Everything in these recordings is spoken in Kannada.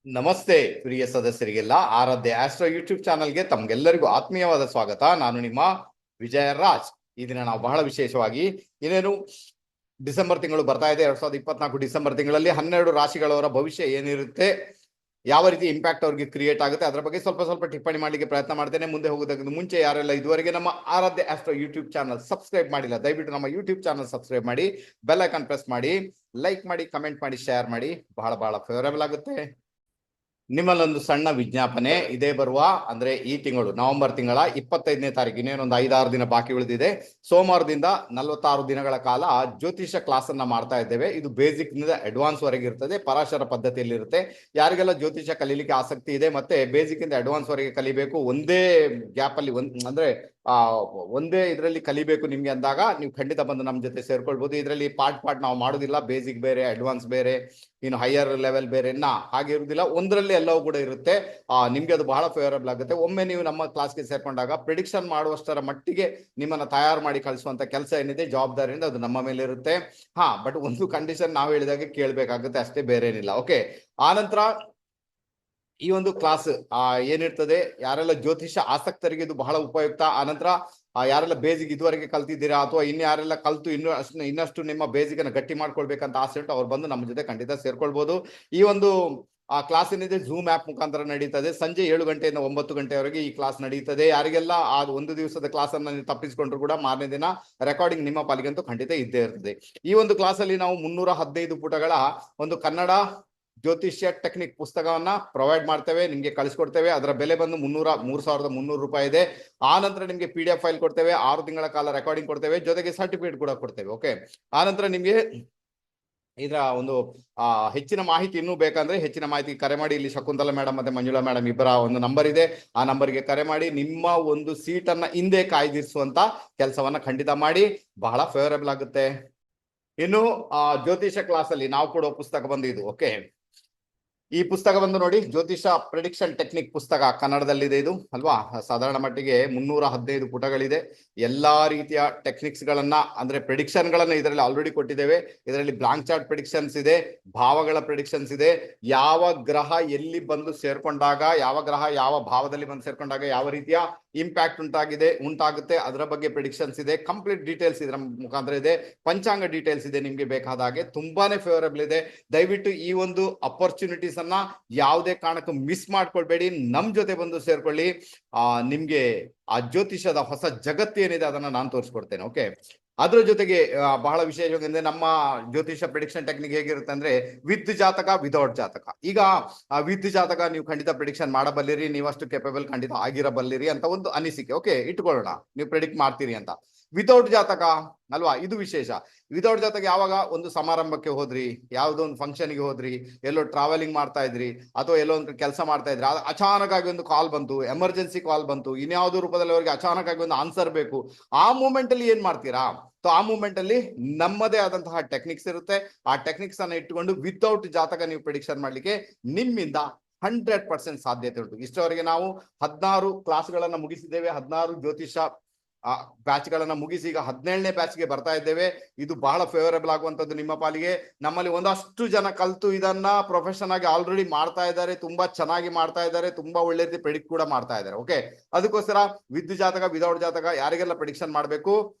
ನಮಸ್ತೆ ಪ್ರಿಯ ಸದಸ್ಯರಿಗೆಲ್ಲ ಆರಾಧ್ಯ ಆಸ್ಟ್ರೋ ಯೂಟ್ಯೂಬ್ ಚಾನಲ್ಗೆ ತಮ್ಗೆಲ್ಲರಿಗೂ ಆತ್ಮೀಯವಾದ ಸ್ವಾಗತ. ನಾನು ನಿಮ್ಮ ವಿಜಯ ರಾಜ್. ಈ ದಿನ ನಾವು ಬಹಳ ವಿಶೇಷವಾಗಿ ಇನ್ನೇನು ಡಿಸೆಂಬರ್ ತಿಂಗಳು ಬರ್ತಾ ಇದೆ. 2024 ಡಿಸೆಂಬರ್ ತಿಂಗಳಲ್ಲಿ 12 ರಾಶಿಗಳವರ ಭವಿಷ್ಯ ಏನಿರುತ್ತೆ, ಯಾವ ರೀತಿ ಇಂಪ್ಯಾಕ್ಟ್ ಅವ್ರಿಗೆ ಕ್ರಿಯೇಟ್ ಆಗುತ್ತೆ, ಅದರ ಬಗ್ಗೆ ಸ್ವಲ್ಪ ಟಿಪ್ಪಣಿ ಮಾಡಲಿಕ್ಕೆ ಪ್ರಯತ್ನ ಮಾಡ್ತೇನೆ. ಮುಂದೆ ಹೋಗೋದಕ್ಕೆ ಮುಂಚೆ ಯಾರೆಲ್ಲ ಇದುವರೆಗೆ ನಮ್ಮ ಆರಾಧ್ಯ ಆಸ್ಟ್ರೋ ಯೂಟ್ಯೂಬ್ ಚಾನಲ್ ಸಬ್ಸ್ಕ್ರೈಬ್ ಮಾಡಿಲ್ಲ, ದಯವಿಟ್ಟು ನಮ್ಮ ಯೂಟ್ಯೂಬ್ ಚಾನಲ್ ಸಬ್ಸ್ಕ್ರೈಬ್ ಮಾಡಿ, ಬೆಲ್ ಐಕಾನ್ ಪ್ರೆಸ್ ಮಾಡಿ, ಲೈಕ್ ಮಾಡಿ, ಕಮೆಂಟ್ ಮಾಡಿ, ಶೇರ್ ಮಾಡಿ. ಬಹಳ ಫೇವರೇಬಲ್ ಆಗುತ್ತೆ. ನಿಮ್ಮಲ್ಲೊಂದು ಸಣ್ಣ ವಿಜ್ಞಾಪನೆ. ಇದೇ ಬರುವ ಅಂದ್ರೆ ಈ ತಿಂಗಳು ನವೆಂಬರ್ ತಿಂಗಳ 25ನೇ ತಾರೀಕು, ಇನ್ನೇನೊಂದು 5-6 ದಿನ ಬಾಕಿ ಉಳಿದಿದೆ. ಸೋಮವಾರದಿಂದ 46 ದಿನಗಳ ಕಾಲ ಜ್ಯೋತಿಷ ಕ್ಲಾಸ್ ಅನ್ನ ಮಾಡ್ತಾ ಇದ್ದೇವೆ. ಇದು ಬೇಸಿಕ್ ನಿಂದ ಅಡ್ವಾನ್ಸ್ ವರೆಗೆ ಇರ್ತದೆ, ಪರಾಶರ ಪದ್ಧತಿಯಲ್ಲಿ ಇರುತ್ತೆ. ಯಾರಿಗೆಲ್ಲ ಜ್ಯೋತಿಷ ಕಲೀಲಿಕ್ಕೆ ಆಸಕ್ತಿ ಇದೆ ಮತ್ತೆ ಬೇಸಿಕ್ ಇಂದ ಅಡ್ವಾನ್ಸ್ ವರೆಗೆ ಕಲಿಬೇಕು, ಒಂದೇ ಗ್ಯಾಪ್ ಅಲ್ಲಿ ಅಂದ್ರೆ ಒಂದೇ ಇದರಲ್ಲಿ ಕಲಿಬೇಕು ನಿಮ್ಗೆ ಅಂದಾಗ ನೀವು ಖಂಡಿತ ಬಂದು ನಮ್ಮ ಜೊತೆ ಸೇರ್ಕೊಳ್ಬಹುದು. ಇದರಲ್ಲಿ ಪಾರ್ಟ್ ನಾವು ಮಾಡೋದಿಲ್ಲ. ಬೇಸಿಕ್ ಬೇರೆ, ಅಡ್ವಾನ್ಸ್ ಬೇರೆ, ಇನ್ನು ಹೈಯರ್ ಲೆವೆಲ್ ಬೇರೆ ಹಾಗೆ ಇರುವುದಿಲ್ಲ. ಒಂದರಲ್ಲಿ ಎಲ್ಲವೂ ಕೂಡ ಇರುತ್ತೆ. ನಿಮ್ಗೆ ಅದು ಬಹಳ ಫೇವರಬಲ್ ಆಗುತ್ತೆ. ಒಮ್ಮೆ ನೀವು ನಮ್ಮ ಕ್ಲಾಸ್ಗೆ ಸೇರ್ಕೊಂಡಾಗ ಪ್ರಿಡಿಕ್ಷನ್ ಮಾಡುವಷ್ಟರ ಮಟ್ಟಿಗೆ ನಿಮ್ಮನ್ನ ತಯಾರು ಮಾಡಿ ಕಳಿಸುವಂತ ಕೆಲಸ ಏನಿದೆ, ಜವಾಬ್ದಾರಿಯಿಂದ ಅದು ನಮ್ಮ ಮೇಲೆ ಇರುತ್ತೆ. ಬಟ್ ಒಂದು ಕಂಡೀಷನ್ ನಾವು ಹೇಳಿದಾಗ ಕೇಳಬೇಕಾಗುತ್ತೆ ಅಷ್ಟೇ, ಬೇರೆ ಏನಿಲ್ಲ. ಓಕೆ, ಆನಂತರ ಈ ಒಂದು ಕ್ಲಾಸ್ ಏನಿರ್ತದೆ, ಯಾರೆಲ್ಲ ಜ್ಯೋತಿಷ ಆಸಕ್ತರಿಗೆ ಇದು ಬಹಳ ಉಪಯುಕ್ತ. ಆನಂತರ ಯಾರೆಲ್ಲ ಬೇಸಿಕ್ ಇದುವರೆಗೆ ಕಲ್ತಿದ್ದೀರಾ ಅಥವಾ ಯಾರೆಲ್ಲ ಕಲ್ತು ಇನ್ನಷ್ಟು ನಿಮ್ಮ ಬೇಸಿಕ್ ಅನ್ನು ಗಟ್ಟಿ ಮಾಡ್ಕೊಳ್ಬೇಕಂತ ಆಸೆ ಉಂಟು, ಅವ್ರು ಬಂದು ನಮ್ಮ ಜೊತೆ ಖಂಡಿತ ಸೇರ್ಕೊಳ್ಬಹುದು. ಈ ಒಂದು ಕ್ಲಾಸ್ ಏನಿದೆ ಝೂಮ್ ಆ್ಯಪ್ ಮುಖಾಂತರ ನಡೀತದೆ. ಸಂಜೆ 7 ಗಂಟೆಯಿಂದ 9 ಗಂಟೆವರೆಗೆ ಈ ಕ್ಲಾಸ್ ನಡೀತದೆ. ಯಾರಿಗೆಲ್ಲ ಆ ಒಂದು ದಿವಸದ ಕ್ಲಾಸ್ ಅನ್ನು ನೀವು ತಪ್ಪಿಸಿಕೊಂಡ್ರು ಕೂಡ ಮಾರನೇ ದಿನ ರೆಕಾರ್ಡಿಂಗ್ ನಿಮ್ಮ ಪಾಲಿಗಂತೂ ಖಂಡಿತ ಇದ್ದೇ ಇರ್ತದೆ. ಈ ಒಂದು ಕ್ಲಾಸ್ ಅಲ್ಲಿ ನಾವು 315 ಪುಟಗಳ ಒಂದು ಕನ್ನಡ ಜ್ಯೋತಿಷ್ಯ ಟೆಕ್ನಿಕ್ ಪುಸ್ತಕವನ್ನ ಪ್ರೊವೈಡ್ ಮಾಡ್ತೇವೆ, ನಿಮ್ಗೆ ಕಳಿಸ್ಕೊಡ್ತೇವೆ. ಅದರ ಬೆಲೆ ಬಂದು 3,300 ರೂಪಾಯಿ ಇದೆ. ಆ ನಂತರ ನಿಮ್ಗೆ PDF ಫೈಲ್ ಕೊಡ್ತೇವೆ, 6 ತಿಂಗಳ ಕಾಲ ರೆಕಾರ್ಡಿಂಗ್ ಕೊಡ್ತೇವೆ, ಜೊತೆಗೆ ಸರ್ಟಿಫಿಕೇಟ್ ಕೂಡ ಕೊಡ್ತೇವೆ. ಓಕೆ, ಆ ನಂತರ ನಿಮ್ಗೆ ಇದರ ಒಂದು ಹೆಚ್ಚಿನ ಮಾಹಿತಿ ಇನ್ನೂ ಬೇಕಂದ್ರೆ ಹೆಚ್ಚಿನ ಮಾಹಿತಿ ಕರೆ ಮಾಡಿ. ಇಲ್ಲಿ ಶಕುಂತಲಾ ಮೇಡಮ್ ಮತ್ತೆ ಮಂಜುಳಾ ಮೇಡಮ್ ಇಬ್ಬರ ಒಂದು ನಂಬರ್ ಇದೆ, ಆ ನಂಬರ್ಗೆ ಕರೆ ಮಾಡಿ ನಿಮ್ಮ ಒಂದು ಸೀಟನ್ನ ಹಿಂದೆ ಕಾಯ್ದಿರಿಸುವಂತ ಕೆಲಸವನ್ನ ಖಂಡಿತ ಮಾಡಿ, ಬಹಳ ಫೇವರೇಬಲ್ ಆಗುತ್ತೆ. ಇನ್ನು ಜ್ಯೋತಿಷ ಕ್ಲಾಸ್ ಅಲ್ಲಿ ನಾವು ಕೊಡೋ ಪುಸ್ತಕ ಬಂದು ಇದು. ಓಕೆ, ಈ ಪುಸ್ತಕ ಬಂದು ನೋಡಿ, ಜ್ಯೋತಿಷ ಪ್ರಿಡಿಕ್ಷನ್ ಟೆಕ್ನಿಕ್ ಪುಸ್ತಕ ಕನ್ನಡದಲ್ಲಿದೆ ಇದು ಅಲ್ವಾ. ಸಾಧಾರಣ ಮಟ್ಟಿಗೆ 315 ಪುಟಗಳಿದೆ. ಎಲ್ಲಾ ರೀತಿಯ ಟೆಕ್ನಿಕ್ಸ್ ಗಳನ್ನ ಅಂದ್ರೆ ಪ್ರಿಡಿಕ್ಷನ್ ಗಳನ್ನ ಇದರಲ್ಲಿ ಆಲ್ರೆಡಿ ಕೊಟ್ಟಿದ್ದೇವೆ. ಇದರಲ್ಲಿ ಬ್ಲಾಂಕ್ ಚಾರ್ಟ್ ಪ್ರಿಡಿಕ್ಷನ್ಸ್ ಇದೆ, ಭಾವಗಳ ಪ್ರಿಡಿಕ್ಷನ್ಸ್ ಇದೆ, ಯಾವ ಗ್ರಹ ಎಲ್ಲಿ ಬಂದು ಸೇರ್ಕೊಂಡಾಗ, ಯಾವ ಗ್ರಹ ಯಾವ ಭಾವದಲ್ಲಿ ಬಂದು ಸೇರ್ಕೊಂಡಾಗ ಯಾವ ರೀತಿಯ ಇಂಪ್ಯಾಕ್ಟ್ ಉಂಟಾಗುತ್ತೆ ಅದರ ಬಗ್ಗೆ ಪ್ರಿಡಿಕ್ಷನ್ಸ್ ಇದೆ. ಕಂಪ್ಲೀಟ್ ಡೀಟೇಲ್ಸ್ ಇದರ ಮುಖಾಂತರ ಇದೆ. ಪಂಚಾಂಗ ಡೀಟೇಲ್ಸ್ ಇದೆ, ನಿಮ್ಗೆ ಬೇಕಾದ ಹಾಗೆ ತುಂಬಾನೇ ಫೇವರಬಲ್ ಇದೆ. ದಯವಿಟ್ಟು ಈ ಒಂದು ಅಪರ್ಚುನಿಟೀಸ್ ಅನ್ನ ಯಾವುದೇ ಕಾರಣಕ್ಕೂ ಮಿಸ್ ಮಾಡ್ಕೊಳ್ಬೇಡಿ, ನಮ್ ಜೊತೆ ಬಂದು ಸೇರ್ಕೊಳ್ಳಿ. ನಿಮ್ಗೆ ಆ ಜ್ಯೋತಿಷದ ಹೊಸ ಜಗತ್ತು ಏನಿದೆ ಅದನ್ನ ನಾನು ತೋರಿಸ್ಕೊಡ್ತೇನೆ. ಓಕೆ, ಅದ್ರ ಜೊತೆಗೆ ಬಹಳ ವಿಶೇಷವಾಗಿ ನಮ್ಮ ಜ್ಯೋತಿಷ ಪ್ರಿಡಿಕ್ಷನ್ ಟೆಕ್ನಿಕ್ ಹೇಗಿರುತ್ತೆ ಅಂದ್ರೆ ವಿತ್ ಜಾತಕ, ವಿದೌಟ್ ಜಾತಕ. ಈಗ ವಿತ್ ಜಾತಕ ನೀವು ಖಂಡಿತ ಪ್ರಿಡಿಕ್ಷನ್ ಮಾಡಬಲ್ಲಿರಿ, ನೀವಷ್ಟು ಕೆಪಬಲ್ ಖಂಡಿತ ಆಗಿರಬಲ್ಲಿರಿ ಅಂತ ಒಂದು ಅನಿಸಿಕೆ. ಓಕೆ, ಇಟ್ಕೊಳ್ಳೋಣ, ನೀವು ಪ್ರಿಡಿಕ್ಟ್ ಮಾಡ್ತೀರಿ ಅಂತ. ವಿತೌಟ್ ಜಾತಕ ಅಲ್ವಾ, ಇದು ವಿಶೇಷ. ವಿತೌಟ್ ಜಾತಕ ಯಾವಾಗ ಒಂದು ಸಮಾರಂಭಕ್ಕೆ ಹೋದ್ರಿ, ಯಾವುದೋ ಒಂದು ಫಂಕ್ಷನ್ಗೆ ಹೋದ್ರಿ, ಎಲ್ಲೋ ಟ್ರಾವೆಲಿಂಗ್ ಮಾಡ್ತಾ ಇದ್ರಿ ಅಥವಾ ಎಲ್ಲೋ ಒಂದು ಕೆಲಸ ಮಾಡ್ತಾ ಇದ್ರಿ, ಅಚಾನಕ್ ಆಗಿ ಒಂದು ಕಾಲ್ ಬಂತು, ಎಮರ್ಜೆನ್ಸಿ ಕಾಲ್ ಬಂತು, ಇನ್ಯಾವುದೋ ರೂಪದಲ್ಲಿ ಅವರಿಗೆ ಅಚಾನಕ್ ಆಗಿ ಒಂದು ಆನ್ಸರ್ ಬೇಕು. ಆ ಮೂಮೆಂಟ್ ಅಲ್ಲಿ ಏನ್ ಮಾಡ್ತೀರಾ? ಆ ಮೂಮೆಂಟ್ ಅಲ್ಲಿ ನಮ್ಮದೇ ಆದಂತಹ ಟೆಕ್ನಿಕ್ಸ್ ಇರುತ್ತೆ. ಆ ಟೆಕ್ನಿಕ್ಸ್ ಅನ್ನ ಇಟ್ಟುಕೊಂಡು ವಿತೌಟ್ ಜಾತಕ ನೀವು ಪ್ರಿಡಿಕ್ಷನ್ ಮಾಡ್ಲಿಕ್ಕೆ ನಿಮ್ಮಿಂದ 100% ಸಾಧ್ಯತೆ ಉಂಟು. ಇಷ್ಟವರೆಗೆ ನಾವು 16 ಕ್ಲಾಸ್ಗಳನ್ನ ಮುಗಿಸಿದ್ದೇವೆ, 16 ಜ್ಯೋತಿಷ ಬ್ಯಾಚ್ ಗಳನ್ನ ಮುಗಿಸಿ ಈಗ 17ನೇ ಬ್ಯಾಚ್ಗೆ ಬರ್ತಾ ಇದ್ದೇವೆ. ಇದು ಬಹಳ ಫೇವರೇಬಲ್ ಆಗುವಂತದ್ದು ನಿಮ್ಮ ಪಾಲಿಗೆ. ನಮ್ಮಲ್ಲಿ ಒಂದಷ್ಟು ಜನ ಕಲ್ತು ಇದನ್ನ ಪ್ರೊಫೆಷನ್ ಆಗಿ ಆಲ್ರೆಡಿ ಮಾಡ್ತಾ ಇದ್ದಾರೆ, ತುಂಬಾ ಚೆನ್ನಾಗಿ ಮಾಡ್ತಾ ಇದ್ದಾರೆ, ತುಂಬಾ ಒಳ್ಳೆ ರೀತಿ ಪ್ರೆಡಿಕ್ಟ್ ಕೂಡ ಮಾಡ್ತಾ ಇದ್ದಾರೆ. ಓಕೆ, ಅದಕ್ಕೋಸ್ಕರ ವಿತ್ ಜಾತಕ, ವಿದೌಟ್ ಜಾತಕ ಯಾರಿಗೆಲ್ಲ ಪ್ರೆಡಿಕ್ಷನ್ ಮಾಡಬೇಕು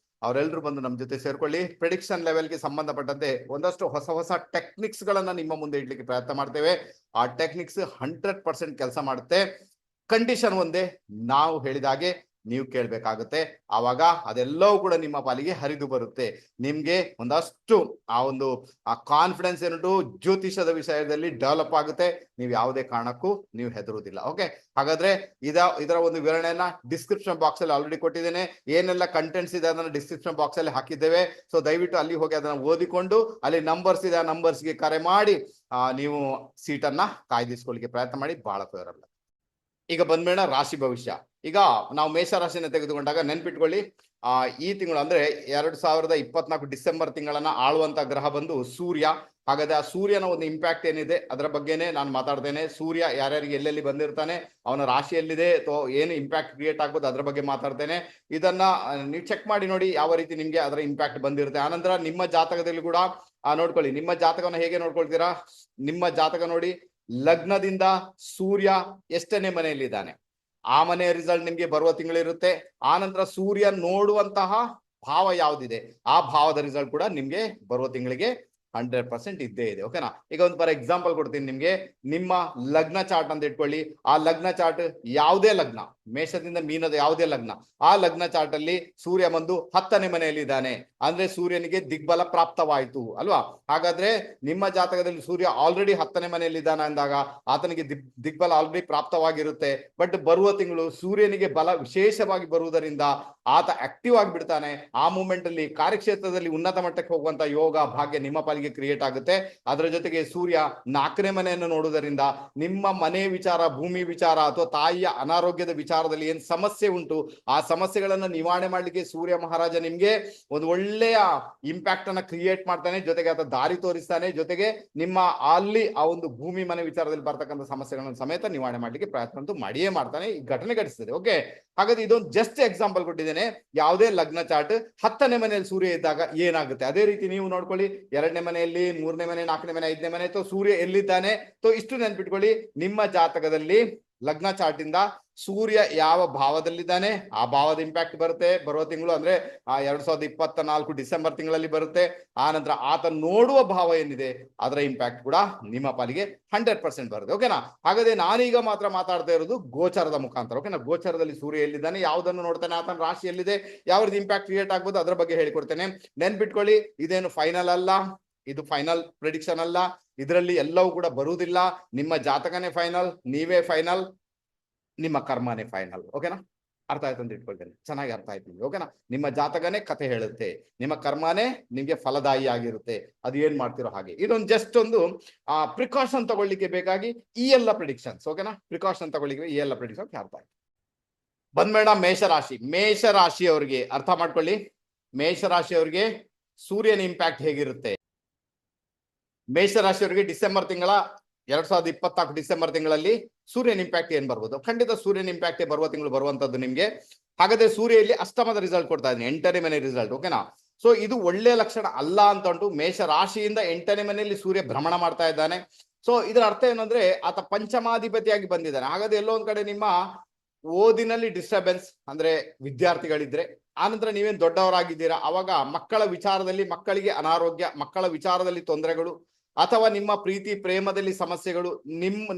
ಅವರೆಲ್ಲರೂ ಬಂದು ನಮ್ಮ ಜೊತೆ ಸೇರ್ಕೊಳ್ಳಿ. ಪ್ರಿಡಿಕ್ಷನ್ ಲೆವೆಲ್ಗೆ ಸಂಬಂಧಪಟ್ಟಂತೆ ಒಂದಷ್ಟು ಹೊಸ ಟೆಕ್ನಿಕ್ಸ್ ಗಳನ್ನ ನಿಮ್ಮ ಮುಂದೆ ಇಡ್ಲಿಕ್ಕೆ ಪ್ರಯತ್ನ ಮಾಡ್ತೇವೆ. ಆ ಟೆಕ್ನಿಕ್ಸ್ 100% ಕೆಲಸ ಮಾಡುತ್ತೆ. ಕಂಡೀಷನ್ ಒಂದೇ, ನಾವು ಹೇಳಿದಾಗೆ ನೀವು ಕೇಳಬೇಕಾಗುತ್ತೆ. ಆವಾಗ ಅದೆಲ್ಲವೂ ಕೂಡ ನಿಮ್ಮ ಪಾಲಿಗೆ ಹರಿದು ಬರುತ್ತೆ. ನಿಮ್ಗೆ ಒಂದಷ್ಟು ಆ ಕಾನ್ಫಿಡೆನ್ಸ್ ಏನುಂಟು ಜ್ಯೋತಿಷದ ವಿಷಯದಲ್ಲಿ ಡೆವಲಪ್ ಆಗುತ್ತೆ. ನೀವು ಯಾವುದೇ ಕಾರಣಕ್ಕೂ ನೀವು ಹೆದರುವುದಿಲ್ಲ. ಓಕೆ, ಹಾಗಾದ್ರೆ ಇದರ ಒಂದು ವಿವರಣೆಯನ್ನ ಡಿಸ್ಕ್ರಿಪ್ಷನ್ ಬಾಕ್ಸ್ ಅಲ್ಲಿ ಆಲ್ರೆಡಿ ಕೊಟ್ಟಿದ್ದೇನೆ. ಏನೆಲ್ಲ ಕಂಟೆಂಟ್ಸ್ ಇದೆ ಅದನ್ನ ಡಿಸ್ಕ್ರಿಪ್ಷನ್ ಬಾಕ್ಸ್ ಅಲ್ಲಿ ಹಾಕಿದ್ದೇವೆ. ಸೊ ದಯವಿಟ್ಟು ಅಲ್ಲಿ ಹೋಗಿ ಅದನ್ನ ಓದಿಕೊಂಡು ಅಲ್ಲಿ ನಂಬರ್ಸ್ ಇದೆ, ಆ ನಂಬರ್ಸ್ಗೆ ಕರೆ ಮಾಡಿ ನೀವು ಸೀಟನ್ನ ಕಾಯ್ದಿರಿಸಿಕೊಳ್ಳಿಕ್ಕೆ ಪ್ರಯತ್ನ ಮಾಡಿ. ಬಹಳ ಫೇವರಬಲ್. ಈಗ ಬಂದ್ಬೇಡ ರಾಶಿ ಭವಿಷ್ಯ. ಈಗ ನಾವು ಮೇಷ ರಾಶಿನ ತೆಗೆದುಕೊಂಡಾಗ ನೆನ್ಪಿಟ್ಕೊಳ್ಳಿ, ಈ ತಿಂಗಳು ಅಂದ್ರೆ 2024 ಡಿಸೆಂಬರ್ ತಿಂಗಳನ್ನ ಆಳುವಂತ ಗ್ರಹ ಬಂದು ಸೂರ್ಯ. ಹಾಗಾದ್ರೆ ಆ ಸೂರ್ಯನ ಒಂದು ಇಂಪ್ಯಾಕ್ಟ್ ಏನಿದೆ ಅದರ ಬಗ್ಗೆನೇ ನಾನು ಮಾತಾಡ್ತೇನೆ. ಸೂರ್ಯ ಯಾರ್ಯಾರಿಗೆ ಎಲ್ಲೆಲ್ಲಿ ಬಂದಿರ್ತಾನೆ, ಅವನ ರಾಶಿಯಲ್ಲಿದೆ ಅಥವಾ ಏನು ಇಂಪ್ಯಾಕ್ಟ್ ಕ್ರಿಯೇಟ್ ಆಗ್ಬೋದು ಅದ್ರ ಬಗ್ಗೆ ಮಾತಾಡ್ತೇನೆ. ಇದನ್ನ ನೀವು ಚೆಕ್ ಮಾಡಿ ನೋಡಿ ಯಾವ ರೀತಿ ನಿಮ್ಗೆ ಅದರ ಇಂಪ್ಯಾಕ್ಟ್ ಬಂದಿರುತ್ತೆ. ಆನಂತರ ನಿಮ್ಮ ಜಾತಕದಲ್ಲಿ ಕೂಡ ನೋಡ್ಕೊಳ್ಳಿ. ನಿಮ್ಮ ಜಾತಕವನ್ನು ಹೇಗೆ ನೋಡ್ಕೊಳ್ತೀರಾ? ನಿಮ್ಮ ಜಾತಕ ನೋಡಿ, ಲಗ್ನದಿಂದ ಸೂರ್ಯ ಎಷ್ಟನೇ ಮನೆಯಲ್ಲಿದ್ದಾನೆ, ಆ ಮನೆಯ ರಿಸಲ್ಟ್ ನಿಮ್ಗೆ ಬರುವ ತಿಂಗಳಿರುತ್ತೆ. ಆ ನಂತರ ಸೂರ್ಯ ನೋಡುವಂತಹ ಭಾವ ಯಾವ್ದಿದೆ, ಆ ಭಾವದ ರಿಸಲ್ಟ್ ಕೂಡ ನಿಮ್ಗೆ ಬರುವ ತಿಂಗಳಿಗೆ 100% ಇದ್ದೇ ಇದೆ. ಓಕೆನಾ. ಈಗ ಒಂದು ಫಾರ್ ಎಕ್ಸಾಂಪಲ್ ಕೊಡ್ತೀನಿ ನಿಮ್ಗೆ. ನಿಮ್ಮ ಲಗ್ನ ಚಾರ್ಟ್ ಅಂತ ಇಟ್ಕೊಳ್ಳಿ. ಆ ಲಗ್ನ ಚಾರ್ಟ್ ಯಾವುದೇ ಲಗ್ನ, ಮೇಷದಿಂದ ಮೀನದ ಯಾವುದೇ ಲಗ್ನ, ಆ ಲಗ್ನ ಚಾರ್ಟ್ ಅಲ್ಲಿ ಸೂರ್ಯ ಬಂದು 10ನೇ ಮನೆಯಲ್ಲಿ ಇದ್ದಾನೆ ಅಂದ್ರೆ ಸೂರ್ಯನಿಗೆ ದಿಗ್ಬಲ ಪ್ರಾಪ್ತವಾಯಿತು ಅಲ್ವಾ. ಹಾಗಾದ್ರೆ ನಿಮ್ಮ ಜಾತಕದಲ್ಲಿ ಸೂರ್ಯ ಆಲ್ರೆಡಿ 10ನೇ ಮನೆಯಲ್ಲಿ ಇದ್ದಾನೆ ಅಂದಾಗ ಆತನಿಗೆ ದಿಗ್ಬಲ ಆಲ್ರೆಡಿ ಪ್ರಾಪ್ತವಾಗಿರುತ್ತೆ. ಬಟ್ ಬರುವ ತಿಂಗಳು ಸೂರ್ಯನಿಗೆ ಬಲ ವಿಶೇಷವಾಗಿ ಬರುವುದರಿಂದ ಆತ ಆಕ್ಟಿವ್ ಆಗಿಬಿಡ್ತಾನೆ. ಆ ಮೂಮೆಂಟ್ ಅಲ್ಲಿ ಕಾರ್ಯಕ್ಷೇತ್ರದಲ್ಲಿ ಉನ್ನತ ಮಟ್ಟಕ್ಕೆ ಹೋಗುವಂತ ಯೋಗ ಭಾಗ್ಯ ನಿಮ್ಮ ಪಾಲಿಗೆ ಕ್ರಿಯೇಟ್ ಆಗುತ್ತೆ. ಅದರ ಜೊತೆಗೆ ಸೂರ್ಯ 4ನೇ ಮನೆಯನ್ನು ನೋಡುವುದರಿಂದ ನಿಮ್ಮ ಮನೆ ವಿಚಾರ, ಭೂಮಿ ವಿಚಾರ ಅಥವಾ ತಾಯಿಯ ಅನಾರೋಗ್ಯದ ವಿಚಾರದಲ್ಲಿ ಏನ್ ಸಮಸ್ಯೆ ಉಂಟು ಆ ಸಮಸ್ಯೆಗಳನ್ನು ನಿವಾರಣೆ ಮಾಡ್ಲಿಕ್ಕೆ ಸೂರ್ಯ ಮಹಾರಾಜ ನಿಮ್ಗೆ ಒಂದು ಒಳ್ಳೆಯ ಇಂಪ್ಯಾಕ್ಟ್ ಅನ್ನ ಕ್ರಿಯೇಟ್ ಮಾಡ್ತಾನೆ. ಜೊತೆಗೆ ಆತ ದಾರಿ ತೋರಿಸ್ತಾನೆ. ಜೊತೆಗೆ ನಿಮ್ಮ ಅಲ್ಲಿ ಆ ಒಂದು ಭೂಮಿ ಮನೆ ವಿಚಾರದಲ್ಲಿ ಬರ್ತಕ್ಕಂಥ ಸಮಸ್ಯೆಗಳನ್ನು ಸಮೇತ ನಿವಾರಣೆ ಮಾಡ್ಲಿಕ್ಕೆ ಪ್ರಯತ್ನ ಅಂತೂ ಮಾಡಿಯೇ ಮಾಡ್ತಾನೆ. ಈ ಘಟನೆ ಘಟಿಸ್ತದೆ. ಓಕೆ. ಹಾಗಾದ್ರೆ ಇದೊಂದು ಜಸ್ಟ್ ಎಕ್ಸಾಂಪಲ್ ಕೊಟ್ಟಿದ್ದೇನೆ. ಯಾವುದೇ ಲಗ್ನ ಚಾರ್ಟ್ 10ನೇ ಮನೆಯಲ್ಲಿ ಸೂರ್ಯ ಇದ್ದಾಗ ಏನಾಗುತ್ತೆ ಅದೇ ರೀತಿ ನೀವು ನೋಡ್ಕೊಳ್ಳಿ. 2ನೇ ಮನೆಯಲ್ಲಿ, 3ನೇ ಮನೆ, 4ನೇ ಮನೆ, 5ನೇ ಮನೆ ಸೂರ್ಯ ಎಲ್ಲಿದ್ದಾನೆ ಇಷ್ಟು ನೆನ್ಪಿಟ್ಕೊಳ್ಳಿ. ನಿಮ್ಮ ಜಾತಕದಲ್ಲಿ ಲಗ್ನ ಚಾರ್ಟ್ ಇಂದ ಸೂರ್ಯ ಯಾವ ಭಾವದಲ್ಲಿದ್ದಾನೆ ಆ ಭಾವದ ಇಂಪ್ಯಾಕ್ಟ್ ಬರುತ್ತೆ ಬರುವ ತಿಂಗಳು. ಅಂದ್ರೆ 2024 ಡಿಸೆಂಬರ್ ತಿಂಗಳಲ್ಲಿ ಬರುತ್ತೆ. ಆ ನಂತರ ಆತ ನೋಡುವ ಭಾವ ಏನಿದೆ ಅದರ ಇಂಪ್ಯಾಕ್ಟ್ ಕೂಡ ನಿಮ್ಮ ಪಾಲಿಗೆ 100% ಬರುತ್ತೆ. ಓಕೆನಾ. ಹಾಗಾದ್ರೆ ನಾನೀಗ ಮಾತ್ರ ಮಾತಾಡ್ತಾ ಇರೋದು ಗೋಚರದ ಮುಖಾಂತರ. ಓಕೆನಾ. ಗೋಚರದಲ್ಲಿ ಸೂರ್ಯ ಎಲ್ಲಿದ್ದಾನೆ, ಯಾವುದನ್ನು ನೋಡ್ತಾನೆ, ಆತನ ರಾಶಿ ಎಲ್ಲಿದೆ, ಯಾವ ರೀತಿ ಇಂಪ್ಯಾಕ್ಟ್ ಕ್ರಿಯೇಟ್ ಆಗ್ಬೋದು ಅದರ ಬಗ್ಗೆ ಹೇಳಿಕೊಡ್ತೇನೆ. ನೆನ್ಪಿಟ್ಕೊಳ್ಳಿ, ಇದೇನು ಫೈನಲ್ ಅಲ್ಲ, ಇದು ಫೈನಲ್ ಪ್ರಿಡಿಕ್ಷನ್ ಅಲ್ಲ. ಇದರಲ್ಲಿ ಎಲ್ಲವೂ ಕೂಡ ಬರುವುದಿಲ್ಲ. ನಿಮ್ಮ ಜಾತಕನೇ ಫೈನಲ್, ನೀವೇ ಫೈನಲ್, ನಿಮ್ಮ ಕರ್ಮನೇ ಫೈನಲ್. ಓಕೆನಾ. ಅರ್ಥ ಆಯ್ತು ಅಂತ ಇಟ್ಕೊಳ್ತೇನೆ. ಚೆನ್ನಾಗಿ ಅರ್ಥ ಆಯ್ತು ನಿಮ್ಗೆ. ಓಕೆನಾ. ನಿಮ್ಮ ಜಾತಕನೇ ಕಥೆ ಹೇಳುತ್ತೆ, ನಿಮ್ಮ ಕರ್ಮನೇ ನಿಮ್ಗೆ ಫಲದಾಯಿ ಆಗಿರುತ್ತೆ. ಅದು ಏನ್ ಮಾಡ್ತಿರೋ ಹಾಗೆ. ಇದೊಂದು ಜಸ್ಟ್ ಒಂದು ಪ್ರಿಕಾಷನ್ ತಗೊಳ್ಳಿಕ್ಕೆ ಬೇಕಾಗಿ ಈ ಎಲ್ಲ ಪ್ರಿಡಿಕ್ಷನ್ಸ್. ಓಕೆನಾ. ಪ್ರಿಕಾಷನ್ ತಗೊಳ್ಳಿಕ್ಕೆ ಈ ಎಲ್ಲ ಪ್ರಿಡಿಕ್ಷನ್ಸ್ ಅರ್ಥ ಆಯ್ತು. ಬಂದ್ಬೇಡ ಮೇಷರಾಶಿ. ಮೇಷರಾಶಿಯವರಿಗೆ ಅರ್ಥ ಮಾಡ್ಕೊಳ್ಳಿ. ಮೇಷರಾಶಿಯವರಿಗೆ ಸೂರ್ಯನ ಇಂಪ್ಯಾಕ್ಟ್ ಹೇಗಿರುತ್ತೆ. ಮೇಷರಾಶಿಯವರಿಗೆ ಡಿಸೆಂಬರ್ ತಿಂಗಳ 2024 ಡಿಸೆಂಬರ್ ತಿಂಗಳಲ್ಲಿ ಸೂರ್ಯನ ಇಂಪ್ಯಾಕ್ಟ್ ಏನ್ ಬರ್ಬೋದು. ಖಂಡಿತ ಸೂರ್ಯನ ಇಂಪ್ಯಾಕ್ಟ್ ಬರುವ ತಿಂಗಳು ಬರುವಂತದ್ದು ನಿಮ್ಗೆ. ಹಾಗಾದ್ರೆ ಸೂರ್ಯ ಇಲ್ಲಿ ಅಷ್ಟಮದ ರಿಸಲ್ಟ್ ಕೊಡ್ತಾ ಇದ್ದೀನಿ, 8ನೇ ಮನೆ ರಿಸಲ್ಟ್. ಓಕೆನಾ. ಸೊ ಇದು ಒಳ್ಳೆಯ ಲಕ್ಷಣ ಅಲ್ಲ ಅಂತ ಉಂಟು. ಮೇಷ ರಾಶಿಯಿಂದ 8ನೇ ಮನೆಯಲ್ಲಿ ಸೂರ್ಯ ಭ್ರಮಣ ಮಾಡ್ತಾ ಇದ್ದಾನೆ. ಸೊ ಇದರ ಅರ್ಥ ಏನಂದ್ರೆ ಆತ ಪಂಚಮಾಧಿಪತಿಯಾಗಿ ಬಂದಿದ್ದಾನೆ. ಹಾಗಾದ್ರೆ ಎಲ್ಲೋ ಒಂದ್ ಕಡೆ ನಿಮ್ಮ ಓದಿನಲ್ಲಿ ಡಿಸ್ಟರ್ಬೆನ್ಸ್ ಅಂದ್ರೆ ವಿದ್ಯಾರ್ಥಿಗಳಿದ್ರೆ, ಆನಂತರ ನೀವೇನ್ ದೊಡ್ಡವರಾಗಿದ್ದೀರಾ ಅವಾಗ ಮಕ್ಕಳ ವಿಚಾರದಲ್ಲಿ ಮಕ್ಕಳಿಗೆ ಅನಾರೋಗ್ಯ, ಮಕ್ಕಳ ವಿಚಾರದಲ್ಲಿ ತೊಂದರೆಗಳು, ಅಥವಾ ನಿಮ್ಮ ಪ್ರೀತಿ ಪ್ರೇಮದಲ್ಲಿ ಸಮಸ್ಯೆಗಳು,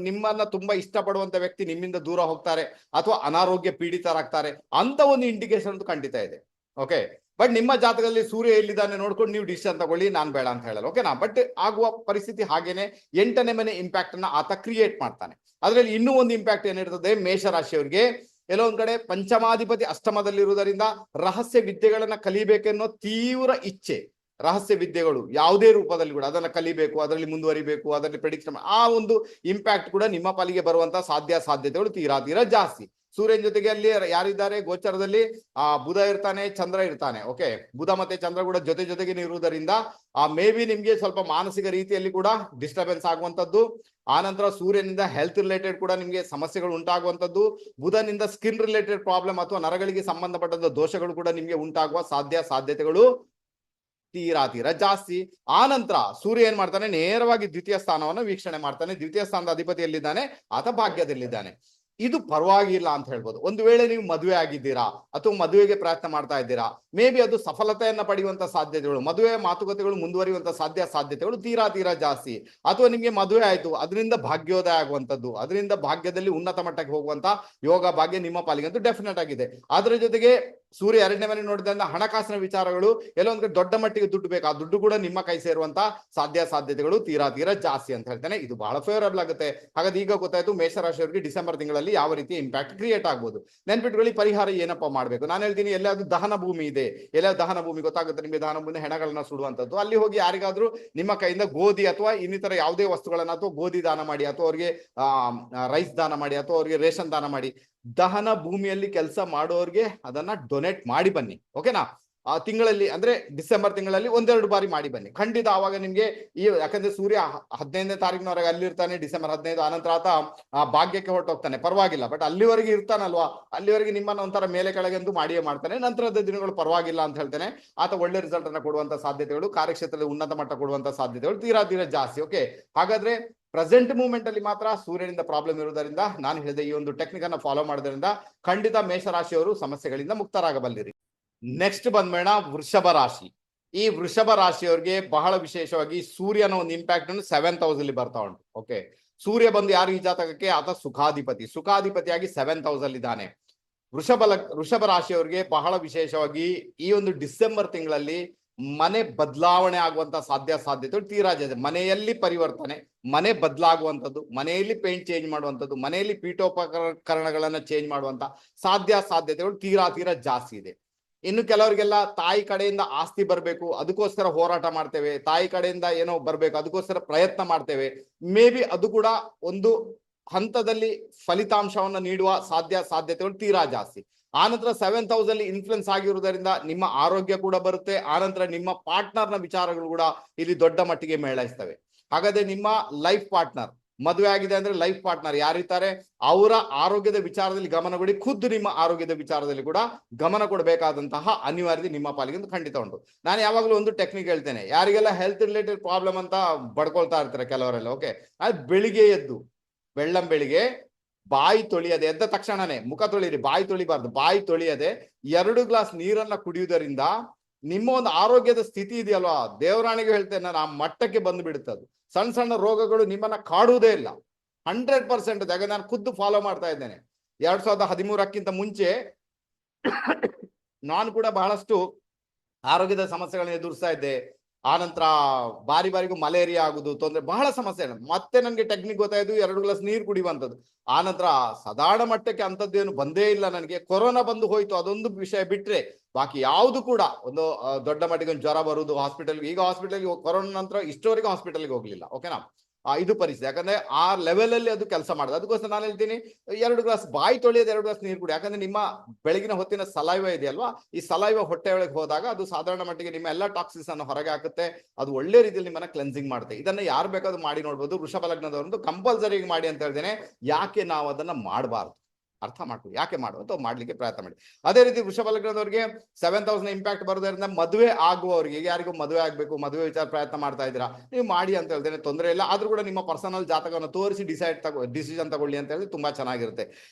ನಿಮ್ಮನ್ನ ತುಂಬಾ ಇಷ್ಟಪಡುವಂತ ವ್ಯಕ್ತಿ ನಿಮ್ಮಿಂದ ದೂರ ಹೋಗ್ತಾರೆ ಅಥವಾ ಅನಾರೋಗ್ಯ ಪೀಡಿತರಾಗ್ತಾರೆ ಅಂತ ಒಂದು ಇಂಡಿಕೇಶನ್ ಅಂತೂ ಖಂಡಿತ ಇದೆ. ಓಕೆ. ಬಟ್ ನಿಮ್ಮ ಜಾತಕದಲ್ಲಿ ಸೂರ್ಯ ಎಲ್ಲಿದ್ದಾನೆ ನೋಡ್ಕೊಂಡು ನೀವು ಡಿಸಿಷನ್ ತಗೊಳ್ಳಿ, ನಾನ್ ಬೇಡ ಅಂತ ಹೇಳಲ್ಲ. ಓಕೆನಾ. ಬಟ್ ಆಗುವ ಪರಿಸ್ಥಿತಿ ಹಾಗೇನೆ 8ನೇ ಮನೆ ಇಂಪ್ಯಾಕ್ಟ್ ಅನ್ನ ಆತ ಕ್ರಿಯೇಟ್ ಮಾಡ್ತಾನೆ. ಅದರಲ್ಲಿ ಇನ್ನೂ ಒಂದು ಇಂಪ್ಯಾಕ್ಟ್ ಏನಿರ್ತದೆ ಮೇಷರಾಶಿಯವರಿಗೆ, ಎಲ್ಲೋ ಒಂದ್ ಕಡೆ ಪಂಚಮಾಧಿಪತಿ ಅಷ್ಟಮದಲ್ಲಿರುವುದರಿಂದ ರಹಸ್ಯ ವಿದ್ಯೆಗಳನ್ನ ಕಲಿಬೇಕೆನ್ನೋ ತೀವ್ರ ಇಚ್ಛೆ, ರಹಸ್ಯ ವಿದ್ಯೆಗಳು ಯಾವುದೇ ರೂಪದಲ್ಲಿ ಕೂಡ ಅದನ್ನ ಕಲಿಬೇಕು, ಅದರಲ್ಲಿ ಮುಂದುವರಿಬೇಕು, ಅದರಲ್ಲಿ ಪ್ರೆಡಿಕ್ಷನ್, ಆ ಒಂದು ಇಂಪ್ಯಾಕ್ಟ್ ಕೂಡ ನಿಮ್ಮ ಪಾಲಿಗೆ ಬರುವಂತ ಸಾಧ್ಯತೆಗಳು ತೀರಾ ಜಾಸ್ತಿ. ಸೂರ್ಯನ ಜೊತೆಗೆ ಅಲ್ಲಿ ಯಾರಿದ್ದಾರೆ ಗೋಚರದಲ್ಲಿ ಬುಧ ಇರ್ತಾನೆ, ಚಂದ್ರ ಇರ್ತಾನೆ. ಓಕೆ. ಬುಧ ಮತ್ತೆ ಚಂದ್ರ ಕೂಡ ಜೊತೆಗೆ ಇರುವುದರಿಂದ ಮೇ ಬಿ ನಿಮ್ಗೆ ಸ್ವಲ್ಪ ಮಾನಸಿಕ ರೀತಿಯಲ್ಲಿ ಕೂಡ ಡಿಸ್ಟರ್ಬೆನ್ಸ್ ಆಗುವಂತದ್ದು. ಆನಂತರ ಸೂರ್ಯನಿಂದ ಹೆಲ್ತ್ ರಿಲೇಟೆಡ್ ಕೂಡ ನಿಮ್ಗೆ ಸಮಸ್ಯೆಗಳು ಉಂಟಾಗುವಂತದ್ದು. ಬುಧನಿಂದ ಸ್ಕಿನ್ ರಿಲೇಟೆಡ್ ಪ್ರಾಬ್ಲಮ್ ಅಥವಾ ನರಗಳಿಗೆ ಸಂಬಂಧಪಟ್ಟಂತ ದೋಷಗಳು ಕೂಡ ನಿಮ್ಗೆ ಉಂಟಾಗುವ ಸಾಧ್ಯತೆಗಳು ತೀರಾ ಜಾಸ್ತಿ. ಆ ನಂತರ ಸೂರ್ಯ ಏನ್ ಮಾಡ್ತಾನೆ, ನೇರವಾಗಿ ದ್ವಿತೀಯ ಸ್ಥಾನವನ್ನು ವೀಕ್ಷಣೆ ಮಾಡ್ತಾನೆ. ದ್ವಿತೀಯ ಸ್ಥಾನದ ಅಧಿಪತಿಯಲ್ಲಿದ್ದಾನೆ, ಆತ ಭಾಗ್ಯದಲ್ಲಿದ್ದಾನೆ. ಇದು ಪರವಾಗಿಲ್ಲ ಅಂತ ಹೇಳ್ಬೋದು. ಒಂದು ವೇಳೆ ನೀವು ಮದುವೆ ಆಗಿದ್ದೀರಾ ಅಥವಾ ಮದುವೆಗೆ ಪ್ರಯತ್ನ ಮಾಡ್ತಾ ಇದ್ದೀರಾ, ಮೇ ಬಿ ಅದು ಸಫಲತೆಯನ್ನ ಪಡೆಯುವಂತ ಸಾಧ್ಯತೆಗಳು, ಮದುವೆ ಮಾತುಕತೆಗಳು ಮುಂದುವರಿಯುವಂತ ಸಾಧ್ಯತೆಗಳು ತೀರಾ ಜಾಸ್ತಿ. ಅಥವಾ ನಿಮ್ಗೆ ಮದುವೆ ಆಯ್ತು, ಅದರಿಂದ ಭಾಗ್ಯೋದಯ ಆಗುವಂತದ್ದು, ಅದರಿಂದ ಭಾಗ್ಯದಲ್ಲಿ ಉನ್ನತ ಮಟ್ಟಕ್ಕೆ ಹೋಗುವಂತ ಯೋಗ ಭಾಗ್ಯ ನಿಮ್ಮ ಪಾಲಿಗಂತೂ ಡೆಫಿನೆಟ್ ಆಗಿದೆ. ಅದರ ಜೊತೆಗೆ ಸೂರ್ಯ 2ನೇ ಮನೆ ನೋಡಿದ್ರಿಂದ ಹಣಕಾಸಿನ ವಿಚಾರಗಳು, ಎಲ್ಲೊಂದ್ ದೊಡ್ಡ ಮಟ್ಟಿಗೆ ದುಡ್ಡು ಬೇಕು, ಆ ದುಡ್ಡು ಕೂಡ ನಿಮ್ಮ ಕೈ ಸೇರುವಂತ ಸಾಧ್ಯತೆಗಳು ತೀರಾ ಜಾಸ್ತಿ ಅಂತ ಹೇಳ್ತೇನೆ. ಇದು ಬಹಳ ಫೇವರಬಲ್ ಆಗುತ್ತೆ. ಹಾಗಾದ್ರೆ ಈಗ ಗೊತ್ತಾಯ್ತು ಮೇಷರಾಶಿಯವರಿಗೆ ಡಿಸೆಂಬರ್ ತಿಂಗಳಲ್ಲಿ ಯಾವ ರೀತಿ ಇಂಪ್ಯಾಕ್ಟ್ ಕ್ರಿಯೇಟ್ ಆಗ್ಬೋದು. ನೆನ್ಪಿಟ್ಕೊಳ್ಳಿ, ಪರಿಹಾರ ಏನಪ್ಪಾ ಮಾಡ್ಬೇಕು. ನಾನು ಹೇಳ್ತೀನಿ, ಎಲ್ಲಾದ್ರೂ ದಹನ ಭೂಮಿ ಇದೆ, ಎಲ್ಲ ದಹನ ಭೂಮಿ ಗೊತ್ತಾಗುತ್ತೆ ನಿಮಗೆ, ದಹನ ಭೂಮಿ ಹೆಣಗಳನ್ನ ಸುಡುವಂತದ್ದು. ಅಲ್ಲಿ ಹೋಗಿ ಯಾರಿಗಾದ್ರೂ ನಿಮ್ಮ ಕೈಯಿಂದ ಗೋಧಿ ಅಥವಾ ಇನ್ನಿತರ ಯಾವುದೇ ವಸ್ತುಗಳನ್ನ, ಅಥವಾ ಗೋಧಿ ದಾನ ಮಾಡಿ, ಅಥವಾ ಅವ್ರಿಗೆ ರೈಸ್ ದಾನ ಮಾಡಿ, ಅಥವಾ ಅವ್ರಿಗೆ ರೇಷನ್ ದಾನ ಮಾಡಿ. ದಹನ ಭೂಮಿಯಲ್ಲಿ ಕೆಲಸ ಮಾಡೋರ್ಗೆ ಅದನ್ನ ಡೊನೇಟ್ ಮಾಡಿ ಬನ್ನಿ. ಓಕೆನಾ. ಆ ತಿಂಗಳಲ್ಲಿ ಅಂದ್ರೆ ಡಿಸೆಂಬರ್ ತಿಂಗಳಲ್ಲಿ 1-2 ಬಾರಿ ಮಾಡಿ ಬನ್ನಿ. ಖಂಡಿತ ಆವಾಗ ನಿಮ್ಗೆ ಯಾಕಂದ್ರೆ ಸೂರ್ಯ 15ನೇ ತಾರೀಕಿನವರೆಗೆ ಅಲ್ಲಿರ್ತಾನೆ, ಡಿಸೆಂಬರ್ 15. ಆನಂತರ ಆತ ಭಾಗ್ಯಕ್ಕೆ ಹೊರಟೋಗ್ತಾನೆ, ಪರವಾಗಿಲ್ಲ. ಬಟ್ ಅಲ್ಲಿವರೆಗೆ ಇರ್ತಾನಲ್ವಾ, ಅಲ್ಲಿವರೆಗೆ ನಿಮ್ಮನ್ನ ಒಂಥರ ಮೇಲೆ ಕೆಳಗೆಂದು ಮಾಡಿಯೇ ಮಾಡ್ತಾನೆ. ನಂತರದ ದಿನಗಳು ಪರವಾಗಿಲ್ಲ ಅಂತ ಹೇಳ್ತೇನೆ. ಆತ ಒಳ್ಳೆ ರಿಸಲ್ಟ್ ಅನ್ನ ಕೊಡುವಂತ ಸಾಧ್ಯತೆಗಳು, ಕಾರ್ಯಕ್ಷೇತ್ರದಲ್ಲಿ ಉನ್ನತ ಮಟ್ಟ ಕೊಡುವಂತ ಸಾಧ್ಯತೆಗಳು ತೀರಾ ಜಾಸ್ತಿ. ಓಕೆ. ಹಾಗಾದ್ರೆ ಪ್ರೆಸೆಂಟ್ ಮೂವ್ಮೆಂಟ್ ಅಲ್ಲಿ ಮಾತ್ರ ಸೂರ್ಯನಿಂದ ಪ್ರಾಬ್ಲಮ್ ಇರುವುದರಿಂದ ನಾನು ಹೇಳಿದೆ ಈ ಒಂದು ಟೆಕ್ನಿಕ್ ಅನ್ನ ಫಾಲೋ ಮಾಡೋದ್ರಿಂದ ಖಂಡಿತ ಮೇಷರಾಶಿಯವರು ಸಮಸ್ಯೆಗಳಿಂದ ಮುಕ್ತರಾಗಬಲ್ಲಿರಿ. ನೆಕ್ಸ್ಟ್ ಬಂದ್ಬೇಡ ವೃಷಭ ರಾಶಿ. ಈ ವೃಷಭ ರಾಶಿಯವರಿಗೆ ಬಹಳ ವಿಶೇಷವಾಗಿ ಸೂರ್ಯನ ಒಂದು ಇಂಪ್ಯಾಕ್ಟ್ 7th ಹೌಸ್ ಅಲ್ಲಿ ಬರ್ತಾ ಉಂಟು. ಓಕೆ, ಸೂರ್ಯ ಬಂದು ಯಾರು ಈ ಜಾತಕಕ್ಕೆ, ಆತ ಸುಖಾಧಿಪತಿಯಾಗಿ 7th ಹೌಸ್ ಅಲ್ಲಿ ಇದ್ದಾನೆ. ವೃಷಭ ರಾಶಿಯವರಿಗೆ ಬಹಳ ವಿಶೇಷವಾಗಿ ಈ ಒಂದು ಡಿಸೆಂಬರ್ ತಿಂಗಳಲ್ಲಿ ಮನೆ ಬದಲಾವಣೆ ಆಗುವಂತ ಸಾಧ್ಯತೆಗಳು ತೀರಾ ಇದೆ. ಮನೆಯಲ್ಲಿ ಪರಿವರ್ತನೆ, ಮನೆ ಬದಲಾಗುವಂಥದ್ದು, ಮನೆಯಲ್ಲಿ ಪೇಂಟ್ ಚೇಂಜ್ ಮಾಡುವಂಥದ್ದು, ಮನೆಯಲ್ಲಿ ಪೀಠೋಪಕರಣಗಳನ್ನ ಚೇಂಜ್ ಮಾಡುವಂತ ಸಾಧ್ಯತೆಗಳು ತೀರಾ ಜಾಸ್ತಿ ಇದೆ. ಇನ್ನು ಕೆಲವರಿಗೆಲ್ಲ ತಾಯಿ ಕಡೆಯಿಂದ ಆಸ್ತಿ ಬರಬೇಕು, ಅದಕ್ಕೋಸ್ಕರ ಹೋರಾಟ ಮಾಡ್ತೇವೆ. ತಾಯಿ ಕಡೆಯಿಂದ ಏನೋ ಬರ್ಬೇಕು, ಅದಕ್ಕೋಸ್ಕರ ಪ್ರಯತ್ನ ಮಾಡ್ತೇವೆ. ಮೇ ಬಿ ಅದು ಕೂಡ ಒಂದು ಹಂತದಲ್ಲಿ ಫಲಿತಾಂಶವನ್ನು ನೀಡುವ ಸಾಧ್ಯತೆಗಳು ತೀರಾ ಜಾಸ್ತಿ. ಆನಂತರ 7th ಹೌಸ್ ಅಲ್ಲಿ ಇನ್ಫ್ಲುಯೆನ್ಸ್ ಆಗಿರುವುದರಿಂದ ನಿಮ್ಮ ಆರೋಗ್ಯ ಕೂಡ ಬರುತ್ತೆ. ಆನಂತರ ನಿಮ್ಮ ಪಾರ್ಟ್ನರ್ನ ವಿಚಾರಗಳು ಕೂಡ ಇಲ್ಲಿ ದೊಡ್ಡ ಮಟ್ಟಿಗೆ ಮೇಳೈಸ್ತವೆ. ಹಾಗಾದ್ರೆ ನಿಮ್ಮ ಲೈಫ್ ಪಾರ್ಟ್ನರ್, ಮದುವೆ ಆಗಿದೆ ಅಂದ್ರೆ ಲೈಫ್ ಪಾರ್ಟ್ನರ್ ಯಾರಿರ್ತಾರೆ, ಅವರ ಆರೋಗ್ಯದ ವಿಚಾರದಲ್ಲಿ ಗಮನ ಕೊಡಿ. ಖುದ್ದು ನಿಮ್ಮ ಆರೋಗ್ಯದ ವಿಚಾರದಲ್ಲಿ ಕೂಡ ಗಮನ ಕೊಡಬೇಕಾದಂತಹ ಅನಿವಾರ್ಯತೆ ನಿಮ್ಮ ಪಾಲಿಗೆ ಖಂಡಿತ ಉಂಟು. ನಾನು ಯಾವಾಗಲೂ ಒಂದು ಟೆಕ್ನಿಕ್ ಹೇಳ್ತೇನೆ, ಯಾರಿಗೆಲ್ಲ ಹೆಲ್ತ್ ರಿಲೇಟೆಡ್ ಪ್ರಾಬ್ಲಮ್ ಅಂತ ಬಡ್ಕೊಳ್ತಾ ಇರ್ತಾರೆ ಕೆಲವರೆಲ್ಲ. ಓಕೆ, ಅದು ಬೆಳಿಗ್ಗೆ ಎದ್ದು ಬೆಳ್ಳಂಬೆಳಿಗ್ಗೆ ಬಾಯಿ ತೊಳಿಯದೆ, ಎದ್ದ ತಕ್ಷಣನೇ ಮುಖ ತೊಳಿರಿ, ಬಾಯಿ ತೊಳಿಬಾರ್ದು, ಬಾಯಿ ತೊಳಿಯದೆ 2 ಗ್ಲಾಸ್ ನೀರನ್ನ ಕುಡಿಯುವುದರಿಂದ ನಿಮ್ಮ ಒಂದು ಆರೋಗ್ಯದ ಸ್ಥಿತಿ ಇದೆಯಲ್ವಾ, ದೇವರಾಣಿಗೆ ಹೇಳ್ತೇನೆ ನಾನು, ಆ ಮಟ್ಟಕ್ಕೆ ಬಂದು ಬಿಡುತ್ತದೆ. ಸಣ್ಣ ಸಣ್ಣ ರೋಗಗಳು ನಿಮ್ಮನ್ನ ಕಾಡುವುದೇ ಇಲ್ಲ. 100% ಯಾಕಂದ್ರೆ ನಾನು ಖುದ್ದು ಫಾಲೋ ಮಾಡ್ತಾ ಇದ್ದೇನೆ. 2013ಕ್ಕಿಂತ ಮುಂಚೆ ನಾನು ಕೂಡ ಬಹಳಷ್ಟು ಆರೋಗ್ಯದ ಸಮಸ್ಯೆಗಳನ್ನ ಎದುರಿಸ್ತಾ ಇದ್ದೆ. ಆನಂತರ ಬಾರಿಗೂ ಮಲೇರಿಯಾ ಆಗುದು, ತೊಂದರೆ, ಬಹಳ ಸಮಸ್ಯೆ. ಮತ್ತೆ ನನಗೆ ಟೆಕ್ನಿಕ್ ಗೊತ್ತಾಯ್ತು, 2 ಗ್ಲಾಸ್ ನೀರು ಕುಡಿಯುವಂಥದ್ದು. ಆನಂತರ ಸಾಧಾರಣ ಮಟ್ಟಕ್ಕೆ ಅಂಥದ್ದೇನು ಬಂದೇ ಇಲ್ಲ ನನಗೆ. ಕೊರೋನಾ ಬಂದು ಹೋಯ್ತು, ಅದೊಂದು ವಿಷಯ ಬಿಟ್ರೆ ಬಾಕಿ ಯಾವುದು ಕೂಡ ಒಂದು ದೊಡ್ಡ ಮಟ್ಟಿಗೆ ಒಂದು ಜ್ವರ ಬರುವುದು, ಹಾಸ್ಪಿಟಲ್ಗೆ, ಈಗ ಹಾಸ್ಪಿಟಲ್ಗೆ ಕೊರೋನಾ ನಂತರ ಇಷ್ಟವರೆಗೂ ಹಾಸ್ಪಿಟಲ್ಗೆ ಹೋಗ್ಲಿಲ್ಲ. ಓಕೆನಾ, ಇದು ಪರಿಸ್ಥಿತಿ. ಯಾಕಂದ್ರೆ ಆ ಲೆವೆಲ್ ಅಲ್ಲಿ ಅದು ಕೆಲಸ ಮಾಡುದು. ಅದಕ್ಕೋಸ್ಕರ ನಾನು ಹೇಳ್ತೀನಿ, 2 ಗ್ಲಾಸ್ ಬಾಯಿ ತೊಳೆಯೋದು, 2 ಗ್ಲಾಸ್ ನೀರು ಕುಡಿ. ಯಾಕಂದ್ರೆ ನಿಮ್ಮ ಬೆಳಗಿನ ಹೊತ್ತಿನ ಸಲೈವ ಇದೆಯಲ್ವಾ, ಈ ಸಲೈವ ಹೊಟ್ಟೆ ಒಳಗೆ ಹೋದಾಗ ಅದು ಸಾಧಾರಣ ಮಟ್ಟಿಗೆ ನಿಮ್ಮ ಎಲ್ಲ ಟಾಕ್ಸಿನ್ಸ್ ಅನ್ನು ಹೊರಗೆ ಹಾಕುತ್ತೆ. ಅದು ಒಳ್ಳೆ ರೀತಿಯಲ್ಲಿ ನಿಮ್ಮನ್ನ ಕ್ಲೆನ್ಸಿಂಗ್ ಮಾಡುತ್ತೆ. ಇದನ್ನ ಯಾರು ಬೇಕಾದ್ರೂ ಮಾಡಿ ನೋಡ್ಬೋದು. ವೃಷಭ ಲಗ್ನದವರದ್ದು ಕಂಪಲ್ಸರಿ ಮಾಡಿ ಅಂತ ಹೇಳ್ತೇನೆ. ಯಾಕೆ ನಾವು ಅದನ್ನ ಮಾಡಬಾರ್ದು, ಅರ್ಥ ಮಾಡ್ಕೊಳ್ಳಿ, ಯಾಕೆ ಮಾಡುವಂತ ಮಾಡ್ಲಿಕ್ಕೆ ಪ್ರಯತ್ನ ಮಾಡಿ. ಅದೇ ರೀತಿ ವೃಷಭ ಲಗ್ನದವರಿಗೆ 7th ಹೌಸ್ ನ ಇಂಪ್ಯಾಕ್ಟ್ ಬರೋದ್ರಿಂದ ಮದುವೆ ಆಗುವವರಿಗೆ, ಯಾರಿಗೂ ಮದುವೆ ಆಗ್ಬೇಕು, ಮದುವೆ ವಿಚಾರ ಪ್ರಯತ್ನ ಮಾಡ್ತಾ ಇದ್ದೀರಾ, ನೀವು ಮಾಡಿ ಅಂತ ಹೇಳ್ತೇನೆ, ತೊಂದರೆ ಇಲ್ಲ. ಆದ್ರೂ ಕೂಡ ನಿಮ್ಮ ಪರ್ಸನಲ್ ಜಾತಕವನ್ನು ತೋರಿಸಿ ಡಿಸಿಷನ್ ತಗೊಳ್ಳಿ ಅಂತ ಹೇಳಿ ತುಂಬಾ ಚೆನ್ನಾಗಿರುತ್ತೆ.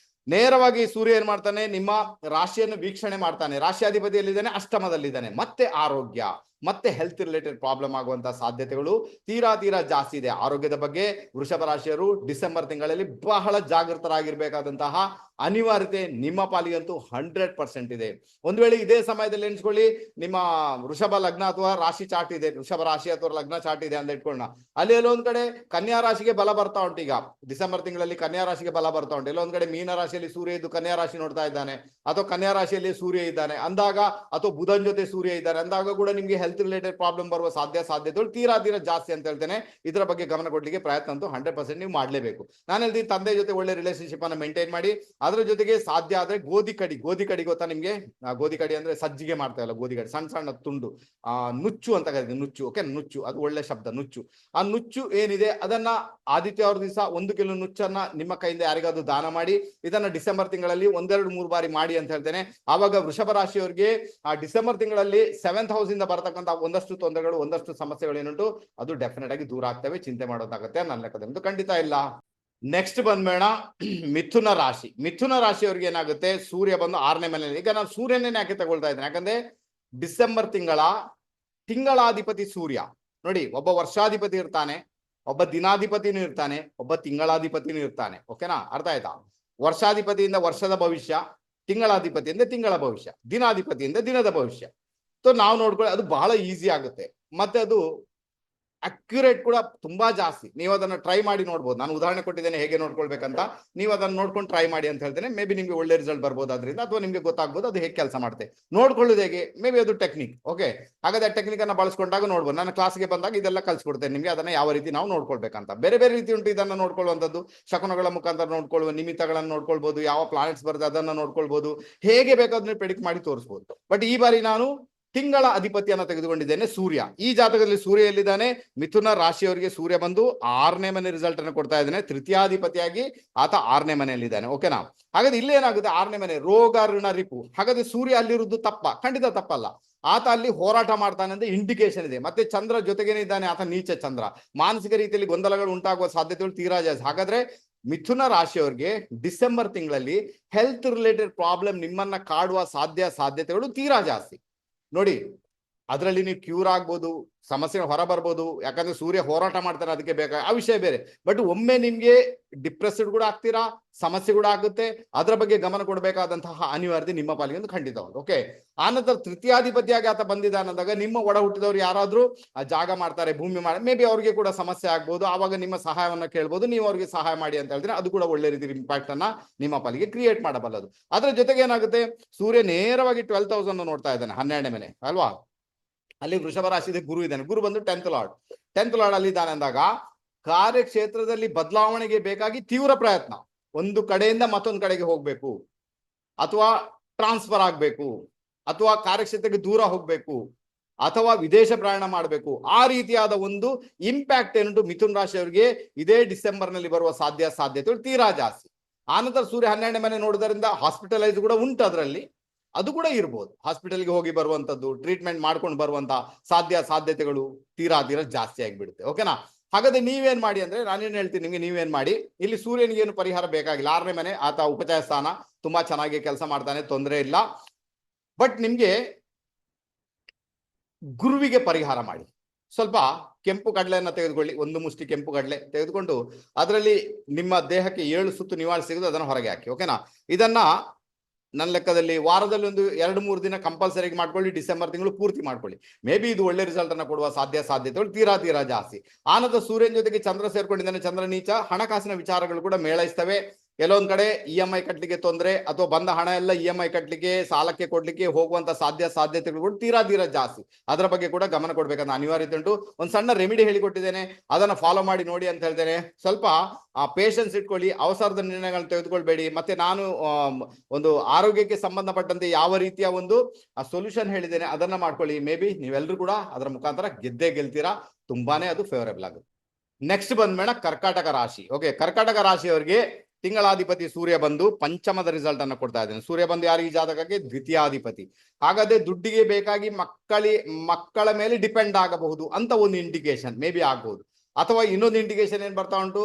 ನೇರವಾಗಿ ಸೂರ್ಯ ಏನ್ ಮಾಡ್ತಾನೆ, ನಿಮ್ಮ ರಾಶಿಯನ್ನು ವೀಕ್ಷಣೆ ಮಾಡ್ತಾನೆ. ರಾಶಿಯಾಧಿಪತಿಯಲ್ಲಿದ್ದಾನೆ, ಅಷ್ಟಮದಲ್ಲಿದ್ದಾನೆ. ಮತ್ತೆ ಆರೋಗ್ಯ, ಮತ್ತೆ ಹೆಲ್ತ್ ರಿಲೇಟೆಡ್ ಪ್ರಾಬ್ಲಮ್ ಆಗುವಂತಹ ಸಾಧ್ಯತೆಗಳು ತೀರಾ ಜಾಸ್ತಿ ಇದೆ. ಆರೋಗ್ಯದ ಬಗ್ಗೆ ವೃಷಭ ರಾಶಿಯರು ಡಿಸೆಂಬರ್ ತಿಂಗಳಲ್ಲಿ ಬಹಳ ಜಾಗೃತರಾಗಿರ್ಬೇಕಾದಂತಹ ಅನಿವಾರ್ಯತೆ ನಿಮ್ಮ ಪಾಲಿಗಂತೂ 100% ಇದೆ. ಒಂದು ವೇಳೆ ಇದೇ ಸಮಯದಲ್ಲಿ ಎಣಿಸ್ಕೊಳ್ಳಿ, ನಿಮ್ಮ ವೃಷಭ ಲಗ್ನ ಅಥವಾ ರಾಶಿ ಚಾರ್ಟ್ ಇದೆ, ವೃಷಭ ರಾಶಿ ಅಥವಾ ಲಗ್ನ ಚಾರ್ಟ್ ಇದೆ ಅಂತ ಇಟ್ಕೊಳ್ಳೋಣ. ಅಲ್ಲಿ ಎಲ್ಲೊಂದ್ ಕಡೆ ಕನ್ಯಾ ರಾಶಿಗೆ ಬಲ ಬರ್ತಾ ಉಂಟು. ಈಗ ಡಿಸೆಂಬರ್ ತಿಂಗಳಲ್ಲಿ ಕನ್ಯಾ ರಾಶಿಗೆ ಬಲ ಬರ್ತಾ ಉಂಟು. ಎಲ್ಲೊಂದ್ ಕಡೆ ಮೀನ ರಾಶಿಯಲ್ಲಿ ಸೂರ್ಯ ಇದ್ದು ಕನ್ಯಾ ರಾಶಿ ನೋಡ್ತಾ ಇದ್ದಾನೆ, ಅಥವಾ ಕನ್ಯಾ ರಾಶಿಯಲ್ಲಿ ಸೂರ್ಯ ಇದ್ದಾನೆ ಅಂದಾಗ, ಅಥವಾ ಬುಧನ್ ಜೊತೆ ಸೂರ್ಯ ಇದ್ದಾನೆ ಅಂದಾಗ ಕೂಡ ನಿಮ್ಗೆ ಹೆಲ್ತ್ ರಿಲೇಟೆಡ್ ಪ್ರಾಬ್ಲಮ್ ಬರುವ ಸಾಧ್ಯತೆಗಳು ತೀರಾ ಜಾಸ್ತಿ ಅಂತ ಹೇಳ್ತೇನೆ. ಇದರ ಬಗ್ಗೆ ಗಮನ ಕೊಡ್ಲಿಕ್ಕೆ ಪ್ರಯತ್ನ ಅಂತೂ 100% ನೀವು ಮಾಡ್ಲೇಬೇಕು. ನಾನು ಹೇಳ್ತೀನಿ, ತಂದೆ ಜೊತೆ ಒಳ್ಳೆ ರಿಲೇಶನ್ಶಿಪ್ ಅನ್ನ ಮೇಂಟೈನ್ ಮಾಡಿ. ಅದರ ಜೊತೆಗೆ ಸಾಧ್ಯ ಆದ್ರೆ ಗೋಧಿ ಕಡಿ ಗೊತ್ತಾ ನಿಮ್ಗೆ? ಗೋಧಿ ಕಡಿ ಅಂದ್ರೆ ಸಜ್ಜಿಗೆ ಮಾಡ್ತಾವಲ್ಲ, ಗೋಧಿ ಕಡಿ ಸಣ್ಣ ಸಣ್ಣ ತುಂಡು, ನುಚ್ಚು ಅಂತ ಕರೀತೀವಿ. ನುಚ್ಚು, ಓಕೆ, ನುಚ್ಚು, ಅದು ಒಳ್ಳೆ ಶಬ್ದ, ನುಚ್ಚು. ಆ ನುಚ್ಚು ಏನಿದೆ ಅದನ್ನ ಆದಿತ್ಯವಾರ ದಿವಸ 1 ಕಿಲೋ ನುಚ್ಚನ್ನ ನಿಮ್ಮ ಕೈಯಿಂದ ಯಾರಿಗಾದ್ರೂ ದಾನ ಮಾಡಿ. ಇದನ್ನ ಡಿಸೆಂಬರ್ ತಿಂಗಳಲ್ಲಿ 1-2-3 ಬಾರಿ ಮಾಡಿ ಅಂತ ಹೇಳ್ತೇನೆ. ಆವಾಗ ವೃಷಭ ರಾಶಿಯವರಿಗೆ ಆ ಡಿಸೆಂಬರ್ ತಿಂಗಳಲ್ಲಿ 7th ಹೌಸ್ ಇಂದ ಬರತಕ್ಕಂತ ಒಂದಷ್ಟು ತೊಂದರೆಗಳು, ಒಂದಷ್ಟು ಸಮಸ್ಯೆಗಳು ಏನುಂಟು ಅದು ಡೆಫಿನೆಟ್ ಆಗಿ ದೂರ ಆಗ್ತವೆ. ಚಿಂತೆ ಮಾಡೋದಾಗತ್ತೆ ನನ್ನ ಲೆಕ್ಕದಂತೂ ಖಂಡಿತ ಇಲ್ಲ. ನೆಕ್ಸ್ಟ್ ಬಂದ್ಬೇಡ ಮಿಥುನ ರಾಶಿ. ಮಿಥುನ ರಾಶಿಯವರಿಗೆ ಏನಾಗುತ್ತೆ, ಸೂರ್ಯ ಬಂದು 6ನೇ ಮನೆಯಲ್ಲಿ. ಈಗ ನಾನು ಸೂರ್ಯನೇ ಯಾಕೆ ತಗೊಳ್ತಾ ಇದ್ದೇನೆ, ಯಾಕಂದ್ರೆ ಡಿಸೆಂಬರ್ ತಿಂಗಳಾಧಿಪತಿ ಸೂರ್ಯ. ನೋಡಿ, ಒಬ್ಬ ವರ್ಷಾಧಿಪತಿ ಇರ್ತಾನೆ, ಒಬ್ಬ ದಿನಾಧಿಪತಿನೂ ಇರ್ತಾನೆ, ಒಬ್ಬ ತಿಂಗಳಾಧಿಪತಿನೂ ಇರ್ತಾನೆ. ಓಕೆನಾ, ಅರ್ಥ ಆಯ್ತಾ? ವರ್ಷಾಧಿಪತಿಯಿಂದ ವರ್ಷದ ಭವಿಷ್ಯ, ತಿಂಗಳಾಧಿಪತಿಯಿಂದ ತಿಂಗಳ ಭವಿಷ್ಯ, ದಿನಾಧಿಪತಿಯಿಂದ ದಿನದ ಭವಿಷ್ಯ. ಸೊ ನಾವು ನೋಡ್ಕೊಳ್ಳಿ, ಅದು ಬಹಳ ಈಸಿ ಆಗುತ್ತೆ. ಮತ್ತೆ ಅದು ಅಕ್ಯುರೇಟ್ ಕೂಡ ತುಂಬಾ ಜಾಸ್ತಿ. ನೀವು ಅದನ್ನ ಟ್ರೈ ಮಾಡಿ ನೋಡ್ಬೋದು. ನಾನು ಉದಾಹರಣೆ ಕೊಟ್ಟಿದ್ದೇನೆ ಹೇಗೆ ನೋಡ್ಕೊಳ್ಬೇಕಂತ. ನೀವು ಅದನ್ನ ನೋಡ್ಕೊಂಡು ಟ್ರೈ ಮಾಡಿ ಅಂತ ಹೇಳ್ತೇನೆ. ಮೇ ಬಿ ನಿಮ್ಗೆ ಒಳ್ಳೆ ರಿಸಲ್ಟ್ ಬರ್ಬೋದು ಅದರಿಂದ, ಅಥವಾ ನಿಮ್ಗೆ ಗೊತ್ತಾಗ್ಬೋದು ಅದು ಹೇಗೆ ಕೆಲಸ ಮಾಡುತ್ತೆ. ನೋಡ್ಕೊಳ್ಳೋದು ಹೇಗೆ, ಮೇ ಬಿ ಅದು ಟೆಕ್ನಿಕ್. ಓಕೆ, ಹಾಗಾದ್ರೆ ಟೆಕ್ನಿಕ್ ಅನ್ನ ಬಳಸ್ಕೊಂಡಾಗ ನೋಡ್ಬೋದು. ನಾನು ಕ್ಲಾಸ್ಗೆ ಬಂದಾಗ ಇದೆಲ್ಲ ಕಲ್ಸ್ಕೊಡ್ತೇನೆ ನಿಮ್ಗೆ, ಅದನ್ನ ಯಾವ ರೀತಿ ನಾವು ನೋಡ್ಕೊಳ್ಬೇಕಂತ. ಬೇರೆ ಬೇರೆ ರೀತಿ ಉಂಟು ಇದನ್ನ ನೋಡ್ಕೊಳ್ಳುವಂಥದ್ದು. ಶಕುನಗಳ ಮುಖಾಂತರ ನೋಡ್ಕೊಳ್ಳುವ, ನಿಮಿತ್ತಗಳನ್ನ ನೋಡ್ಕೊಳ್ಬಹುದು, ಯಾವ ಪ್ಲಾನೆಟ್ಸ್ ಬರುತ್ತೆ ಅದನ್ನ ನೋಡ್ಕೊಳ್ಬಹುದು, ಹೇಗೆ ಬೇಕಾದ್ರೆ ಪ್ರೆಡಿಕ್ಟ್ ಮಾಡಿ ತೋರಿಸಬಹುದು. ಬಟ್ ಈ ಬಾರಿ ನಾನು ತಿಂಗಳ ಅಧಿಪತಿಯನ್ನ ತೆಗೆದುಕೊಂಡಿದ್ದೇನೆ, ಸೂರ್ಯ. ಈ ಜಾತಕದಲ್ಲಿ ಸೂರ್ಯ ಎಲ್ಲಿದ್ದಾನೆ, ಮಿಥುನ ರಾಶಿಯವರಿಗೆ ಸೂರ್ಯ ಬಂದು 6ನೇ ಮನೆ ರಿಸಲ್ಟ್ ಅನ್ನು ಕೊಡ್ತಾ ಇದ್ದಾನೆ. ತೃತೀಯಾಧಿಪತಿಯಾಗಿ ಆತ 6ನೇ ಮನೆಯಲ್ಲಿದ್ದಾನೆ. ಓಕೆನಾ, ಹಾಗಾದ್ರೆ ಇಲ್ಲಿ ಏನಾಗುತ್ತೆ, 6ನೇ ಮನೆ ರೋಗ ಋಣ ರಿಪು. ಹಾಗಾದ್ರೆ ಸೂರ್ಯ ಅಲ್ಲಿರುವುದು ಖಂಡಿತ ತಪ್ಪಲ್ಲ. ಆತ ಅಲ್ಲಿ ಹೋರಾಟ ಮಾಡ್ತಾನೆ ಅಂತ ಇಂಡಿಕೇಶನ್ ಇದೆ. ಮತ್ತೆ ಚಂದ್ರ ಜೊತೆಗೇನೆ ಇದ್ದಾನೆ, ಆತ ನೀಚ ಚಂದ್ರ. ಮಾನಸಿಕ ರೀತಿಯಲ್ಲಿ ಗೊಂದಲಗಳು ಉಂಟಾಗುವ ಸಾಧ್ಯತೆಗಳು ತೀರಾ ಜಾಸ್ತಿ. ಹಾಗಾದ್ರೆ ಮಿಥುನ ರಾಶಿಯವರಿಗೆ ಡಿಸೆಂಬರ್ ತಿಂಗಳಲ್ಲಿ ಹೆಲ್ತ್ ರಿಲೇಟೆಡ್ ಪ್ರಾಬ್ಲಮ್ ನಿಮ್ಮನ್ನ ಕಾಡುವ ಸಾಧ್ಯತೆಗಳು ತೀರಾ ಜಾಸ್ತಿ. ನೋಡಿ, ಅದರಲ್ಲಿ ನೀವು ಕ್ಯೂರ್ ಆಗ್ಬೋದು, ಸಮಸ್ಯೆ ಹೊರ ಬರ್ಬೋದು, ಯಾಕಂದ್ರೆ ಸೂರ್ಯ ಹೋರಾಟ ಮಾಡ್ತಾರೆ, ಅದಕ್ಕೆ ಬೇಕಾ ಆ ವಿಷಯ ಬೇರೆ. ಬಟ್ ಒಮ್ಮೆ ನಿಮ್ಗೆ ಡಿಪ್ರೆಸ್ಡ್ ಕೂಡ ಆಗ್ತೀರಾ, ಸಮಸ್ಯೆ ಕೂಡ ಆಗುತ್ತೆ, ಅದರ ಬಗ್ಗೆ ಗಮನ ಕೊಡಬೇಕಾದಂತಹ ಅನಿವಾರ್ಯತೆ ನಿಮ್ಮ ಪಾಲಿಗೆ ಒಂದು ಖಂಡಿತ ಹೌದು. ಓಕೆ, ಆನಂತರ ತೃತೀಯಾಧಿಪತಿಯಾಗಿ ಆತ ಬಂದಿದ್ದಾನೆ ಅಂದಾಗ ನಿಮ್ಮ ಒಡ ಹುಟ್ಟಿದವರು ಯಾರಾದ್ರೂ ಜಾಗ ಮಾಡ್ತಾರೆ, ಭೂಮಿ ಮಾಡಿ, ಮೇ ಬಿ ಅವ್ರಿಗೆ ಕೂಡ ಸಮಸ್ಯೆ ಆಗ್ಬೋದು. ಆವಾಗ ನಿಮ್ಮ ಸಹಾಯವನ್ನ ಕೇಳ್ಬೋದು, ನೀವು ಅವ್ರಿಗೆ ಸಹಾಯ ಮಾಡಿ ಅಂತ ಹೇಳಿದ್ರೆ ಅದು ಕೂಡ ಒಳ್ಳೆ ರೀತಿ ಇಂಪ್ಯಾಕ್ಟ್ ಅನ್ನ ನಿಮ್ಮ ಪಾಲಿಗೆ ಕ್ರಿಯೇಟ್ ಮಾಡಬಲ್ಲದು. ಅದರ ಜೊತೆಗೆ ಏನಾಗುತ್ತೆ, ಸೂರ್ಯ ನೇರವಾಗಿ 12th ಅನ್ನು ನೋಡ್ತಾ ಇದ್ದಾನೆ, 12ನೇ ಮನೆ ಅಲ್ವಾ. ಅಲ್ಲಿ ವೃಷಭ ರಾಶಿ ಗುರು ಇದ್ದಾನೆ, ಗುರು ಬಂದು 10th ಲಾರ್ಡ್ ಅಲ್ಲಿ ಇದ್ದಾನೆ ಅಂದಾಗ ಕಾರ್ಯಕ್ಷೇತ್ರದಲ್ಲಿ ಬದಲಾವಣೆಗೆ ಬೇಕಾಗಿ ತೀವ್ರ ಪ್ರಯತ್ನ, ಒಂದು ಕಡೆಯಿಂದ ಮತ್ತೊಂದು ಕಡೆಗೆ ಹೋಗ್ಬೇಕು, ಅಥವಾ ಟ್ರಾನ್ಸ್ಫರ್ ಆಗ್ಬೇಕು, ಅಥವಾ ಕಾರ್ಯಕ್ಷೇತ್ರಕ್ಕೆ ದೂರ ಹೋಗ್ಬೇಕು, ಅಥವಾ ವಿದೇಶ ಪ್ರಯಾಣ ಮಾಡಬೇಕು. ಆ ರೀತಿಯಾದ ಒಂದು ಇಂಪ್ಯಾಕ್ಟ್ ಏನುಂಟು ಮಿಥುನ್ ರಾಶಿಯವರಿಗೆ ಇದೇ ಡಿಸೆಂಬರ್ ನಲ್ಲಿ ಬರುವ ಸಾಧ್ಯತೆಗಳು ತೀರಾ ಜಾಸ್ತಿ. ಆನಂತರ ಸೂರ್ಯ 12ನೇ ಮನೆ ನೋಡೋದ್ರಿಂದ ಹಾಸ್ಪಿಟಲೈಸ್ ಕೂಡ ಉಂಟು, ಅದರಲ್ಲಿ ಅದು ಕೂಡ ಇರ್ಬೋದು. ಹಾಸ್ಪಿಟಲ್ಗೆ ಹೋಗಿ ಬರುವಂತದ್ದು, ಟ್ರೀಟ್ಮೆಂಟ್ ಮಾಡ್ಕೊಂಡು ಬರುವಂತ ಸಾಧ್ಯತೆಗಳು ತೀರಾ ಜಾಸ್ತಿ ಆಗಿಬಿಡುತ್ತೆ. ಓಕೆನಾ. ಹಾಗಾದ್ರೆ ನೀವೇನ್ ಮಾಡಿ ಅಂದ್ರೆ, ನಾನೇನ್ ಹೇಳ್ತೀನಿ ನಿಮ್ಗೆ, ನೀವೇನ್ ಮಾಡಿ, ಇಲ್ಲಿ ಸೂರ್ಯನಿಗೆ ಏನು ಪರಿಹಾರ ಬೇಕಾಗಿಲ್ಲ. 6ನೇ ಮನೆ, ಆತ ಉಪಚಯ ಸ್ಥಾನ, ತುಂಬಾ ಚೆನ್ನಾಗಿ ಕೆಲಸ ಮಾಡ್ತಾನೆ, ತೊಂದರೆ ಇಲ್ಲ. ಬಟ್ ನಿಮ್ಗೆ ಗುರುವಿಗೆ ಪರಿಹಾರ ಮಾಡಿ. ಸ್ವಲ್ಪ ಕೆಂಪು ಕಡಲೆಯನ್ನ ತೆಗೆದುಕೊಳ್ಳಿ, ಒಂದು ಮುಷ್ಟಿ ಕೆಂಪು ಕಡಲೆ ತೆಗೆದುಕೊಂಡು ಅದರಲ್ಲಿ ನಿಮ್ಮ ದೇಹಕ್ಕೆ 7 ಸುತ್ತು ನಿವಾಳಿಸಿ ತೆಗೆದು ಅದನ್ನು ಹೊರಗೆ ಹಾಕಿ. ಓಕೆನಾ. ಇದನ್ನ ನನ್ನ ಲೆಕ್ಕದಲ್ಲಿ ವಾರದಲ್ಲಿ ಒಂದು 2-3 ದಿನ ಕಂಪಲ್ಸರಿ ಮಾಡ್ಕೊಳ್ಳಿ, ಡಿಸೆಂಬರ್ ತಿಂಗಳು ಪೂರ್ತಿ ಮಾಡ್ಕೊಳ್ಳಿ. ಮೇ ಬಿ ಇದು ಒಳ್ಳೆ ರಿಸಲ್ಟ್ ಅನ್ನ ಕೊಡುವ ಸಾಧ್ಯತೆಗಳು ತೀರಾ ಜಾಸ್ತಿ. ಆನಂತರ ಸೂರ್ಯನ ಜೊತೆಗೆ ಚಂದ್ರ ಸೇರ್ಕೊಂಡಿದ್ದಾನೆ, ಚಂದ್ರ ನೀಚ, ಹಣಕಾಸಿನ ವಿಚಾರಗಳು ಕೂಡ ಮೇಳೈಸ್ತವೆ. ಕೆಲವೊಂದ್ ಕಡೆ EMI ಕಟ್ಟಲಿಕ್ಕೆ ತೊಂದರೆ, ಅಥವಾ ಬಂದ ಹಣ ಎಲ್ಲ EMI ಕಟ್ಟಲಿಕ್ಕೆ, ಸಾಲಕ್ಕೆ ಕೊಡ್ಲಿಕ್ಕೆ ಹೋಗುವಂತ ಸಾಧ್ಯತೆಗಳು ತೀರಾ ಜಾಸ್ತಿ. ಅದರ ಬಗ್ಗೆ ಕೂಡ ಗಮನ ಕೊಡ್ಬೇಕಂತ ಅನಿವಾರ್ಯತೆ ಉಂಟು. ಒಂದು ಸಣ್ಣ ರೆಮಿಡಿ ಹೇಳಿಕೊಟ್ಟಿದ್ದೇನೆ, ಅದನ್ನ ಫಾಲೋ ಮಾಡಿ ನೋಡಿ ಅಂತ ಹೇಳ್ತೇನೆ. ಸ್ವಲ್ಪ ಪೇಷನ್ಸ್ ಇಟ್ಕೊಳ್ಳಿ, ಅವಸರದ ನಿರ್ಣಯಗಳನ್ನ ತೆಗೆದುಕೊಳ್ಬೇಡಿ. ಮತ್ತೆ ನಾನು ಒಂದು ಆರೋಗ್ಯಕ್ಕೆ ಸಂಬಂಧಪಟ್ಟಂತೆ ಯಾವ ರೀತಿಯ ಒಂದು ಸೊಲ್ಯೂಷನ್ ಹೇಳಿದ್ದೇನೆ ಅದನ್ನ ಮಾಡ್ಕೊಳ್ಳಿ. ಮೇ ಬಿ ನೀವೆಲ್ಲರೂ ಕೂಡ ಅದರ ಮುಖಾಂತರ ಗೆಲ್ತೀರಾ, ತುಂಬಾನೇ ಅದು ಫೇವರೇಬಲ್ ಆಗುತ್ತೆ. ನೆಕ್ಸ್ಟ್ ಬಂದ್ಮೇಣ ಕರ್ಕಾಟಕ ರಾಶಿ. ಓಕೆ, ಕರ್ಕಾಟಕ ರಾಶಿಯವರಿಗೆ ತಿಂಗಳಾಧಿಪತಿ ಸೂರ್ಯ ಬಂದು ಪಂಚಮದ ರಿಸಲ್ಟ್ ಅನ್ನು ಕೊಡ್ತಾ ಇದ್ದೇನೆ. ಸೂರ್ಯ ಬಂದು ಯಾರಿಗೆ ಜಾತಕಕ್ಕೆ ದ್ವಿತೀಯಾಧಿಪತಿ. ಹಾಗಾದ್ರೆ ದುಡ್ಡಿಗೆ ಬೇಕಾಗಿ ಮಕ್ಕಳ ಮೇಲೆ ಡಿಪೆಂಡ್ ಆಗಬಹುದು ಅಂತ ಒಂದು ಇಂಡಿಕೇಶನ್ ಮೇ ಬಿ ಆಗ್ಬಹುದು. ಅಥವಾ ಇನ್ನೊಂದು ಇಂಡಿಕೇಶನ್ ಏನ್ ಬರ್ತಾ ಉಂಟು,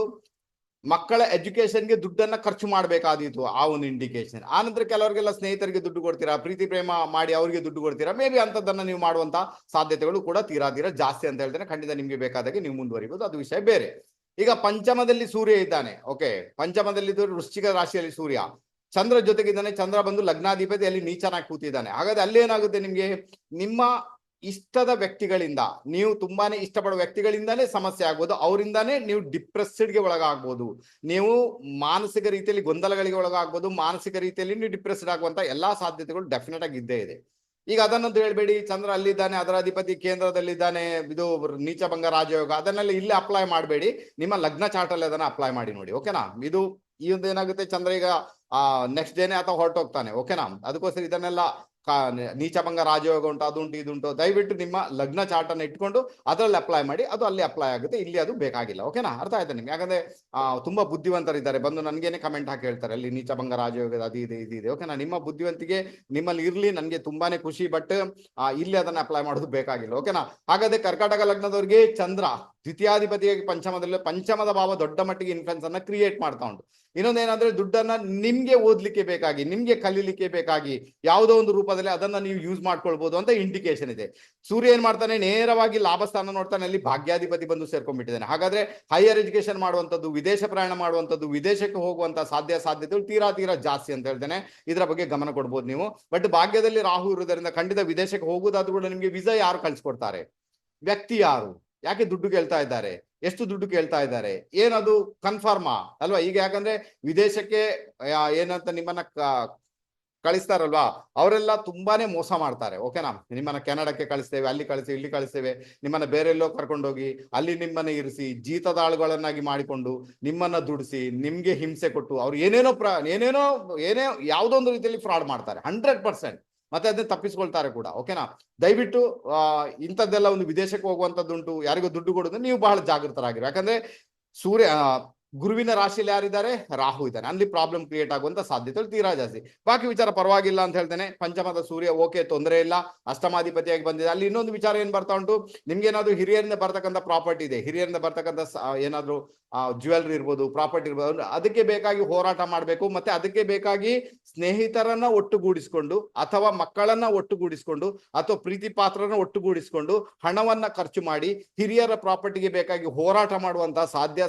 ಮಕ್ಕಳ ಎಜುಕೇಶನ್ಗೆ ದುಡ್ಡನ್ನ ಖರ್ಚು ಮಾಡಬೇಕಾದೀತು, ಆ ಒಂದು ಇಂಡಿಕೇಶನ್. ಆನಂತರ ಕೆಲವರಿಗೆಲ್ಲ ಸ್ನೇಹಿತರಿಗೆ ದುಡ್ಡು ಕೊಡ್ತೀರಾ, ಪ್ರೀತಿ ಪ್ರೇಮ ಮಾಡಿ ಅವರಿಗೆ ದುಡ್ಡು ಕೊಡ್ತೀರಾ, ಮೇ ಬಿ ಅಂತದನ್ನ ನೀವು ಮಾಡುವಂತ ಸಾಧ್ಯತೆಗಳು ಕೂಡ ತೀರಾ ಜಾಸ್ತಿ ಅಂತ ಹೇಳ್ತೇನೆ. ಖಂಡಿತ ನಿಮ್ಗೆ ಬೇಕಾದಾಗೆ ನೀವು ಮುಂದುವರಿಬಹುದು, ಅದು ವಿಷಯ ಬೇರೆ. ಈಗ ಪಂಚಮದಲ್ಲಿ ಸೂರ್ಯ ಇದ್ದಾನೆ. ಓಕೆ, ಪಂಚಮದಲ್ಲಿ ವೃಶ್ಚಿಕ ರಾಶಿಯಲ್ಲಿ ಸೂರ್ಯ, ಚಂದ್ರ ಜೊತೆಗಿದ್ದಾನೆ. ಚಂದ್ರ ಬಂದು ಲಗ್ನಾಧಿಪತಿ, ಅಲ್ಲಿ ನೀಚನಾಗಿ ಕೂತಿದ್ದಾನೆ. ಹಾಗಾದ್ರೆ ಅಲ್ಲಿ ಏನಾಗುತ್ತೆ, ನಿಮ್ಗೆ ನಿಮ್ಮ ಇಷ್ಟದ ವ್ಯಕ್ತಿಗಳಿಂದ, ನೀವು ತುಂಬಾನೇ ಇಷ್ಟಪಡುವ ವ್ಯಕ್ತಿಗಳಿಂದಾನೇ ಸಮಸ್ಯೆ ಆಗ್ಬೋದು, ಅವರಿಂದಾನೇ ನೀವು ಡಿಪ್ರೆಸ್ಡ್ಗೆ ಒಳಗಾಗ್ಬೋದು, ನೀವು ಮಾನಸಿಕ ರೀತಿಯಲ್ಲಿ ಗೊಂದಲಗಳಿಗೆ ಒಳಗಾಗ್ಬೋದು, ಮಾನಸಿಕ ರೀತಿಯಲ್ಲಿ ನೀವು ಡಿಪ್ರೆಸ್ಡ್ ಆಗುವಂತ ಎಲ್ಲಾ ಸಾಧ್ಯತೆಗಳು ಡೆಫಿನೆಟ್ ಆಗಿ ಇದ್ದೇ ಇದೆ. ಈಗ ಅದನ್ನಂತ ಹೇಳ್ಬೇಡಿ, ಚಂದ್ರ ಅಲ್ಲಿದ್ದಾನೆ, ಅದರ ಅಧಿಪತಿ ಕೇಂದ್ರದಲ್ಲಿದ್ದಾನೆ, ಇದು ನೀಚಭಂಗ ರಾಜಯೋಗ, ಅದನ್ನೆಲ್ಲ ಇಲ್ಲಿ ಅಪ್ಲೈ ಮಾಡಬೇಡಿ, ನಿಮ್ಮ ಲಗ್ನ ಚಾರ್ಟ್ ಅಲ್ಲಿ ಅದನ್ನ ಅಪ್ಲೈ ಮಾಡಿ ನೋಡಿ. ಓಕೆನಾ. ಈ ಒಂದು ಏನಾಗುತ್ತೆ, ಚಂದ್ರ ಈಗ ನೆಕ್ಸ್ಟ್ ಡೇನೆ ಅಥವಾ ಹೊರಟೋಗ್ತಾನೆ. ಓಕೆನಾ. ಅದಕ್ಕೋಸ್ಕರ ಇದನ್ನೆಲ್ಲ ನೀಚಭಂಗ ರಾಜಯೋಗ ಉಂಟು, ಅದುಂಟು ಇದುಂಟು, ದಯವಿಟ್ಟು ನಿಮ್ಮ ಲಗ್ನ ಚಾರ್ಟ್ ಅನ್ನು ಇಟ್ಕೊಂಡು ಅದರಲ್ಲಿ ಅಪ್ಲೈ ಮಾಡಿ, ಅದು ಅಲ್ಲಿ ಅಪ್ಲೈ ಆಗುತ್ತೆ, ಇಲ್ಲಿ ಅದು ಬೇಕಾಗಿಲ್ಲ. ಓಕೆನಾ, ಅರ್ಥ ಆಯ್ತಾ ನಿಮ್ಗೆ? ಯಾಕಂದ್ರೆ ತುಂಬಾ ಬುದ್ಧಿವಂತರಿದ್ದಾರೆ, ಬಂದು ನನ್ಗೇನೆ ಕಮೆಂಟ್ ಹಾಕಿ ಹೇಳ್ತಾರೆ, ಅಲ್ಲಿ ನೀಚಭಂಗ ರಾಜಯೋಗದ ಅದು ಇದೆ. ಓಕೆನಾ, ನಿಮ್ಮ ಬುದ್ಧಿವಂತಿಕೆ ನಿಮ್ಮಲ್ಲಿ ಇರ್ಲಿ, ನನ್ಗೆ ತುಂಬಾನೇ ಖುಷಿ, ಬಟ್ ಇಲ್ಲಿ ಅದನ್ನ ಅಪ್ಲೈ ಮಾಡೋದು ಬೇಕಾಗಿಲ್ಲ. ಓಕೆನಾ. ಹಾಗಾದ್ರೆ ಕರ್ಕಾಟಕ ಲಗ್ನದವರಿಗೆ ಚಂದ್ರ ದ್ವಿತೀಯಾಧಿಪತಿಯಾಗಿ ಪಂಚಮದ ಭಾವ ದೊಡ್ಡ ಮಟ್ಟಿಗೆ ಇನ್ಫ್ಲುಯೆನ್ಸ್ ಅನ್ನ ಕ್ರಿಯೇಟ್ ಮಾಡ್ತಾ ಉಂಟು. ಇನ್ನೊಂದೇನಂದ್ರೆ, ದುಡ್ಡನ್ನ ನಿಮ್ಗೆ ಓದ್ಲಿಕ್ಕೆ ಬೇಕಾಗಿ, ನಿಮ್ಗೆ ಕಲೀಲಿಕ್ಕೆ ಬೇಕಾಗಿ ಯಾವುದೋ ಒಂದು ರೂಪದಲ್ಲಿ ಅದನ್ನ ನೀವು ಯೂಸ್ ಮಾಡ್ಕೊಳ್ಬಹುದು ಅಂತ ಇಂಡಿಕೇಶನ್ ಇದೆ. ಸೂರ್ಯ ಏನ್ ಮಾಡ್ತಾನೆ, ನೇರವಾಗಿ ಲಾಭಸ್ಥಾನ ನೋಡ್ತಾನೆ, ಅಲ್ಲಿ ಭಾಗ್ಯಾಧಿಪತಿ ಬಂದು ಸೇರ್ಕೊಂಡ್ಬಿಟ್ಟಿದ್ದಾನೆ. ಹಾಗಾದ್ರೆ ಹೈಯರ್ ಎಜುಕೇಶನ್ ಮಾಡುವಂತದ್ದು, ವಿದೇಶ ಪ್ರಯಾಣ ಮಾಡುವಂತದ್ದು, ವಿದೇಶಕ್ಕೆ ಹೋಗುವಂತ ಸಾಧ್ಯತೆಗಳು ತೀರಾ ಜಾಸ್ತಿ ಅಂತ ಹೇಳ್ತೇನೆ. ಇದರ ಬಗ್ಗೆ ಗಮನ ಕೊಡ್ಬೋದು ನೀವು. ಬಟ್ ಭಾಗ್ಯದಲ್ಲಿ ರಾಹು ಇರುವುದರಿಂದ ಖಂಡಿತ ವಿದೇಶಕ್ಕೆ ಹೋಗುವುದಾದ್ರೂ ಕೂಡ ನಿಮ್ಗೆ ವೀಸಾ ಯಾರು ಕಳ್ಸಿಕೊಡ್ತಾರೆ, ವ್ಯಕ್ತಿ ಯಾರು, ಯಾಕೆ ದುಡ್ಡು ಕೇಳ್ತಾ ಇದ್ದಾರೆ, ಎಷ್ಟು ದುಡ್ಡು ಕೇಳ್ತಾ ಇದ್ದಾರೆ, ಏನದು ಕನ್ಫರ್ಮಾ ಅಲ್ವಾ? ಈಗ ಯಾಕಂದ್ರೆ ವಿದೇಶಕ್ಕೆ ಏನಂತ ನಿಮ್ಮನ್ನ ಕಳಿಸ್ತಾರಲ್ವಾ, ಅವರೆಲ್ಲ ತುಂಬಾನೇ ಮೋಸ ಮಾಡ್ತಾರೆ. ಓಕೆನಾ. ನಿಮ್ಮನ್ನ ಕೆನಡಾಕ್ಕೆ ಕಳಿಸ್ತೇವೆ, ಅಲ್ಲಿ ಕಳಿಸ್ತೇವೆ, ಇಲ್ಲಿ ಕಳಿಸ್ತೇವೆ, ನಿಮ್ಮನ್ನ ಬೇರೆಲ್ಲೋ ಕರ್ಕೊಂಡೋಗಿ ಅಲ್ಲಿ ನಿಮ್ಮನ್ನ ಇರಿಸಿ ಜೀತದಾಳುಗಳನ್ನಾಗಿ ಮಾಡಿಕೊಂಡು ನಿಮ್ಮನ್ನ ದುಡಿಸಿ ನಿಮ್ಗೆ ಹಿಂಸೆ ಕೊಟ್ಟು ಅವ್ರು ಏನೇನೋ ಯಾವುದೋ ಒಂದು ರೀತಿಯಲ್ಲಿ ಫ್ರಾಡ್ ಮಾಡ್ತಾರೆ 100%. ಮತ್ತೆ ಅದನ್ನ ತಪ್ಪಿಸ್ಕೊಳ್ತಾರೆ ಕೂಡ. ಓಕೆನಾ. ದಯವಿಟ್ಟು ಇಂಥದ್ದೆಲ್ಲ ಒಂದು ವಿದೇಶಕ್ಕೆ ಹೋಗುವಂತದ್ದುಂಟು, ಯಾರಿಗೂ ದುಡ್ಡು ಕೊಡೋದು, ನೀವು ಬಹಳ ಜಾಗೃತರಾಗಿರಿ. ಯಾಕಂದ್ರೆ ಗುರುವಿನ ರಾಶಿಯಲ್ಲಿ ಯಾರಿದ್ದಾರೆ, ರಾಹು ಇದ್ದಾನೆ, ಅಲ್ಲಿ ಪ್ರಾಬ್ಲಮ್ ಕ್ರಿಯೇಟ್ ಆಗುವಂತ ಸಾಧ್ಯತೆಗಳು ತೀರಾ ಜಾಸ್ತಿ. ಬಾಕಿ ವಿಚಾರ ಪರವಾಗಿಲ್ಲ ಅಂತ ಹೇಳ್ತೇನೆ. ಪಂಚಮದ ಸೂರ್ಯ ಓಕೆ, ತೊಂದರೆ ಇಲ್ಲ, ಅಷ್ಟಮಾಧಿಪತಿಯಾಗಿ ಬಂದಿದೆ. ಅಲ್ಲಿ ಇನ್ನೊಂದು ವಿಚಾರ ಏನ್ ಬರ್ತಾ ಉಂಟು, ನಿಮ್ಗೆ ಏನಾದ್ರು ಹಿರಿಯರಿಂದ ಬರ್ತಕ್ಕಂಥ ಪ್ರಾಪರ್ಟಿ ಇದೆ, ಹಿರಿಯರಿಂದ ಬರ್ತಕ್ಕಂಥ ಏನಾದ್ರು ಜ್ಯುವೆಲ್ರಿ ಇರ್ಬೋದು, ಪ್ರಾಪರ್ಟಿ ಇರ್ಬೋದು, ಅದಕ್ಕೆ ಬೇಕಾಗಿ ಹೋರಾಟ ಮಾಡಬೇಕು. ಮತ್ತೆ ಅದಕ್ಕೆ ಬೇಕಾಗಿ ಸ್ನೇಹಿತರನ್ನ ಒಟ್ಟುಗೂಡಿಸಿಕೊಂಡು ಅಥವಾ ಮಕ್ಕಳನ್ನ ಒಟ್ಟುಗೂಡಿಸಿಕೊಂಡು ಅಥವಾ ಪ್ರೀತಿ ಪಾತ್ರನ ಒಟ್ಟುಗೂಡಿಸಿಕೊಂಡು ಹಣವನ್ನ ಖರ್ಚು ಮಾಡಿ ಹಿರಿಯರ ಪ್ರಾಪರ್ಟಿಗೆ ಬೇಕಾಗಿ ಹೋರಾಟ ಮಾಡುವಂತಹ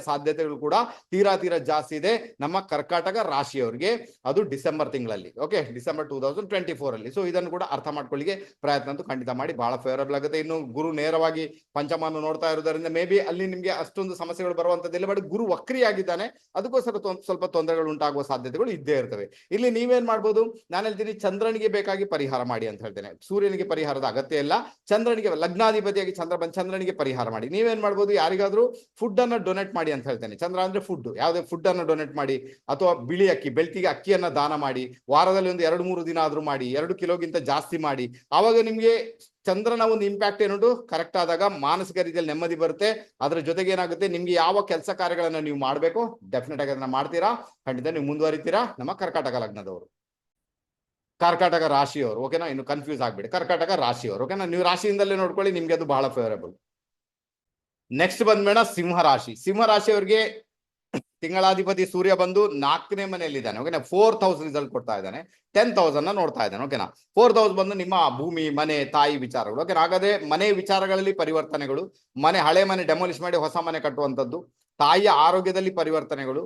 ಸಾಧ್ಯತೆಗಳು ಕೂಡ ತೀರಾ ಜಾಸ್ತಿ ಇದೆ ನಮ್ಮ ಕರ್ಕಾಟಕ ರಾಶಿಯವರಿಗೆ. ಅದು ಡಿಸೆಂಬರ್ ತಿಂಗಳಲ್ಲಿ, ಓಕೆ, ಡಿಸೆಂಬರ್ 2024 ಅಲ್ಲಿ. ಸೊ ಇದನ್ನು ಕೂಡ ಅರ್ಥ ಮಾಡ್ಕೊಳ್ಳಿಕ್ಕೆ ಪ್ರಯತ್ನ ಅಂತೂ ಖಂಡಿತ ಮಾಡಿ, ಬಹಳ ಫೇವರಬಲ್ ಆಗುತ್ತೆ. ಇನ್ನು ಗುರು ನೇರವಾಗಿ ಪಂಚಮವನ್ನು ನೋಡ್ತಾ ಇರೋದ್ರಿಂದ ಮೇ ಬಿ ಅಲ್ಲಿ ನಿಮ್ಗೆ ಅಷ್ಟೊಂದು ಸಮಸ್ಯೆಗಳು ಬರುವಂತದ್ದಿಲ್ಲ. ಬಟ್ ಗುರು ವಕ್ರಿಯಾಗಿದ್ದಾನೆ, ಅದಕ್ಕೋಸ್ಕರ ಸ್ವಲ್ಪ ತೊಂದರೆಗಳು ಉಂಟಾಗುವ ಸಾಧ್ಯತೆಗಳು ಇದ್ದೇ ಇರ್ತವೆ. ಇಲ್ಲಿ ನೀವೇನ್ ಮಾಡ್ಬೋದು, ನಾನು ಹೇಳ್ತೀನಿ ಚಂದ್ರನಿಗೆ ಬೇಕಾಗಿ ಪರಿಹಾರ ಮಾಡಿ ಅಂತ ಹೇಳ್ತೇನೆ. ಸೂರ್ಯನಿಗೆ ಪರಿಹಾರದ ಅಗತ್ಯ ಇಲ್ಲ, ಚಂದ್ರನಿಗೆ, ಲಗ್ನಾಧಿಪತಿಯಾಗಿ ಚಂದ್ರನಿಗೆ ಪರಿಹಾರ ಮಾಡಿ. ನೀವೇನ್ ಮಾಡ್ಬೋದು, ಯಾರಿಗಾದ್ರೂ ಫುಡ್ ಅನ್ನ ಡೊನೇಟ್ ಮಾಡಿ ಅಂತ ಹೇಳ್ತೇನೆ. ಚಂದ್ರ ಅಂದ್ರೆ ಫುಡ್, ಯಾವುದೇ ಫುಡ್ ಅನ್ನ ಡೊನೇಟ್ ಮಾಡಿ, ಅಥವಾ ಬಿಳಿ ಅಕ್ಕಿ, ಬೆಳ್ತಿಗೆ ಅಕ್ಕಿಯನ್ನ ದಾನ ಮಾಡಿ, ವಾರದಲ್ಲಿ ಒಂದು 2-3 ದಿನ ಆದ್ರೂ ಮಾಡಿ, 2 ಕಿಲೋಗಿಂತ ಜಾಸ್ತಿ ಮಾಡಿ. ಆವಾಗ ನಿಮ್ಗೆ ಚಂದ್ರನ ಒಂದು ಇಂಪ್ಯಾಕ್ಟ್ ಏನುಂಟು ಕರೆಕ್ಟ್ ಆದಾಗ ಮಾನಸಿಕ ರೀತಿಯಲ್ಲಿ ನೆಮ್ಮದಿ ಬರುತ್ತೆ. ಅದ್ರ ಜೊತೆಗೆ ಏನಾಗುತ್ತೆ, ನಿಮ್ಗೆ ಯಾವ ಕೆಲಸ ಕಾರ್ಯಗಳನ್ನ ನೀವು ಮಾಡಬೇಕು ಡೆಫಿನೆಟ್ ಆಗಿ ಅದನ್ನ ಮಾಡ್ತೀರಾ, ಖಂಡಿತ ನೀವು ಮುಂದುವರಿತೀರಾ. ನಮ್ಮ ಕರ್ಕಾಟಕ ಲಗ್ನದವರು, ಕರ್ಕಾಟಕ ರಾಶಿಯವರು, ಓಕೆನಾ, ಇನ್ನು ಕನ್ಫ್ಯೂಸ್ ಆಗ್ಬೇಡಿ, ಕರ್ಕಾಟಕ ರಾಶಿಯವರು, ಓಕೆನಾ, ನೀವು ರಾಶಿಯಿಂದಲೇ ನೋಡ್ಕೊಳ್ಳಿ, ನಿಮ್ಗೆ ಅದು ಬಹಳ ಫೇವರೇಬಲ್. ನೆಕ್ಸ್ಟ್ ಬಂದ್ಬೇಡ ಸಿಂಹ ರಾಶಿ. ಸಿಂಹ ರಾಶಿಯವರಿಗೆ ತಿಂಗಳಾಧಿಪತಿ ಸೂರ್ಯ ಬಂದು 4ನೇ ಮನೆಯಲ್ಲಿದ್ದಾನೆ, ಓಕೆನಾ. 4th ಹೌಸ್ ರಿಸಲ್ಟ್ ಕೊಡ್ತಾ ಇದ್ದಾನೆ, 10th ಹೌಸ್ ಅನ್ನ ನೋಡ್ತಾ ಇದ್ದಾನೆ, ಓಕೆನಾ. 4th ಹೌಸ್ ಬಂದು ನಿಮ್ಮ ಭೂಮಿ, ಮನೆ, ತಾಯಿ ವಿಚಾರಗಳು, ಓಕೆ. ಹಾಗಾದ್ರೆ ಮನೆ ವಿಚಾರಗಳಲ್ಲಿ ಪರಿವರ್ತನೆಗಳು, ಹಳೆ ಮನೆ ಡೆಮೊಲಿಷ್ ಮಾಡಿ ಹೊಸ ಮನೆ ಕಟ್ಟುವಂಥದ್ದು, ತಾಯಿಯ ಆರೋಗ್ಯದಲ್ಲಿ ಪರಿವರ್ತನೆಗಳು,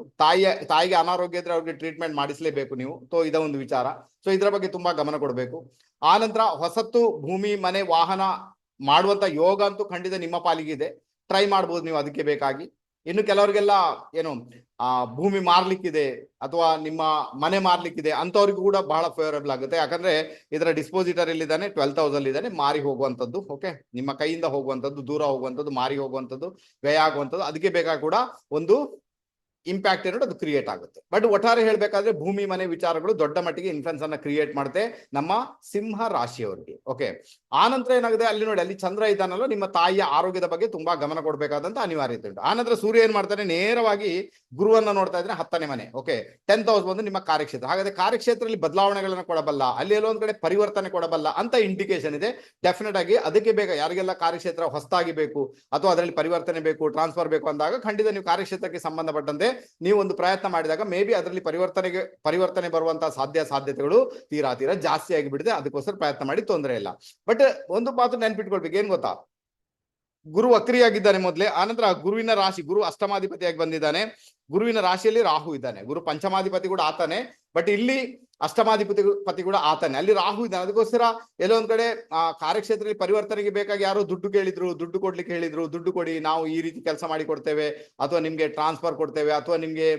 ತಾಯಿಗೆ ಅನಾರೋಗ್ಯ ಇದ್ರೆ ಅವ್ರಿಗೆ ಟ್ರೀಟ್ಮೆಂಟ್ ಮಾಡಿಸಲೇಬೇಕು ನೀವು. ಸೊ ಇದ ಒಂದು ವಿಚಾರ. ಸೊ ಇದರ ಬಗ್ಗೆ ತುಂಬಾ ಗಮನ ಕೊಡಬೇಕು. ಆ ನಂತರ ಹೊಸತ್ತು ಭೂಮಿ, ಮನೆ, ವಾಹನ ಮಾಡುವಂತ ಯೋಗ ಅಂತೂ ಖಂಡಿತ ನಿಮ್ಮ ಪಾಲಿಗೆ ಇದೆ, ಟ್ರೈ ಮಾಡ್ಬೋದು ನೀವು ಅದಕ್ಕೆ ಬೇಕಾಗಿ. ಇನ್ನು ಕೆಲವರಿಗೆಲ್ಲ ಏನು ಭೂಮಿ ಮಾರ್ಲಿಕ್ಕಿದೆ ಅಥವಾ ನಿಮ್ಮ ಮನೆ ಮಾರ್ಲಿಕ್ಕಿದೆ ಅಂತವ್ರಿಗೂ ಕೂಡ ಬಹಳ ಫೇವರಬಲ್ ಆಗುತ್ತೆ. ಯಾಕಂದ್ರೆ ಇದರ ಡಿಸ್ಪೋಸಿಟರ್ ಇಲ್ಲಿದ್ದಾನೆ, 12th ಹೌಸ್ ಅಲ್ಲಿ ಇದ್ದಾನೆ, ಮಾರಿ ಹೋಗುವಂಥದ್ದು, ಓಕೆ, ನಿಮ್ಮ ಕೈಯಿಂದ ಹೋಗುವಂಥದ್ದು, ದೂರ ಹೋಗುವಂಥದ್ದು, ಮಾರಿ ಹೋಗುವಂಥದ್ದು, ವ್ಯಯ ಆಗುವಂಥದ್ದು, ಅದಕ್ಕೆ ಬೇಕಾಗಿ ಕೂಡ ಒಂದು ಇಂಪ್ಯಾಕ್ಟ್ ಏನೋ ಅದು ಕ್ರಿಯೇಟ್ ಆಗುತ್ತೆ. ಬಟ್ ಒಟ್ಟಾರೆ ಹೇಳ್ಬೇಕಾದ್ರೆ ಭೂಮಿ, ಮನೆ ವಿಚಾರಗಳು ದೊಡ್ಡ ಮಟ್ಟಿಗೆ ಇನ್ಫ್ಲುಯೆನ್ಸ್ ಅನ್ನ ಕ್ರಿಯೇಟ್ ಮಾಡುತ್ತೆ ನಮ್ಮ ಸಿಂಹ ರಾಶಿಯವರಿಗೆ, ಓಕೆ. ಆ ನಂತರ ಏನಾಗಿದೆ, ಅಲ್ಲಿ ನೋಡಿ, ಅಲ್ಲಿ ಚಂದ್ರ ಇದ್ದಾನಲ್ಲ, ನಿಮ್ಮ ತಾಯಿಯ ಆರೋಗ್ಯದ ಬಗ್ಗೆ ತುಂಬಾ ಗಮನ ಕೊಡಬೇಕಾದಂತ ಅನಿವಾರ್ಯತೆ ಉಂಟು. ಆ ನಂತರ ಸೂರ್ಯ ಏನ್ ಮಾಡ್ತಾನೆ, ನೇರವಾಗಿ ಗುರುವನ್ನ ನೋಡ್ತಾ ಇದ್ರೆ 10ನೇ ಮನೆ, ಓಕೆ. 10th ಹೌಸ್ ಬಂದು ನಿಮ್ಮ ಕಾರ್ಯಕ್ಷೇತ್ರ. ಹಾಗಾದ್ರೆ ಕಾರ್ಯಕ್ಷೇತ್ರದಲ್ಲಿ ಬದಲಾವಣೆಗಳನ್ನ ಕೊಡಬಲ್ಲ, ಅಲ್ಲಿ ಎಲ್ಲೋ ಒಂದ್ ಕಡೆ ಪರಿವರ್ತನೆ ಕೊಡಬಲ್ಲ ಅಂತ ಇಂಡಿಕೇಶನ್ ಇದೆ. ಡೆಫಿನೆಟ್ ಆಗಿ ಅದಕ್ಕೆ ಬೇಗ ಯಾರಿಗೆಲ್ಲ ಕಾರ್ಯಕ್ಷೇತ್ರ ಹೊಸದಾಗಿ ಬೇಕು ಅಥವಾ ಅದರಲ್ಲಿ ಪರಿವರ್ತನೆ ಬೇಕು, ಟ್ರಾನ್ಸ್ಫರ್ ಬೇಕು ಅಂದಾಗ ಖಂಡಿತ ನೀವು ಕಾರ್ಯಕ್ಷೇತ್ರಕ್ಕೆ ಸಂಬಂಧಪಟ್ಟಂತೆ ನೀವು ಒಂದು ಪ್ರಯತ್ನ ಮಾಡಿದಾಗ ಮೇ ಬಿ ಅದರಲ್ಲಿ ಪರಿವರ್ತನೆ ಬರುವಂತಹ ಸಾಧ್ಯತೆಗಳು ತೀರಾ ಜಾಸ್ತಿ ಆಗಿಬಿಡುತ್ತೆ. ಅದಕ್ಕೋಸ್ಕರ ಪ್ರಯತ್ನ ಮಾಡಿ, ತೊಂದರೆ ಇಲ್ಲ. ಬಟ್ ಒಂದು ಮಾತು ನೆನ್ಪಿಟ್ಕೊಳ್ಬೇಕು, ಏನ್ ಗೊತ್ತಾ, ಗುರು ವಕ್ರಿಯಾಗಿದ್ದಾನೆ ಮೊದಲೇ. ಆನಂತರ ಗುರುವಿನ ರಾಶಿ, ಗುರು ಅಷ್ಟಮಾಧಿಪತಿಯಾಗಿ ಬಂದಿದ್ದಾನೆ, ಗುರುವಿನ ರಾಶಿಯಲ್ಲಿ ರಾಹು ಇದ್ದಾನೆ. ಗುರು ಪಂಚಮಾಧಿಪತಿ ಕೂಡ ಆತಾನೆ, ಬಟ್ ಇಲ್ಲಿ ಅಷ್ಟಮಾಧಿಪತಿ ಕೂಡ ಆತಾನೆ, ಅಲ್ಲಿ ರಾಹು ಇದ್ದಾನೆ. ಅದಕ್ಕೋಸ್ಕರ ಎಲ್ಲೋ ಒಂದ್ ಕಡೆ ಕಾರ್ಯಕ್ಷೇತ್ರದಲ್ಲಿ ಪರಿವರ್ತನೆಗೆ ಬೇಕಾಗಿ ಯಾರೋ ದುಡ್ಡು ಕೇಳಿದ್ರು, ದುಡ್ಡು ಕೊಡ್ಲಿಕ್ಕೆ ಹೇಳಿದ್ರು, ದುಡ್ಡು ಕೊಡಿ, ನಾವು ಈ ರೀತಿ ಕೆಲಸ ಮಾಡಿ ಕೊಡ್ತೇವೆ, ಅಥವಾ ನಿಮ್ಗೆ ಟ್ರಾನ್ಸ್ಫರ್ ಕೊಡ್ತೇವೆ, ಅಥವಾ ನಿಮ್ಗೆ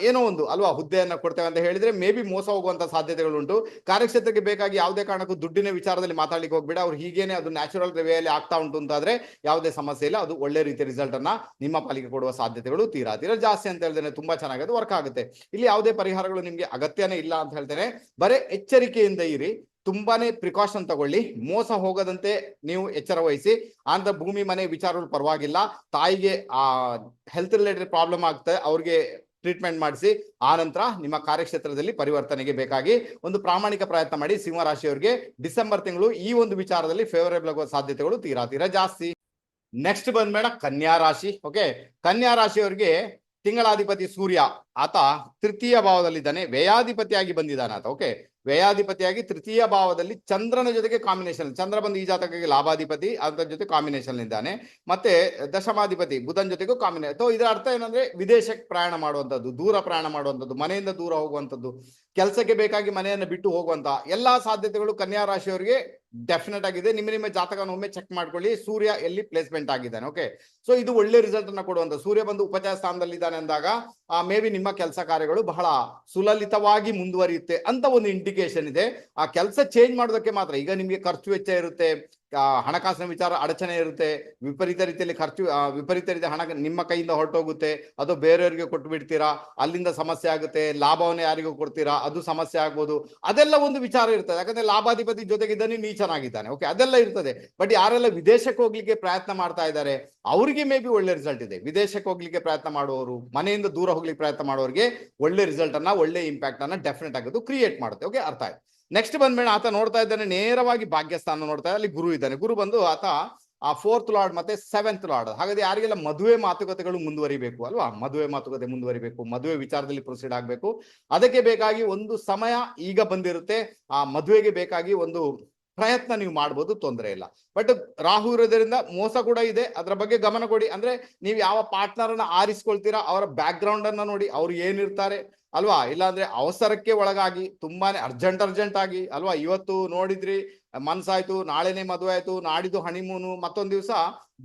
ಏನೋ ಒಂದು ಅಲ್ವಾ ಹುದ್ದೆಯನ್ನ ಕೊಡ್ತೇವೆ ಅಂತ ಹೇಳಿದ್ರೆ ಮೇ ಬಿ ಮೋಸ ಹೋಗುವಂತ ಸಾಧ್ಯತೆಗಳು ಉಂಟು. ಕಾರ್ಯಕ್ಷೇತ್ರಕ್ಕೆ ಬೇಕಾಗಿ ಯಾವುದೇ ಕಾರಣಕ್ಕೂ ದುಡ್ಡಿನ ವಿಚಾರದಲ್ಲಿ ಮಾತಾಡ್ಲಿಕ್ಕೆ ಹೋಗ್ಬೇಡ. ಅವ್ರು ಹೀಗೇನೆ ಅದು ನ್ಯಾಚುರಲ್ ವೇಯಲ್ಲಿ ಆಗ್ತಾ ಉಂಟು ಅಂತಾದ್ರೆ ಯಾವುದೇ ಸಮಸ್ಯೆ ಇಲ್ಲ, ಅದು ಒಳ್ಳೆ ರೀತಿಯ ರಿಸಲ್ಟ್ ಅನ್ನ ನಿಮ್ಮ ಪಾಲಿಗೆ ಕೊಡುವ ಸಾಧ್ಯತೆಗಳು ತೀರಾ ಜಾಸ್ತಿ ಅಂತ ಹೇಳ್ತೇನೆ. ತುಂಬಾ ಚೆನ್ನಾಗಿ ಅದು ವರ್ಕ್ ಆಗುತ್ತೆ. ಇಲ್ಲಿ ಯಾವುದೇ ಪರಿಹಾರಗಳು ನಿಮ್ಗೆ ಅಗತ್ಯನೇ ಇಲ್ಲ ಅಂತ ಹೇಳ್ತೇನೆ. ಬರೀ ಎಚ್ಚರಿಕೆಯಿಂದ ಇರಿ, ತುಂಬಾನೇ ಪ್ರಿಕಾಷನ್ ತಗೊಳ್ಳಿ, ಮೋಸ ಹೋಗದಂತೆ ನೀವು ಎಚ್ಚರ ವಹಿಸಿ. ಅಂತ ಭೂಮಿ, ಮನೆ ವಿಚಾರಗಳು ಪರವಾಗಿಲ್ಲ, ತಾಯಿಗೆ ಹೆಲ್ತ್ ರಿಲೇಟೆಡ್ ಪ್ರಾಬ್ಲಮ್ ಆಗುತ್ತೆ, ಅವ್ರಿಗೆ ಟ್ರೀಟ್ಮೆಂಟ್ ಮಾಡಿಸಿ. ಆ ನಂತರ ನಿಮ್ಮ ಕಾರ್ಯಕ್ಷೇತ್ರದಲ್ಲಿ ಪರಿವರ್ತನೆಗೆ ಬೇಕಾಗಿ ಒಂದು ಪ್ರಾಮಾಣಿಕ ಪ್ರಯತ್ನ ಮಾಡಿ. ಸಿಂಹರಾಶಿಯವರಿಗೆ ಡಿಸೆಂಬರ್ ತಿಂಗಳು ಈ ಒಂದು ವಿಚಾರದಲ್ಲಿ ಫೇವರೇಬಲ್ ಆಗುವ ಸಾಧ್ಯತೆಗಳು ತೀರಾ ಜಾಸ್ತಿ. ನೆಕ್ಸ್ಟ್ ಬಂದ್ಬೇಡ ಕನ್ಯಾ ರಾಶಿ, ಓಕೆ. ಕನ್ಯಾ ರಾಶಿಯವರಿಗೆ ತಿಂಗಳಾಧಿಪತಿ ಸೂರ್ಯ, ಆತ 3ಯ ಭಾವದಲ್ಲಿದ್ದಾನೆ, ವ್ಯಯಾಧಿಪತಿಯಾಗಿ ಬಂದಿದ್ದಾನೆ ಆತ, ಓಕೆ. ವ್ಯಯಾಧಿಪತಿಯಾಗಿ 3ಯ ಭಾವದಲ್ಲಿ ಚಂದ್ರನ ಜೊತೆಗೆ ಕಾಂಬಿನೇಷನ್. ಚಂದ್ರ ಬಂದು ಈ ಜಾತಕಕ್ಕೆ ಲಾಭಾಧಿಪತಿ, ಅದರ ಜೊತೆ ಕಾಂಬಿನೇಷನ್ ಇದ್ದಾನೆ. ಮತ್ತೆ ದಶಮಾಧಿಪತಿ ಬುಧನ್ ಜೊತೆಗೂ ಕಾಂಬಿನೇಷನ್. ಸೊ ಇದರ ಅರ್ಥ ಏನಂದ್ರೆ ವಿದೇಶಕ್ಕೆ ಪ್ರಯಾಣ ಮಾಡುವಂಥದ್ದು, ದೂರ ಪ್ರಯಾಣ ಮಾಡುವಂಥದ್ದು, ಮನೆಯಿಂದ ದೂರ ಹೋಗುವಂಥದ್ದು, ಕೆಲಸಕ್ಕೆ ಬೇಕಾಗಿ ಮನೆಯನ್ನು ಬಿಟ್ಟು ಹೋಗುವಂತ ಎಲ್ಲಾ ಸಾಧ್ಯತೆಗಳು ಕನ್ಯಾ ರಾಶಿಯವರಿಗೆ ಡೆಫಿನೆಟ್ ಆಗಿದೆ. ನಿಮ್ಮ ಜಾತಕವನ್ನು ಒಮ್ಮೆ ಚೆಕ್ ಮಾಡ್ಕೊಳ್ಳಿ, ಸೂರ್ಯ ಎಲ್ಲಿ ಪ್ಲೇಸ್ಮೆಂಟ್ ಆಗಿದ್ದಾನೆ, ಓಕೆ. ಸೊ ಇದು ಒಳ್ಳೆ ರಿಸಲ್ಟ್ ಅನ್ನ ಕೊಡುವಂತ. ಸೂರ್ಯ ಬಂದು ಉಪಚಯ ಸ್ಥಾನದಲ್ಲಿ ಇದ್ದಾನೆ ಅಂದಾಗ ಮೇ ಬಿ ನಿಮ್ಮ ಕೆಲಸ ಕಾರ್ಯಗಳು ಬಹಳ ಸುಲಲಿತವಾಗಿ ಮುಂದುವರಿಯುತ್ತೆ ಅಂತ ಒಂದು ಇಂಡಿಕೇಶನ್ ಇದೆ. ಆ ಕೆಲಸ ಚೇಂಜ್ ಮಾಡೋದಕ್ಕೆ ಮಾತ್ರ, ಈಗ ನಿಮ್ಗೆ ಖರ್ಚು ವೆಚ್ಚ ಇರುತ್ತೆ, ಹಣಕಾಸಿನ ವಿಚಾರ ಅಡಚಣೆ ಇರುತ್ತೆ, ವಿಪರೀತ ರೀತಿಯಲ್ಲಿ ಖರ್ಚು, ವಿಪರೀತ ರೀತಿಯ ಹಣ ನಿಮ್ಮ ಕೈಯಿಂದ ಹೊರಟೋಗುತ್ತೆ, ಅದು ಬೇರೆಯವರಿಗೆ ಕೊಟ್ಟು ಬಿಡ್ತೀರಾ, ಅಲ್ಲಿಂದ ಸಮಸ್ಯೆ ಆಗುತ್ತೆ, ಲಾಭವನ್ನು ಯಾರಿಗೂ ಕೊಡ್ತೀರಾ, ಅದು ಸಮಸ್ಯೆ ಆಗ್ಬೋದು. ಅದೆಲ್ಲ ಒಂದು ವಿಚಾರ ಇರ್ತದೆ, ಯಾಕಂದ್ರೆ ಲಾಭಾಧಿಪತಿ ಜೊತೆಗಿದ್ದಾನೆ, ನೀಚನಾಗಿದ್ದಾನೆ. ಓಕೆ, ಅದೆಲ್ಲ ಇರ್ತದೆ. ಬಟ್ ಯಾರೆಲ್ಲ ವಿದೇಶಕ್ಕೆ ಹೋಗ್ಲಿಕ್ಕೆ ಪ್ರಯತ್ನ ಮಾಡ್ತಾ ಇದ್ದಾರೆ ಅವರಿಗೆ ಮೇ ಬಿ ಒಳ್ಳೆ ರಿಸಲ್ಟ್ ಇದೆ. ವಿದೇಶಕ್ಕೆ ಹೋಗ್ಲಿಕ್ಕೆ ಪ್ರಯತ್ನ ಮಾಡುವವರು, ಮನೆಯಿಂದ ದೂರ ಹೋಗ್ಲಿಕ್ಕೆ ಪ್ರಯತ್ನ ಮಾಡುವವರಿಗೆ ಒಳ್ಳೆ ರಿಸಲ್ಟ್ ಅನ್ನ, ಒಳ್ಳೆ ಇಂಪ್ಯಾಕ್ಟ್ ಅನ್ನ ಡೆಫಿನೆಟ್ ಆಗೋದು ಕ್ರಿಯೇಟ್ ಮಾಡುತ್ತೆ. ಓಕೆ, ಅರ್ಥ ಆಯ್ತು. ನೆಕ್ಸ್ಟ್ ಬಂದ್ಮೇಲೆ ಆತ ನೋಡ್ತಾ ಇದ್ದಾನೆ ನೇರವಾಗಿ ಭಾಗ್ಯಸ್ಥಾನ ನೋಡ್ತಾ ಇದ್ದಾನೆ, ಅಲ್ಲಿ ಗುರು ಇದ್ದಾನೆ. ಗುರು ಬಂದು ಆತ ಆ 4th ಲಾರ್ಡ್ ಮತ್ತೆ 7th ಲಾರ್ಡ್. ಹಾಗಾದ್ರೆ ಯಾರಿಗೆಲ್ಲ ಮದುವೆ ಮಾತುಕತೆಗಳು ಮುಂದುವರಿಬೇಕು ಅಲ್ವಾ, ಮದುವೆ ಮಾತುಕತೆ ಮುಂದುವರಿಬೇಕು, ಮದುವೆ ವಿಚಾರದಲ್ಲಿ ಪ್ರೊಸೀಡ್ ಆಗಬೇಕು, ಅದಕ್ಕೆ ಬೇಕಾಗಿ ಒಂದು ಸಮಯ ಈಗ ಬಂದಿರುತ್ತೆ. ಆ ಮದುವೆಗೆ ಬೇಕಾಗಿ ಒಂದು ಪ್ರಯತ್ನ ನೀವು ಮಾಡ್ಬೋದು, ತೊಂದರೆ ಇಲ್ಲ. ಬಟ್ ರಾಹು ಇರೋದ್ರಿಂದ ಮೋಸ ಕೂಡ ಇದೆ, ಅದರ ಬಗ್ಗೆ ಗಮನ ಕೊಡಿ. ಅಂದ್ರೆ ನೀವು ಯಾವ ಪಾರ್ಟ್ನರ್ ಅನ್ನ ಆರಿಸ್ಕೊಳ್ತೀರಾ ಅವರ ಬ್ಯಾಕ್ ಗ್ರೌಂಡ್ ಅನ್ನ ನೋಡಿ, ಅವ್ರು ಏನಿರ್ತಾರೆ ಅಲ್ವಾ. ಇಲ್ಲಾಂದ್ರೆ ಅವಸರಕ್ಕೆ ಒಳಗಾಗಿ ತುಂಬಾನೇ ಅರ್ಜೆಂಟ್ ಆಗಿ ಅಲ್ವಾ, ಇವತ್ತು ನೋಡಿದ್ರಿ ಮನ್ಸಾಯ್ತು, ನಾಳೆನೆ ಮದುವೆ ಆಯ್ತು, ನಾಡಿದ್ದು ಹನಿಮೂನು, ಮತ್ತೊಂದು ದಿವಸ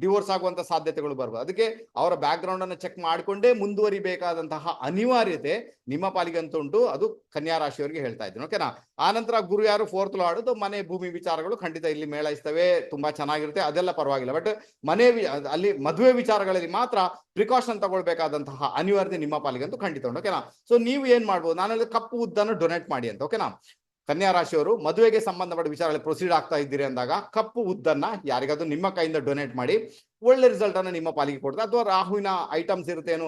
ಡಿವೋರ್ಸ್ ಆಗುವಂತ ಸಾಧ್ಯತೆಗಳು ಬರ್ಬೋದು. ಅದಕ್ಕೆ ಅವರ ಬ್ಯಾಕ್ ಗ್ರೌಂಡ್ ಅನ್ನು ಚೆಕ್ ಮಾಡಿಕೊಂಡೇ ಮುಂದುವರಿಬೇಕಾದಂತಹ ಅನಿವಾರ್ಯತೆ ನಿಮ್ಮ ಪಾಲಿಗೆ ಅಂತ ಉಂಟು. ಅದು ಕನ್ಯಾ ರಾಶಿಯವರಿಗೆ ಹೇಳ್ತಾ ಇದ್ದೀನಿ. ಓಕೆನಾ. ಆನಂತರ ಗುರು ಯಾರು 4th ಲಾರ್ಡ್, ಮನೆ ಭೂಮಿ ವಿಚಾರಗಳು ಖಂಡಿತ ಇಲ್ಲಿ ಮೇಳೈಸ್ತವೆ, ತುಂಬಾ ಚೆನ್ನಾಗಿರುತ್ತೆ, ಅದೆಲ್ಲ ಪರವಾಗಿಲ್ಲ. ಬಟ್ ಮನೆ ಅಲ್ಲಿ ಮದುವೆ ವಿಚಾರಗಳಲ್ಲಿ ಮಾತ್ರ ಪ್ರಿಕಾಷನ್ ತಗೊಳ್ಬೇಕಾದಂತಹ ಅನಿವಾರ್ಯತೆ ನಿಮ್ಮ ಪಾಲಿಗೆ ಅಂತೂ ಖಂಡಿತ ಉಂಟು. ಓಕೆನಾ. ಸೊ ನೀವು ಏನ್ ಮಾಡ್ಬೋದು, ನಾನು ಕಪ್ಪು ಉದ್ದನ್ನು ಡೊನೇಟ್ ಮಾಡಿ ಅಂತ. ಓಕೆನಾ. ಕನ್ಯಾ ರಾಶಿಯವರು ಮದುವೆಗೆ ಸಂಬಂಧಪಟ್ಟ ವಿಚಾರಗಳಲ್ಲಿ ಪ್ರೊಸೀಡ್ ಆಗ್ತಾ ಇದ್ದೀರಿ ಅಂದಾಗ ಕಪ್ಪು ಉದ್ದನ್ನ ಯಾರಿಗಾದ್ರೂ ನಿಮ್ಮ ಕೈಯಿಂದ ಡೊನೇಟ್ ಮಾಡಿ, ಒಳ್ಳೆ ರಿಸಲ್ಟ್ ಅನ್ನ ನಿಮ್ಮ ಪಾಲಿಗೆ ಕೊಡ್ತಾರೆ. ಅಥವಾ ರಾಹುವಿನ ಐಟಮ್ಸ್ ಇರುತ್ತೆ, ಏನು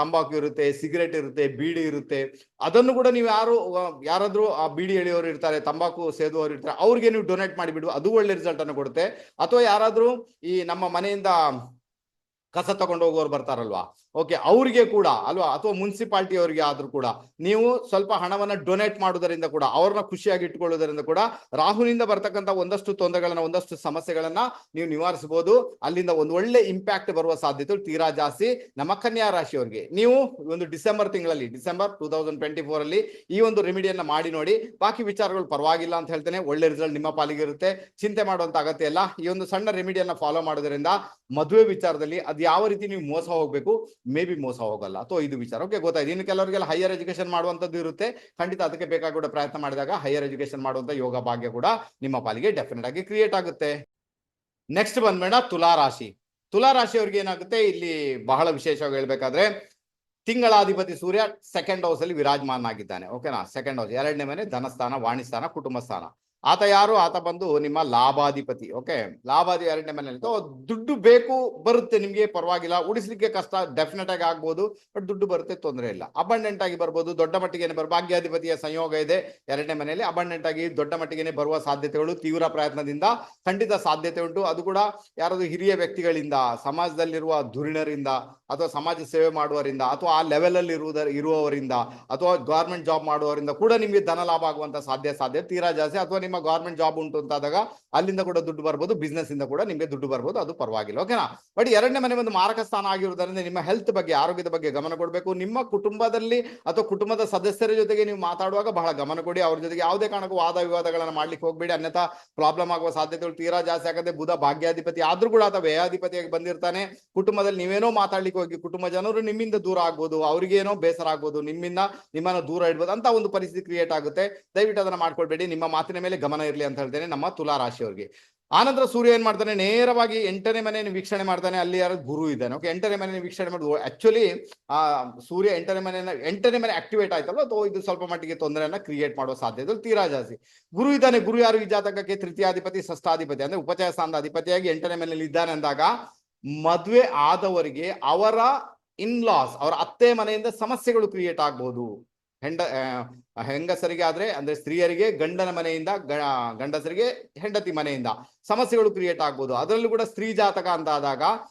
ತಂಬಾಕು ಇರುತ್ತೆ, ಸಿಗರೇಟ್ ಇರುತ್ತೆ, ಬೀಡಿ ಇರುತ್ತೆ, ಅದನ್ನು ಕೂಡ ನೀವು ಯಾರಾದ್ರೂ ಆ ಬೀಡಿ ಎಳೆಯೋರು ಇರ್ತಾರೆ, ತಂಬಾಕು ಸೇದುವವರು ಇರ್ತಾರೆ, ಅವ್ರಿಗೆ ನೀವು ಡೊನೇಟ್ ಮಾಡಿಬಿಡು, ಅದು ಒಳ್ಳೆ ರಿಸಲ್ಟ್ ಅನ್ನು ಕೊಡುತ್ತೆ. ಅಥವಾ ಯಾರಾದ್ರೂ ಈ ನಮ್ಮ ಮನೆಯಿಂದ ಕಸ ತಗೊಂಡು ಹೋಗೋರು ಬರ್ತಾರಲ್ವಾ, ಓಕೆ, ಅವರಿಗೆ ಕೂಡ ಅಲ್ವಾ, ಅಥವಾ ಮುನ್ಸಿಪಾಲಿಟಿ ಅವರಿಗೆ ಆದ್ರೂ ಕೂಡ ನೀವು ಸ್ವಲ್ಪ ಹಣವನ್ನ ಡೊನೇಟ್ ಮಾಡೋದರಿಂದ ಕೂಡ, ಅವ್ರನ್ನ ಖುಷಿಯಾಗಿ ಇಟ್ಕೊಳ್ಳೋದರಿಂದ ಕೂಡ ರಾಹುನಿಂದ ಬರ್ತಕ್ಕಂಥ ಒಂದಷ್ಟು ತೊಂದರೆಗಳನ್ನ, ಒಂದಷ್ಟು ಸಮಸ್ಯೆಗಳನ್ನ ನೀವು ನಿವಾರಿಸಬಹುದು. ಅಲ್ಲಿಂದ ಒಂದು ಒಳ್ಳೆ ಇಂಪ್ಯಾಕ್ಟ್ ಬರುವ ಸಾಧ್ಯತೆ ತೀರಾ ಜಾಸ್ತಿ ನಮ್ಮ ಕನ್ಯಾ ರಾಶಿಯವರಿಗೆ. ನೀವು ಒಂದು ಡಿಸೆಂಬರ್ ತಿಂಗಳಲ್ಲಿ, ಡಿಸೆಂಬರ್ 2024 ಅಲ್ಲಿ ಈ ಒಂದು ರೆಮಿಡಿಯನ್ನ ಮಾಡಿ ನೋಡಿ. ಬಾಕಿ ವಿಚಾರಗಳು ಪರವಾಗಿಲ್ಲ ಅಂತ ಹೇಳ್ತೇನೆ, ಒಳ್ಳೆ ರಿಸಲ್ಟ್ ನಿಮ್ಮ ಪಾಲಿಗೆ ಇರುತ್ತೆ, ಚಿಂತೆ ಮಾಡುವಂತ ಅಗತ್ಯ ಇಲ್ಲ. ಈ ಒಂದು ಸಣ್ಣ ರೆಮಿಡಿಯನ್ನ ಫಾಲೋ ಮಾಡೋದ್ರಿಂದ ಮದುವೆ ವಿಚಾರದಲ್ಲಿ ಅದು ಯಾವ ರೀತಿ ನೀವು ಮೋಸ ಹೋಗ್ಬೇಕು, ಮೇ ಬಿ ಮೋಸ ಹೋಗಲ್ಲ. ಅಥವಾ ಇದು ವಿಚಾರ ಓಕೆ ಗೊತ್ತಾಯ್ತು. ಇನ್ನು ಕೆಲವರಿಗೆಲ್ಲ ಹೈಯರ್ ಎಜುಕೇಶನ್ ಮಾಡುವಂತದ್ದು ಇರುತ್ತೆ, ಖಂಡಿತ ಅದಕ್ಕೆ ಬೇಕಾಗಿ ಕೂಡ ಪ್ರಯತ್ನ ಮಾಡಿದಾಗ ಹೈಯರ್ ಎಜುಕೇಶನ್ ಮಾಡುವಂತ ಯೋಗ ಭಾಗ್ಯ ಕೂಡ ನಿಮ್ಮ ಪಾಲಿಗೆ ಡೆಫಿನೆಟ್ ಆಗಿ ಕ್ರಿಯೇಟ್ ಆಗುತ್ತೆ. ನೆಕ್ಸ್ಟ್ ಬಂದ್ಬೇಡ ತುಲಾ ರಾಶಿ. ತುಲಾ ರಾಶಿಯವರಿಗೆ ಏನಾಗುತ್ತೆ, ಇಲ್ಲಿ ಬಹಳ ವಿಶೇಷವಾಗಿ ಹೇಳ್ಬೇಕಾದ್ರೆ ತಿಂಗಳಾಧಿಪತಿ ಸೂರ್ಯ 2nd ಹೌಸ್ ಅಲ್ಲಿ ವಿರಾಜಮಾನ ಆಗಿದ್ದಾನೆ. ಓಕೆನಾ. 2nd ಹೌಸ್ 2ನೇ ಮನೆ, ಧನಸ್ಥಾನ, ವಾಣಿಸ್ಥಾನ, ಕುಟುಂಬ ಸ್ಥಾನ. ಆತ ಯಾರು, ಆತ ಬಂದು ನಿಮ್ಮ ಲಾಭಾಧಿಪತಿ. ಓಕೆ, ಲಾಭಾಧಿಪತಿ 2ನೇ ಮನೆಯಲ್ಲಿ. ದುಡ್ಡು ಬೇಕು, ಬರುತ್ತೆ ನಿಮ್ಗೆ, ಪರವಾಗಿಲ್ಲ, ಉಳಿಸ್ಲಿಕ್ಕೆ ಕಷ್ಟ ಡೆಫಿನೆಟ್ ಆಗಿ ಆಗ್ಬೋದು, ಬಟ್ ದುಡ್ಡು ಬರುತ್ತೆ, ತೊಂದರೆ ಇಲ್ಲ. ಅಬಂಡೆಂಟ್ ಆಗಿ ಬರ್ಬೋದು, ದೊಡ್ಡ ಮಟ್ಟಿಗೆ ಭಾಗ್ಯಾಧಿಪತಿಯ ಸಂಯೋಗ ಇದೆ 2ನೇ ಮನೆಯಲ್ಲಿ. ಅಬಂಡೆಂಟ್ ಆಗಿ ದೊಡ್ಡ ಮಟ್ಟಿಗೆ ಬರುವ ಸಾಧ್ಯತೆಗಳು ತೀವ್ರ ಪ್ರಯತ್ನದಿಂದ ಖಂಡಿತ ಸಾಧ್ಯತೆ ಉಂಟು. ಅದು ಕೂಡ ಯಾರಾದ್ರೂ ಹಿರಿಯ ವ್ಯಕ್ತಿಗಳಿಂದ, ಸಮಾಜದಲ್ಲಿರುವ ಧುರೀಣರಿಂದ, ಅಥವಾ ಸಮಾಜ ಸೇವೆ ಮಾಡುವವರಿಂದ, ಅಥವಾ ಆ ಲೆವೆಲ್ ಅಲ್ಲಿ ಇರುವವರಿಂದ, ಅಥವಾ ಗವರ್ಮೆಂಟ್ ಜಾಬ್ ಮಾಡುವವರಿಂದ ಕೂಡ ನಿಮಗೆ ಧನ ಲಾಭ ಆಗುವಂತ ಸಾಧ್ಯತೆ ತೀರಾ ಜಾಸ್ತಿ. ಅಥವಾ ನಿಮ್ಮ ಗವರ್ಮೆಂಟ್ ಜಾಬ್ ಉಂಟು ಅಂತಾದಾಗ ಅಲ್ಲಿಂದ ಕೂಡ ದುಡ್ಡು ಬರ್ಬೋದು, ಬಿಸ್ನೆಸ್ ಇಂದ ಕೂಡ ನಿಮಗೆ ದುಡ್ಡು ಬರ್ಬೋದು, ಅದು ಪರವಾಗಿಲ್ಲ. ಓಕೆನಾ. ಬಟ್ 2ನೇ ಮನೆ ಒಂದು ಮಾರಕ ಸ್ಥಾನ ಆಗಿರುವುದರಿಂದ ನಿಮ್ಮ ಹೆಲ್ತ್ ಬಗ್ಗೆ, ಆರೋಗ್ಯದ ಬಗ್ಗೆ ಗಮನ ಕೊಡಬೇಕು. ನಿಮ್ಮ ಕುಟುಂಬದಲ್ಲಿ ಅಥವಾ ಕುಟುಂಬದ ಸದಸ್ಯರ ಜೊತೆಗೆ ನೀವು ಮಾತಾಡುವಾಗ ಬಹಳ ಗಮನ ಕೊಡಿ. ಅವ್ರ ಜೊತೆಗೆ ಯಾವುದೇ ಕಾರಣಕ್ಕೂ ವಾದ ವಿವಾದಗಳನ್ನ ಮಾಡ್ಲಿಕ್ಕೆ ಹೋಗ್ಬೇಡಿ, ಅನ್ಯಥಾ ಪ್ರಾಬ್ಲಮ್ ಆಗುವ ಸಾಧ್ಯತೆಗಳು ತೀರಾ ಜಾಸ್ತಿ ಆಗದೆ. ಬುಧ ಭಾಗ್ಯಾಧಿಪತಿ ಆದ್ರೂ ಕೂಡ ಆತ ವ್ಯಯಾಧಿಪತಿಯಾಗಿ ಬಂದಿರ್ತಾನೆ. ಕುಟುಂಬದಲ್ಲಿ ನೀವೇನೋ ಮಾತಾಡ್ಲಿಕ್ಕೆ ಹೋಗಿ ಕುಟುಂಬ ಜನರು ನಿಮ್ಮಿಂದ ದೂರ ಆಗ್ಬೋದು, ಅವ್ರಿಗೇನೋ ಬೇಸರ ಆಗ್ಬೋದು, ನಿಮ್ಮನ್ನ ದೂರ ಇಡ್ಬೋದು ಅಂತ ಒಂದು ಪರಿಸ್ಥಿತಿ ಕ್ರಿಯೇಟ್ ಆಗುತ್ತೆ. ದಯವಿಟ್ಟು ಅದನ್ನ ಮಾಡ್ಕೊಳ್ಬೇಡಿ, ನಿಮ್ಮ ಮಾತಿನ ಮೇಲೆ ಗಮನ ಇರಲಿ ಅಂತ ಹೇಳ್ತೇನೆ ನಮ್ಮ ತುಲಾ ರಾಶಿಯವರಿಗೆ. ಆನಂತರ ಸೂರ್ಯ ಏನ್ ಮಾಡ್ತಾನೆ, ನೇರವಾಗಿ 8ನೇ ಮನೆಯನ್ನು ವೀಕ್ಷಣೆ ಮಾಡ್ತಾನೆ. ಅಲ್ಲಿ ಯಾರು ಗುರು ಇದ್ದಾನೆ. ಓಕೆ, 8ನೇ ಮನೆಯನ್ನು ವೀಕ್ಷಣೆ ಮಾಡುದು ಆಕ್ಚುಲಿ ಸೂರ್ಯ 8ನೇ ಮನೆ ಆಕ್ಟಿವೇಟ್ ಆಯ್ತಲ್ವ, ಇದು ಸ್ವಲ್ಪ ಮಟ್ಟಿಗೆ ತೊಂದರೆಯನ್ನ ಕ್ರಿಯೇಟ್ ಮಾಡುವ ಸಾಧ್ಯತೆ ತೀರಾ ಜಾಸ್ತಿ. ಗುರು ಇದ್ದಾನೆ. ಗುರು ಯಾರು, ಈ ಜಾತಕಕ್ಕೆ ತೃತೀಯಾಧಿಪತಿ, ಷಷ್ಠಾಧಿಪತಿ, ಅಂದ್ರೆ ಉಪಚಯ ಸ್ಥಾನದ ಅಧಿಪತಿಯಾಗಿ 8ನೇ ಮನೆಯಲ್ಲಿ ಇದ್ದಾನೆ ಅಂದಾಗ ಮದುವೆ ಆದವರಿಗೆ ಅವರ ಇನ್ಲಾಸ್, ಅವರ ಅತ್ತೆ ಮನೆಯಿಂದ ಸಮಸ್ಯೆಗಳು ಕ್ರಿಯೇಟ್ ಆಗ್ಬಹುದು. ಹೆಂಗಸರಿಗೆ ಆದ್ರೆ, ಅಂದ್ರೆ ಸ್ತ್ರೀಯರಿಗೆ ಗಂಡನ ಮನೆಯಿಂದ, ಗಂಡಸರಿಗೆ ಹೆಂಡತಿ ಮನೆಯಿಂದ ಸಮಸ್ಯೆಗಳು ಕ್ರಿಯೇಟ್ ಆಗ್ಬೋದು. ಅದರಲ್ಲೂ ಕೂಡ ಸ್ತ್ರೀ ಜಾತಕ ಅಂತ ಆದಾಗ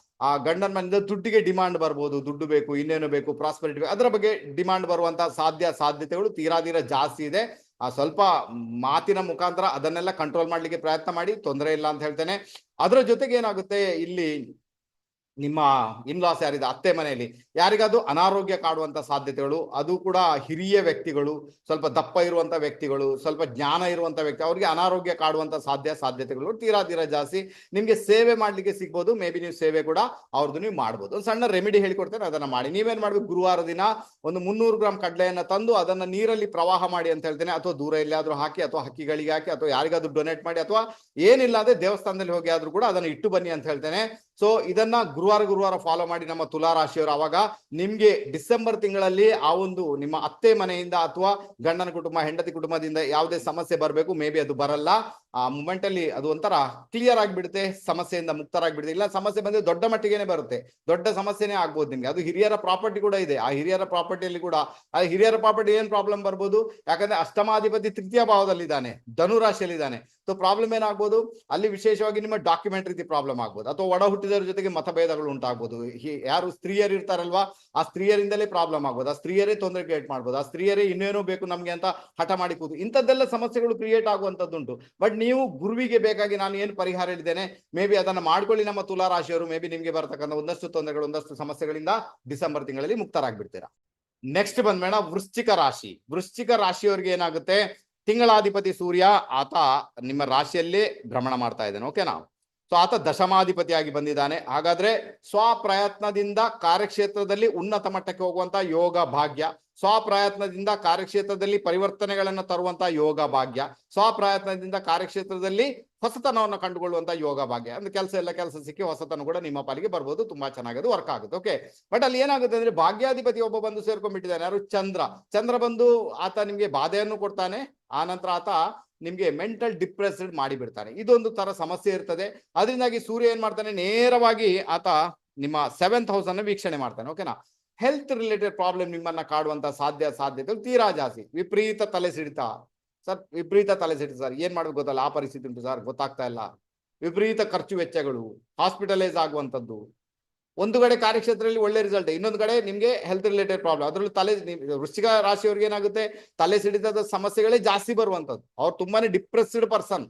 ಆ ಗಂಡನ ಮನೆಯಿಂದ ದುಡ್ಡಿಗೆ ಡಿಮಾಂಡ್ ಬರ್ಬೋದು, ದುಡ್ಡು ಬೇಕು, ಇನ್ನೇನು ಬೇಕು, ಪ್ರಾಸ್ಪರಿಟಿ ಬೇಕು, ಅದರ ಬಗ್ಗೆ ಡಿಮಾಂಡ್ ಬರುವಂತ ಸಾಧ್ಯತೆಗಳು ತೀರಾ ಜಾಸ್ತಿ ಇದೆ. ಸ್ವಲ್ಪ ಮಾತಿನ ಮುಖಾಂತರ ಅದನ್ನೆಲ್ಲ ಕಂಟ್ರೋಲ್ ಮಾಡ್ಲಿಕ್ಕೆ ಪ್ರಯತ್ನ ಮಾಡಿ, ತೊಂದರೆ ಇಲ್ಲ ಅಂತ ಹೇಳ್ತೇನೆ. ಅದರ ಜೊತೆಗೆ ಏನಾಗುತ್ತೆ, ಇಲ್ಲಿ ನಿಮ್ಮ ಇನ್ಲಾಸ್ ಯಾರಿದೆ ಅತ್ತೆ ಮನೆಯಲ್ಲಿ ಯಾರಿಗಾದ್ರೂ ಅನಾರೋಗ್ಯ ಕಾಡುವಂತ ಸಾಧ್ಯತೆಗಳು, ಅದು ಕೂಡ ಹಿರಿಯ ವ್ಯಕ್ತಿಗಳು, ಸ್ವಲ್ಪ ದಪ್ಪ ಇರುವಂತ ವ್ಯಕ್ತಿಗಳು, ಸ್ವಲ್ಪ ಜ್ಞಾನ ಇರುವಂತ ವ್ಯಕ್ತಿ, ಅವ್ರಿಗೆ ಅನಾರೋಗ್ಯ ಕಾಡುವಂತ ಸಾಧ್ಯತೆಗಳು ತೀರಾ ಜಾಸ್ತಿ. ನಿಮ್ಗೆ ಸೇವೆ ಮಾಡ್ಲಿಕ್ಕೆ ಸಿಗ್ಬೋದು, ಮೇ ಬಿ ನೀವು ಸೇವೆ ಕೂಡ ಅವ್ರದ್ದು ನೀವು ಮಾಡ್ಬೋದು. ಒಂದು ಸಣ್ಣ ರೆಮಿಡಿ ಹೇಳಿಕೊಡ್ತೇನೆ, ಅದನ್ನ ಮಾಡಿ. ನೀವೇನ್ ಮಾಡ್ಬೇಕು, ಗುರುವಾರ ದಿನ ಒಂದು 300 ಗ್ರಾಂ ಕಡಲೆಯನ್ನ ತಂದು ಅದನ್ನ ನೀರಲ್ಲಿ ಪ್ರವಾಹ ಮಾಡಿ ಅಂತ ಹೇಳ್ತೇನೆ, ಅಥವಾ ದೂರ ಎಲ್ಲಿಯಾದ್ರೂ ಹಾಕಿ, ಅಥವಾ ಹಕ್ಕಿಗಳಿಗೆ ಹಾಕಿ, ಅಥವಾ ಯಾರಿಗಾದ್ರೂ ಡೊನೇಟ್ ಮಾಡಿ, ಅಥವಾ ಏನಿಲ್ಲ ಅಂದ್ರೆ ದೇವಸ್ಥಾನದಲ್ಲಿ ಹೋಗಿ ಆದ್ರೂ ಕೂಡ ಅದನ್ನ ಇಟ್ಟು ಬನ್ನಿ ಅಂತ ಹೇಳ್ತೇನೆ. ಸೊ ಇದನ್ನ ಗುರುವಾರ ಫಾಲೋ ಮಾಡಿ ನಮ್ಮ ತುಲಾ ರಾಶಿಯವರು. ಅವಾಗ ನಿಮ್ಗೆ ಡಿಸೆಂಬರ್ ತಿಂಗಳಲ್ಲಿ ಆ ಒಂದು ನಿಮ್ಮ ಅತ್ತೆ ಮನೆಯಿಂದ ಅಥವಾ ಗಂಡನ ಕುಟುಂಬ ಹೆಂಡತಿ ಕುಟುಂಬದಿಂದ ಯಾವುದೇ ಸಮಸ್ಯೆ ಬರಬೇಕು, ಮೇ ಬಿ ಅದು ಬರಲ್ಲ. ಆ ಮೂಮೆಂಟ್ ಅಲ್ಲಿ ಅದು ಒಂಥರ ಕ್ಲಿಯರ್ ಆಗಿಬಿಡುತ್ತೆ, ಸಮಸ್ಯೆಯಿಂದ ಮುಕ್ತರಾಗ್ಬಿಡುತ್ತೆ. ಇಲ್ಲ ಸಮಸ್ಯೆ ಬಂದ್ರೆ ದೊಡ್ಡ ಮಟ್ಟಿಗೆನೆ ಬರುತ್ತೆ, ದೊಡ್ಡ ಸಮಸ್ಯೆನೇ ಆಗ್ಬೋದು ನಿಮ್ಗೆ. ಅದು ಹಿರಿಯರ ಪ್ರಾಪರ್ಟಿ ಕೂಡ ಇದೆ, ಆ ಹಿರಿಯರ ಪ್ರಾಪರ್ಟಿಯಲ್ಲಿ ಕೂಡ ಆ ಹಿರಿಯರ ಪ್ರಾಪರ್ಟಿ ಏನ್ ಪ್ರಾಬ್ಲಮ್ ಬರ್ಬೋದು, ಯಾಕಂದ್ರೆ ಅಷ್ಟಮಾಧಿಪತಿ ತೃತೀಯ ಭಾವದಲ್ಲಿದ್ದಾನೆ, ಧನು ರಾಶಿಯಲ್ಲಿದ್ದಾನೆ. ಸೊ ಪ್ರಾಬ್ಲಮ್ ಏನಾಗ್ಬೋದು ಅಲ್ಲಿ, ವಿಶೇಷವಾಗಿ ನಿಮ್ಮ ಡಾಕ್ಯುಮೆಂಟ್ ರೀತಿ ಪ್ರಾಬ್ಲಮ್ ಆಗ್ಬೋದು, ಅಥವಾ ಒಡ ಹುಟ್ಟಿದವರ ಜೊತೆಗೆ ಮತಭೇದಗಳು ಉಂಟಾಗ್ಬೋದು. ಯಾರು ಸ್ತ್ರೀಯರು ಇರ್ತಾರಲ್ವಾ, ಆ ಸ್ತ್ರೀಯರಿಂದಲೇ ಪ್ರಾಬ್ಲಮ್ ಆಗ್ಬೋದು, ಆ ಸ್ತ್ರೀಯರೇ ತೊಂದರೆ ಕ್ರಿಯೇಟ್ ಮಾಡ್ಬೋದು, ಆ ಸ್ತ್ರೀಯರೇ ಇನ್ನೇನೋ ಬೇಕು ನಮ್ಗೆ ಅಂತ ಹಠ ಮಾಡಿ ಕೂತು, ಇಂಥದ್ದೆಲ್ಲ ಸಮಸ್ಯೆಗಳು ಕ್ರಿಯೇಟ್ ಆಗುವಂತದ್ದುಂಟು. ಬಟ್ ನೀವು ಗುರುವಿಗೆ ಬೇಕಾಗಿ ನಾನು ಏನು ಪರಿಹಾರ ಹೇಳಿದ್ದೇನೆ, ಮೇ ಬಿ ಅದನ್ನ ಮಾಡ್ಕೊಳ್ಳಿ ನಮ್ಮ ತುಲಾ ರಾಶಿಯವರು. ಮೇ ಬಿ ನಿಮ್ಗೆ ಬರ್ತಕ್ಕಂಥ ಒಂದಷ್ಟು ತೊಂದರೆಗಳು, ಒಂದಷ್ಟು ಸಮಸ್ಯೆಗಳಿಂದ ಡಿಸೆಂಬರ್ ತಿಂಗಳಲ್ಲಿ ಮುಕ್ತರಾಗ್ಬಿಡ್ತೀರಾ. ನೆಕ್ಸ್ಟ್ ಬಂದ್ಬೇಡ ವೃಶ್ಚಿಕ ರಾಶಿ. ವೃಶ್ಚಿಕ ರಾಶಿಯವರಿಗೆ ಏನಾಗುತ್ತೆ, ತಿಂಗಳಾಧಿಪತಿ ಸೂರ್ಯ, ಆತ ನಿಮ್ಮ ರಾಶಿಯಲ್ಲೇ ಭ್ರಮಣ ಮಾಡ್ತಾ ಇದ್ದಾನೆ. ಓಕೆನಾ. ಸೊ ಆತ ದಶಮಾಧಿಪತಿಯಾಗಿ ಬಂದಿದ್ದಾನೆ. ಹಾಗಾದ್ರೆ ಸ್ವಪ್ರಯತ್ನದಿಂದ ಕಾರ್ಯಕ್ಷೇತ್ರದಲ್ಲಿ ಉನ್ನತ ಮಟ್ಟಕ್ಕೆ ಹೋಗುವಂತ ಯೋಗ ಭಾಗ್ಯ, ಸ್ವಪ್ರಯತ್ನದಿಂದ ಕಾರ್ಯಕ್ಷೇತ್ರದಲ್ಲಿ ಪರಿವರ್ತನೆಗಳನ್ನು ತರುವಂತ ಯೋಗ ಭಾಗ್ಯ, ಸ್ವಪ್ರಯತ್ನದಿಂದ ಕಾರ್ಯಕ್ಷೇತ್ರದಲ್ಲಿ ಹೊಸತನವನ್ನು ಕಂಡುಕೊಳ್ಳುವಂತ ಯೋಗ ಭಾಗ್ಯ. ಅಂದ್ರೆ ಕೆಲಸ ಸಿಕ್ಕಿ ಹೊಸತನ ಕೂಡ ನಿಮ್ಮ ಪಾಲಿಗೆ ಬರ್ಬೋದು, ತುಂಬಾ ಚೆನ್ನಾಗಿ ವರ್ಕ್ ಆಗುತ್ತೆ. ಓಕೆ. ಬಟ್ ಅಲ್ಲಿ ಏನಾಗುತ್ತೆ ಅಂದ್ರೆ ಭಾಗ್ಯಾಧಿಪತಿ ಒಬ್ಬ ಬಂದು ಸೇರ್ಕೊಂಡ್ಬಿಟ್ಟಿದ್ದಾನೆ, ಯಾರು, ಚಂದ್ರ ಬಂದು ಆತ ನಿಮ್ಗೆ ಬಾಧೆಯನ್ನು ಕೊಡ್ತಾನೆ. ಆ ನಂತರ ಆತ ನಿಮ್ಗೆ ಮೆಂಟಲ್ ಡಿಪ್ರೆಸ್ಡ್ ಮಾಡಿ ಬಿಡ್ತಾನೆ. ಇದೊಂದು ತರ ಸಮಸ್ಯೆ ಇರ್ತದೆ. ಅದರಿಂದಾಗಿ ಸೂರ್ಯ ಏನ್ ಮಾಡ್ತಾನೆ, ನೇರವಾಗಿ ಆತ ನಿಮ್ಮ 7th ಹೌಸ್ ಅನ್ನು ವೀಕ್ಷಣೆ ಮಾಡ್ತಾನೆ. ಓಕೆನಾ. ಹೆಲ್ತ್ ರಿಲೇಟೆಡ್ ಪ್ರಾಬ್ಲಮ್ ನಿಮ್ಮನ್ನ ಕಾಡುವಂತ ಸಾಧ್ಯತೆ ತೀರಾ ಜಾಸ್ತಿ. ವಿಪರೀತ ತಲೆ ಸಿಡಿತ ಸರ್, ಏನ್ ಮಾಡ್ಬೇಕು ಗೊತ್ತಲ್ಲ, ಆ ಪರಿಸ್ಥಿತಿ ಉಂಟು ಸರ್, ಗೊತ್ತಾಗ್ತಾ ಇಲ್ಲ. ವಿಪರೀತ ಖರ್ಚು ವೆಚ್ಚಗಳು, ಹಾಸ್ಪಿಟಲೈಸ್ ಆಗುವಂತದ್ದು. ಒಂದು ಕಡೆ ಕಾರ್ಯಕ್ಷೇತ್ರದಲ್ಲಿ ಒಳ್ಳೆ ರಿಸಲ್ಟ್, ಇನ್ನೊಂದು ಕಡೆ ನಿಮ್ಗೆ ಹೆಲ್ತ್ ರಿಲೇಟೆಡ್ ಪ್ರಾಬ್ಲಮ್. ಅದರಲ್ಲೂ ವೃಶ್ಚಿಕ ರಾಶಿಯವರಿಗೆ ಏನಾಗುತ್ತೆ, ತಲೆ ಸಿಡಿತದ ಸಮಸ್ಯೆಗಳೇ ಜಾಸ್ತಿ ಬರುವಂತದ್ದು. ಅವ್ರು ತುಂಬಾನೇ ಡಿಪ್ರೆಸ್ಡ್ ಪರ್ಸನ್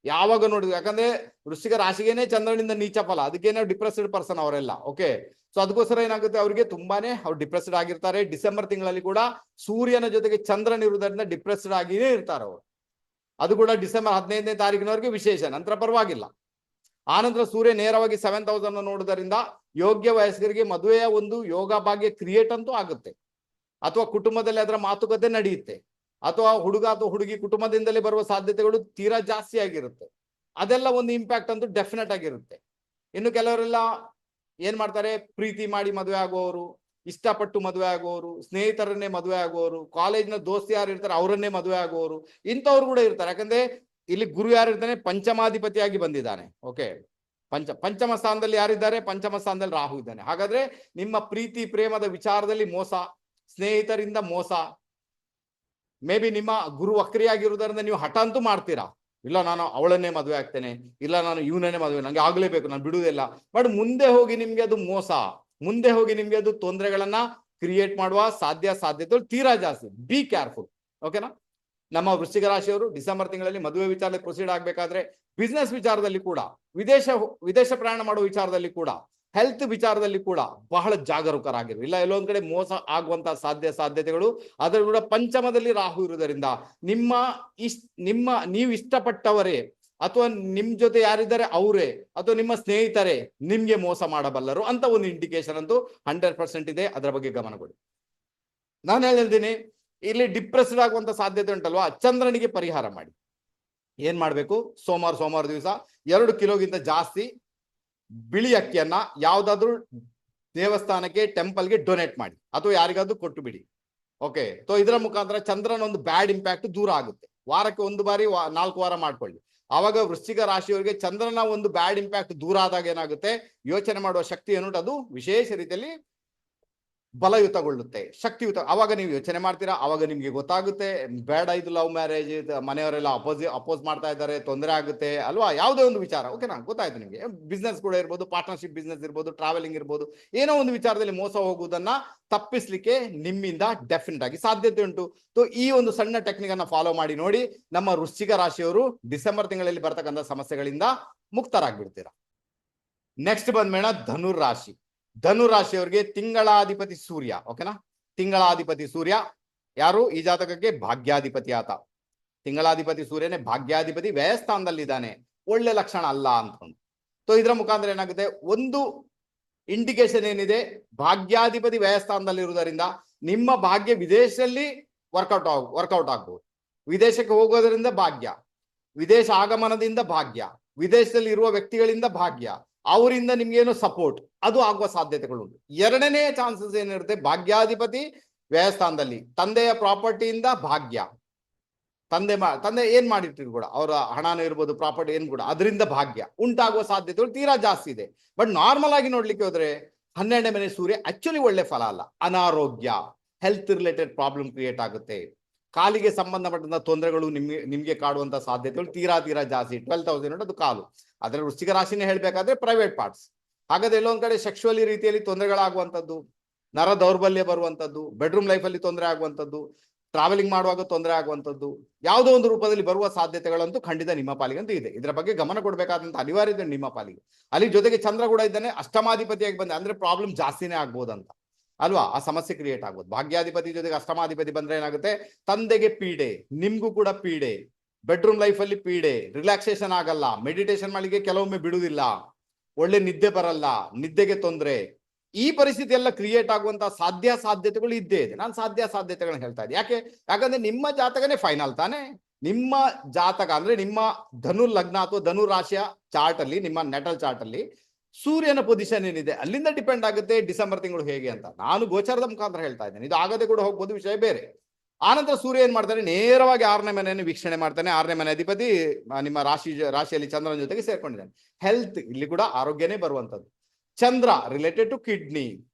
ಯಾವಾಗ ನೋಡಿದ್ರು, ಯಾಕಂದ್ರೆ ವೃಶ್ಚಿಕ ರಾಶಿಗೇನೆ ಚಂದ್ರನಿಂದ ನೀಚ ಫಲ, ಅದಕ್ಕೇನೆ ಡಿಪ್ರೆಸ್ಡ್ ಪರ್ಸನ್ ಅವರೆಲ್ಲ. ಓಕೆ. ಸೊ ಅದಕ್ಕೋಸ್ಕರ ಏನಾಗುತ್ತೆ, ಅವರಿಗೆ ತುಂಬಾನೇ ಅವ್ರು ಡಿಪ್ರೆಸ್ಡ್ ಆಗಿರ್ತಾರೆ. ಡಿಸೆಂಬರ್ ತಿಂಗಳಲ್ಲಿ ಕೂಡ ಸೂರ್ಯನ ಜೊತೆಗೆ ಚಂದ್ರನ ಇರುವುದರಿಂದ ಡಿಪ್ರೆಸ್ಡ್ ಆಗಿಯೇ ಇರ್ತಾರೆ ಅವರು. ಅದು ಕೂಡ ಡಿಸೆಂಬರ್ 15ನೇ ತಾರೀಕಿನವರೆಗೆ ವಿಶೇಷ, ನಂತರ ಪರವಾಗಿಲ್ಲ. ಆನಂತರ ಸೂರ್ಯ ನೇರವಾಗಿ 7th ಹೌಸ್ ಅನ್ನು ನೋಡುವುದರಿಂದ ಯೋಗ್ಯ ವಯಸ್ಕರಿಗೆ ಮದುವೆಯ ಒಂದು ಯೋಗ ಭಾಗ್ಯ ಕ್ರಿಯೇಟ್ ಅಂತೂ ಆಗುತ್ತೆ, ಅಥವಾ ಕುಟುಂಬದಲ್ಲಿ ಅದರ ಮಾತುಕತೆ ನಡೆಯುತ್ತೆ, ಅಥವಾ ಹುಡುಗ ಅಥವಾ ಹುಡುಗಿ ಕುಟುಂಬದಿಂದಲೇ ಬರುವ ಸಾಧ್ಯತೆಗಳು ತೀರಾ ಜಾಸ್ತಿ ಆಗಿರುತ್ತೆ. ಅದೆಲ್ಲ ಒಂದು ಇಂಪ್ಯಾಕ್ಟ್ ಅಂತೂ ಡೆಫಿನೆಟ್ ಆಗಿರುತ್ತೆ. ಇನ್ನು ಕೆಲವರೆಲ್ಲ ಏನ್ ಮಾಡ್ತಾರೆ, ಪ್ರೀತಿ ಮಾಡಿ ಮದುವೆ ಆಗುವವರು, ಇಷ್ಟಪಟ್ಟು ಮದುವೆ ಆಗುವವರು, ಸ್ನೇಹಿತರನ್ನೇ ಮದುವೆ ಆಗುವವರು, ಕಾಲೇಜಿನ ದೋಸ್ತಿ ಯಾರು ಇರ್ತಾರೆ ಅವರನ್ನೇ ಮದುವೆ ಆಗುವವರು, ಇಂಥವ್ರು ಕೂಡ ಇರ್ತಾರೆ. ಯಾಕಂದ್ರೆ ಇಲ್ಲಿ ಗುರು ಯಾರಿರ್ತಾನೆ, ಪಂಚಮಾಧಿಪತಿಯಾಗಿ ಬಂದಿದ್ದಾನೆ. ಓಕೆ. ಪಂಚಮ ಸ್ಥಾನದಲ್ಲಿ ಯಾರಿದ್ದಾರೆ, ಪಂಚಮ ಸ್ಥಾನದಲ್ಲಿ ರಾಹು ಇದ್ದಾನೆ. ಹಾಗಾದ್ರೆ ನಿಮ್ಮ ಪ್ರೀತಿ ಪ್ರೇಮದ ವಿಚಾರದಲ್ಲಿ ಮೋಸ, ಸ್ನೇಹಿತರಿಂದ ಮೋಸ, ಮೇ ಬಿ ನಿಮ್ಮ ಗುರು ವಕ್ರಿಯಾಗಿರುವುದರಿಂದ ನೀವು ಹಠ ಅಂತೂ ಮಾಡ್ತೀರಾ, ಇಲ್ಲ ನಾನು ಅವಳನ್ನೇ ಮದುವೆ ಆಗ್ತೇನೆ, ಇಲ್ಲ ನಾನು ಇವನನ್ನೇ ಮದುವೆ, ನಂಗೆ ಆಗ್ಲೇಬೇಕು, ನಾನು ಬಿಡುವುದಿಲ್ಲ. ಬಟ್ ಮುಂದೆ ಹೋಗಿ ನಿಮ್ಗೆ ಅದು ಮೋಸ, ಮುಂದೆ ಹೋಗಿ ನಿಮ್ಗೆ ಅದು ತೊಂದರೆಗಳನ್ನ ಕ್ರಿಯೇಟ್ ಮಾಡುವ ಸಾಧ್ಯತೆಗಳು ತೀರಾ ಜಾಸ್ತಿ. Be careful. ಓಕೆನಾ. ನಮ್ಮ ವೃಶ್ಚಿಕ ರಾಶಿಯವರು ಡಿಸೆಂಬರ್ ತಿಂಗಳಲ್ಲಿ ಮದುವೆ ವಿಚಾರದಲ್ಲಿ ಪ್ರೊಸೀಡ್ ಆಗ್ಬೇಕಾದ್ರೆ, ಬಿಸ್ನೆಸ್ ವಿಚಾರದಲ್ಲಿ ಕೂಡ, ವಿದೇಶ ಪ್ರಯಾಣ ಮಾಡುವ ವಿಚಾರದಲ್ಲಿ ಕೂಡ, ಹೆಲ್ತ್ ವಿಚಾರದಲ್ಲಿ ಕೂಡ ಬಹಳ ಜಾಗರೂಕರಾಗಿರು. ಇಲ್ಲ ಎಲ್ಲೊಂದ್ ಕಡೆ ಮೋಸ ಆಗುವಂತಹ ಸಾಧ್ಯತೆಗಳು. ಅದರ ಕೂಡ ಪಂಚಮದಲ್ಲಿ ರಾಹು ಇರುವುದರಿಂದ ನೀವು ಇಷ್ಟಪಟ್ಟವರೇ, ಅಥವಾ ನಿಮ್ ಜೊತೆ ಯಾರಿದ್ದಾರೆ ಅವರೇ, ಅಥವಾ ನಿಮ್ಮ ಸ್ನೇಹಿತರೇ ನಿಮ್ಗೆ ಮೋಸ ಮಾಡಬಲ್ಲರು ಅಂತ ಒಂದು ಇಂಡಿಕೇಶನ್ ಅಂತೂ 100% ಇದೆ. ಅದರ ಬಗ್ಗೆ ಗಮನ ಕೊಡಿ. ನಾನು ಹೇಳ್ತೀನಿ, ಇಲ್ಲಿ ಡಿಪ್ರೆಸ್ಡ್ ಆಗುವಂತ ಸಾಧ್ಯತೆ ಉಂಟಲ್ವಾ, ಚಂದ್ರನಿಗೆ ಪರಿಹಾರ ಮಾಡಿ. ಏನ್ ಮಾಡ್ಬೇಕು, ಸೋಮವಾರ ದಿವಸ 2 ಕಿಲೋಗಿಂತ ಜಾಸ್ತಿ ಬಿಳಿ ಅಕ್ಕಿಯನ್ನ ಯಾವ್ದಾದ್ರು ದೇವಸ್ಥಾನಕ್ಕೆ, ಟೆಂಪಲ್ಗೆ ಡೊನೇಟ್ ಮಾಡಿ, ಅಥವಾ ಯಾರಿಗಾದ್ರೂ ಕೊಟ್ಟು ಬಿಡಿ. ಓಕೆ. ಸೊ ಇದರ ಮುಖಾಂತರ ಚಂದ್ರನ ಒಂದು ಬ್ಯಾಡ್ ಇಂಪ್ಯಾಕ್ಟ್ ದೂರ ಆಗುತ್ತೆ. ವಾರಕ್ಕೆ 1 ಬಾರಿ 4 ವಾರ ಮಾಡ್ಕೊಳ್ಳಿ. ಆವಾಗ ವೃಶ್ಚಿಕ ರಾಶಿಯವರಿಗೆ ಚಂದ್ರನ ಒಂದು ಬ್ಯಾಡ್ ಇಂಪ್ಯಾಕ್ಟ್ ದೂರ ಆದಾಗ ಏನಾಗುತ್ತೆ, ಯೋಚನೆ ಮಾಡುವ ಶಕ್ತಿ ಏನುಂಟು ಅದು ವಿಶೇಷ ರೀತಿಯಲ್ಲಿ ಬಲಯುತಗೊಳ್ಳುತ್ತೆ, ಶಕ್ತಿಯುತ. ಅವಾಗ ನೀವು ಯೋಚನೆ ಮಾಡ್ತೀರಾ, ಅವಾಗ ನಿಮ್ಗೆ ಗೊತ್ತಾಗುತ್ತೆ, ಬೇಡ ಇದು ಲವ್ ಮ್ಯಾರೇಜ್, ಮನೆಯವರೆಲ್ಲ ಅಪೋಸ್ ಮಾಡ್ತಾ ಇದ್ದಾರೆ, ತೊಂದರೆ ಆಗುತ್ತೆ ಅಲ್ವಾ, ಯಾವುದೇ ಒಂದು ವಿಚಾರ. ಓಕೆನಾ, ಗೊತ್ತಾಯ್ತು ನಿಮ್ಗೆ. ಬಿಸ್ನೆಸ್ ಕೂಡ ಇರ್ಬೋದು, ಪಾರ್ಟ್ನರ್ಶಿಪ್ ಬಿಸ್ನೆಸ್ ಇರ್ಬೋದು, ಟ್ರಾವೆಲಿಂಗ್ ಇರ್ಬೋದು, ಏನೋ ಒಂದು ವಿಚಾರದಲ್ಲಿ ಮೋಸ ಹೋಗುವುದನ್ನ ತಪ್ಪಿಸ್ಲಿಕ್ಕೆ ನಿಮ್ಮಿಂದ ಡೆಫಿನೆಟ್ ಆಗಿ ಸಾಧ್ಯತೆ ಉಂಟು. ಸೊ ಈ ಒಂದು ಸಣ್ಣ ಟೆಕ್ನಿಕ್ ಅನ್ನ ಫಾಲೋ ಮಾಡಿ ನೋಡಿ, ನಮ್ಮ ವೃಶ್ಚಿಕ ರಾಶಿಯವರು ಡಿಸೆಂಬರ್ ತಿಂಗಳಲ್ಲಿ ಬರ್ತಕ್ಕಂಥ ಸಮಸ್ಯೆಗಳಿಂದ ಮುಕ್ತರಾಗ್ಬಿಡ್ತೀರಾ. ನೆಕ್ಸ್ಟ್ ಬಂದ್ಮೇಣ ಧನುರ್ ರಾಶಿ. ಧನುರ್ ರಾಶಿಯವರಿಗೆ ತಿಂಗಳಾಧಿಪತಿ ಸೂರ್ಯ. ಓಕೆನಾ, ತಿಂಗಳಾಧಿಪತಿ ಸೂರ್ಯ ಯಾರು ಈ ಜಾತಕಕ್ಕೆ? ಭಾಗ್ಯಾಧಿಪತಿ ಆತ. ತಿಂಗಳಾಧಿಪತಿ ಸೂರ್ಯನೇ ಭಾಗ್ಯಾಧಿಪತಿ, ವ್ಯಯಸ್ಥಾನದಲ್ಲಿದ್ದಾನೆ. ಒಳ್ಳೆ ಲಕ್ಷಣ ಅಲ್ಲ ಅಂದ್ಕೊಂಡು. ಸೊ ಇದರ ಮುಖಾಂತರ ಏನಾಗುತ್ತೆ, ಒಂದು ಇಂಡಿಕೇಶನ್ ಏನಿದೆ, ಭಾಗ್ಯಾಧಿಪತಿ ವ್ಯಯಸ್ಥಾನದಲ್ಲಿರುವುದರಿಂದ ನಿಮ್ಮ ಭಾಗ್ಯ ವಿದೇಶದಲ್ಲಿ ವರ್ಕೌಟ್ ಆಗ್ಬೋದು. ವಿದೇಶಕ್ಕೆ ಹೋಗೋದರಿಂದ ಭಾಗ್ಯ, ವಿದೇಶ ಆಗಮನದಿಂದ ಭಾಗ್ಯ, ವಿದೇಶದಲ್ಲಿ ಇರುವ ವ್ಯಕ್ತಿಗಳಿಂದ ಭಾಗ್ಯ, ಅವರಿಂದ ನಿಮ್ಗೇನು ಸಪೋರ್ಟ್, ಅದು ಆಗುವ ಸಾಧ್ಯತೆಗಳುಂಟು. ಎರಡನೇ ಚಾನ್ಸಸ್ ಏನಿರುತ್ತೆ, ಭಾಗ್ಯಾಧಿಪತಿ ವ್ಯಯಸ್ಥಾನದಲ್ಲಿ ತಂದೆಯ ಪ್ರಾಪರ್ಟಿಯಿಂದ ಭಾಗ್ಯ, ತಂದೆ ಏನ್ ಮಾಡಿರ್ತೀವಿ ಕೂಡ, ಅವರ ಹಣನೂ ಇರ್ಬೋದು, ಪ್ರಾಪರ್ಟಿ ಏನ್ ಕೂಡ, ಅದರಿಂದ ಭಾಗ್ಯ ಉಂಟಾಗುವ ಸಾಧ್ಯತೆಗಳು ತೀರಾ ಜಾಸ್ತಿ ಇದೆ. ಬಟ್ ನಾರ್ಮಲ್ ಆಗಿ ನೋಡ್ಲಿಕ್ಕೆ ಹೋದ್ರೆ 12ನೇ ಮನೆ ಸೂರ್ಯ ಆಕ್ಚುಲಿ ಒಳ್ಳೆ ಫಲ ಅಲ್ಲ. ಅನಾರೋಗ್ಯ, ಹೆಲ್ತ್ ರಿಲೇಟೆಡ್ ಪ್ರಾಬ್ಲಮ್ ಕ್ರಿಯೇಟ್ ಆಗುತ್ತೆ. ಕಾಲಿಗೆ ಸಂಬಂಧಪಟ್ಟಂತ ತೊಂದರೆಗಳು ನಿಮ್ಗೆ ಕಾಡುವಂತ ಸಾಧ್ಯತೆಗಳು ತೀರಾ ಜಾಸ್ತಿ. 12,000 ಅದು ಕಾಲು. ಅದರ ವೃಶ್ಚಿಕ ರಾಶಿನೇ ಹೇಳ್ಬೇಕಾದ್ರೆ ಪ್ರೈವೇಟ್ ಪಾರ್ಟ್ಸ್. ಹಾಗಾದ್ರೆ ಎಲ್ಲೊಂದ್ ಕಡೆ ಸೆಕ್ಷುವಲಿ ರೀತಿಯಲ್ಲಿ ತೊಂದರೆಗಳಾಗುವಂಥದ್ದು, ನರ ದೌರ್ಬಲ್ಯ ಬರುವಂಥದ್ದು, ಬೆಡ್ರೂಮ್ ಲೈಫಲ್ಲಿ ತೊಂದರೆ ಆಗುವಂಥದ್ದು, ಟ್ರಾವೆಲಿಂಗ್ ಮಾಡುವಾಗ ತೊಂದರೆ ಆಗುವಂಥದ್ದು, ಯಾವುದೋ ಒಂದು ರೂಪದಲ್ಲಿ ಬರುವ ಸಾಧ್ಯತೆಗಳಂತೂ ಖಂಡಿತ ನಿಮ್ಮ ಪಾಲಿಗಂತೂ ಇದೆ. ಇದರ ಬಗ್ಗೆ ಗಮನ ಕೊಡಬೇಕಾದಂತ ಅನಿವಾರ್ಯತೆ ನಿಮ್ಮ ಪಾಲಿಗೆ. ಅಲ್ಲಿ ಜೊತೆಗೆ ಚಂದ್ರ ಕೂಡ ಇದ್ದಾನೆ, ಅಷ್ಟಮಾಧಿಪತಿಯಾಗಿ ಬಂದ, ಅಂದ್ರೆ ಪ್ರಾಬ್ಲಮ್ ಜಾಸ್ತಿನೇ ಆಗ್ಬೋದಂತ ಅಲ್ವಾ, ಆ ಸಮಸ್ಯೆ ಕ್ರಿಯೇಟ್ ಆಗ್ಬೋದು. ಭಾಗ್ಯಾಧಿಪತಿ ಜೊತೆಗೆ ಅಷ್ಟಮಾಧಿಪತಿ ಬಂದ್ರೆ ಏನಾಗುತ್ತೆ, ತಂದೆಗೆ ಪೀಡೆ, ನಿಮ್ಗೂ ಕೂಡ ಪೀಡೆ, ಬೆಡ್ರೂಮ್ ಲೈಫ್ ಅಲ್ಲಿ ಪೀಡೆ, ರಿಲ್ಯಾಕ್ಸೇಷನ್ ಆಗಲ್ಲ, ಮೆಡಿಟೇಷನ್ ಮಾಡಲಿಕ್ಕೆ ಕೆಲವೊಮ್ಮೆ ಬಿಡುವುದಿಲ್ಲ, ಒಳ್ಳೆ ನಿದ್ದೆ ಬರಲ್ಲ, ನಿದ್ದೆಗೆ ತೊಂದರೆ, ಈ ಪರಿಸ್ಥಿತಿ ಎಲ್ಲ ಕ್ರಿಯೇಟ್ ಆಗುವಂತ ಸಾಧ್ಯತೆಗಳು ಇದ್ದೇ ಇದೆ. ನಾನು ಸಾಧ್ಯತೆಗಳನ್ನ ಹೇಳ್ತಾ ಇದ್ದೆ. ಯಾಕಂದ್ರೆ ನಿಮ್ಮ ಜಾತಕನೇ ಫೈನಲ್ ತಾನೇ. ನಿಮ್ಮ ಜಾತಕ ಅಂದ್ರೆ ನಿಮ್ಮ ಧನು ಲಗ್ನ ಅಥವಾ ಧನು ರಾಶಿಯ ಚಾರ್ಟ್ ಅಲ್ಲಿ, ನಿಮ್ಮ ನೆಟಲ್ ಚಾರ್ಟ್ ಅಲ್ಲಿ ಸೂರ್ಯನ ಪೊಸಿಷನ್ ಏನಿದೆ ಅಲ್ಲಿಂದ ಡಿಪೆಂಡ್ ಆಗುತ್ತೆ ಡಿಸೆಂಬರ್ ತಿಂಗಳು ಹೇಗೆ ಅಂತ. ನಾನು ಗೋಚಾರದ ಮುಖಾಂತರ ಹೇಳ್ತಾ ಇದ್ದೇನೆ, ಇದು ಆಗದೆ ಕೂಡ ಹೋಗ್ಬೋದು, ವಿಷಯ ಬೇರೆ. ಆನಂತರ ಸೂರ್ಯ ಏನ್ ಮಾಡ್ತಾನೆ, ನೇರವಾಗಿ 6ನೇ ಮನೆಯನ್ನು ವೀಕ್ಷಣೆ ಮಾಡ್ತಾನೆ. 6ನೇ ಮನೆ ಅಧಿಪತಿ ನಿಮ್ಮ ರಾಶಿಯಲ್ಲಿ ಚಂದ್ರನ ಜೊತೆಗೆ ಸೇರ್ಕೊಂಡಿದ್ದಾನೆ. ಹೆಲ್ತ್, ಇಲ್ಲಿ ಕೂಡ ಆರೋಗ್ಯನೇ ಬರುವಂತದ್ದು. Chandra related to kidney,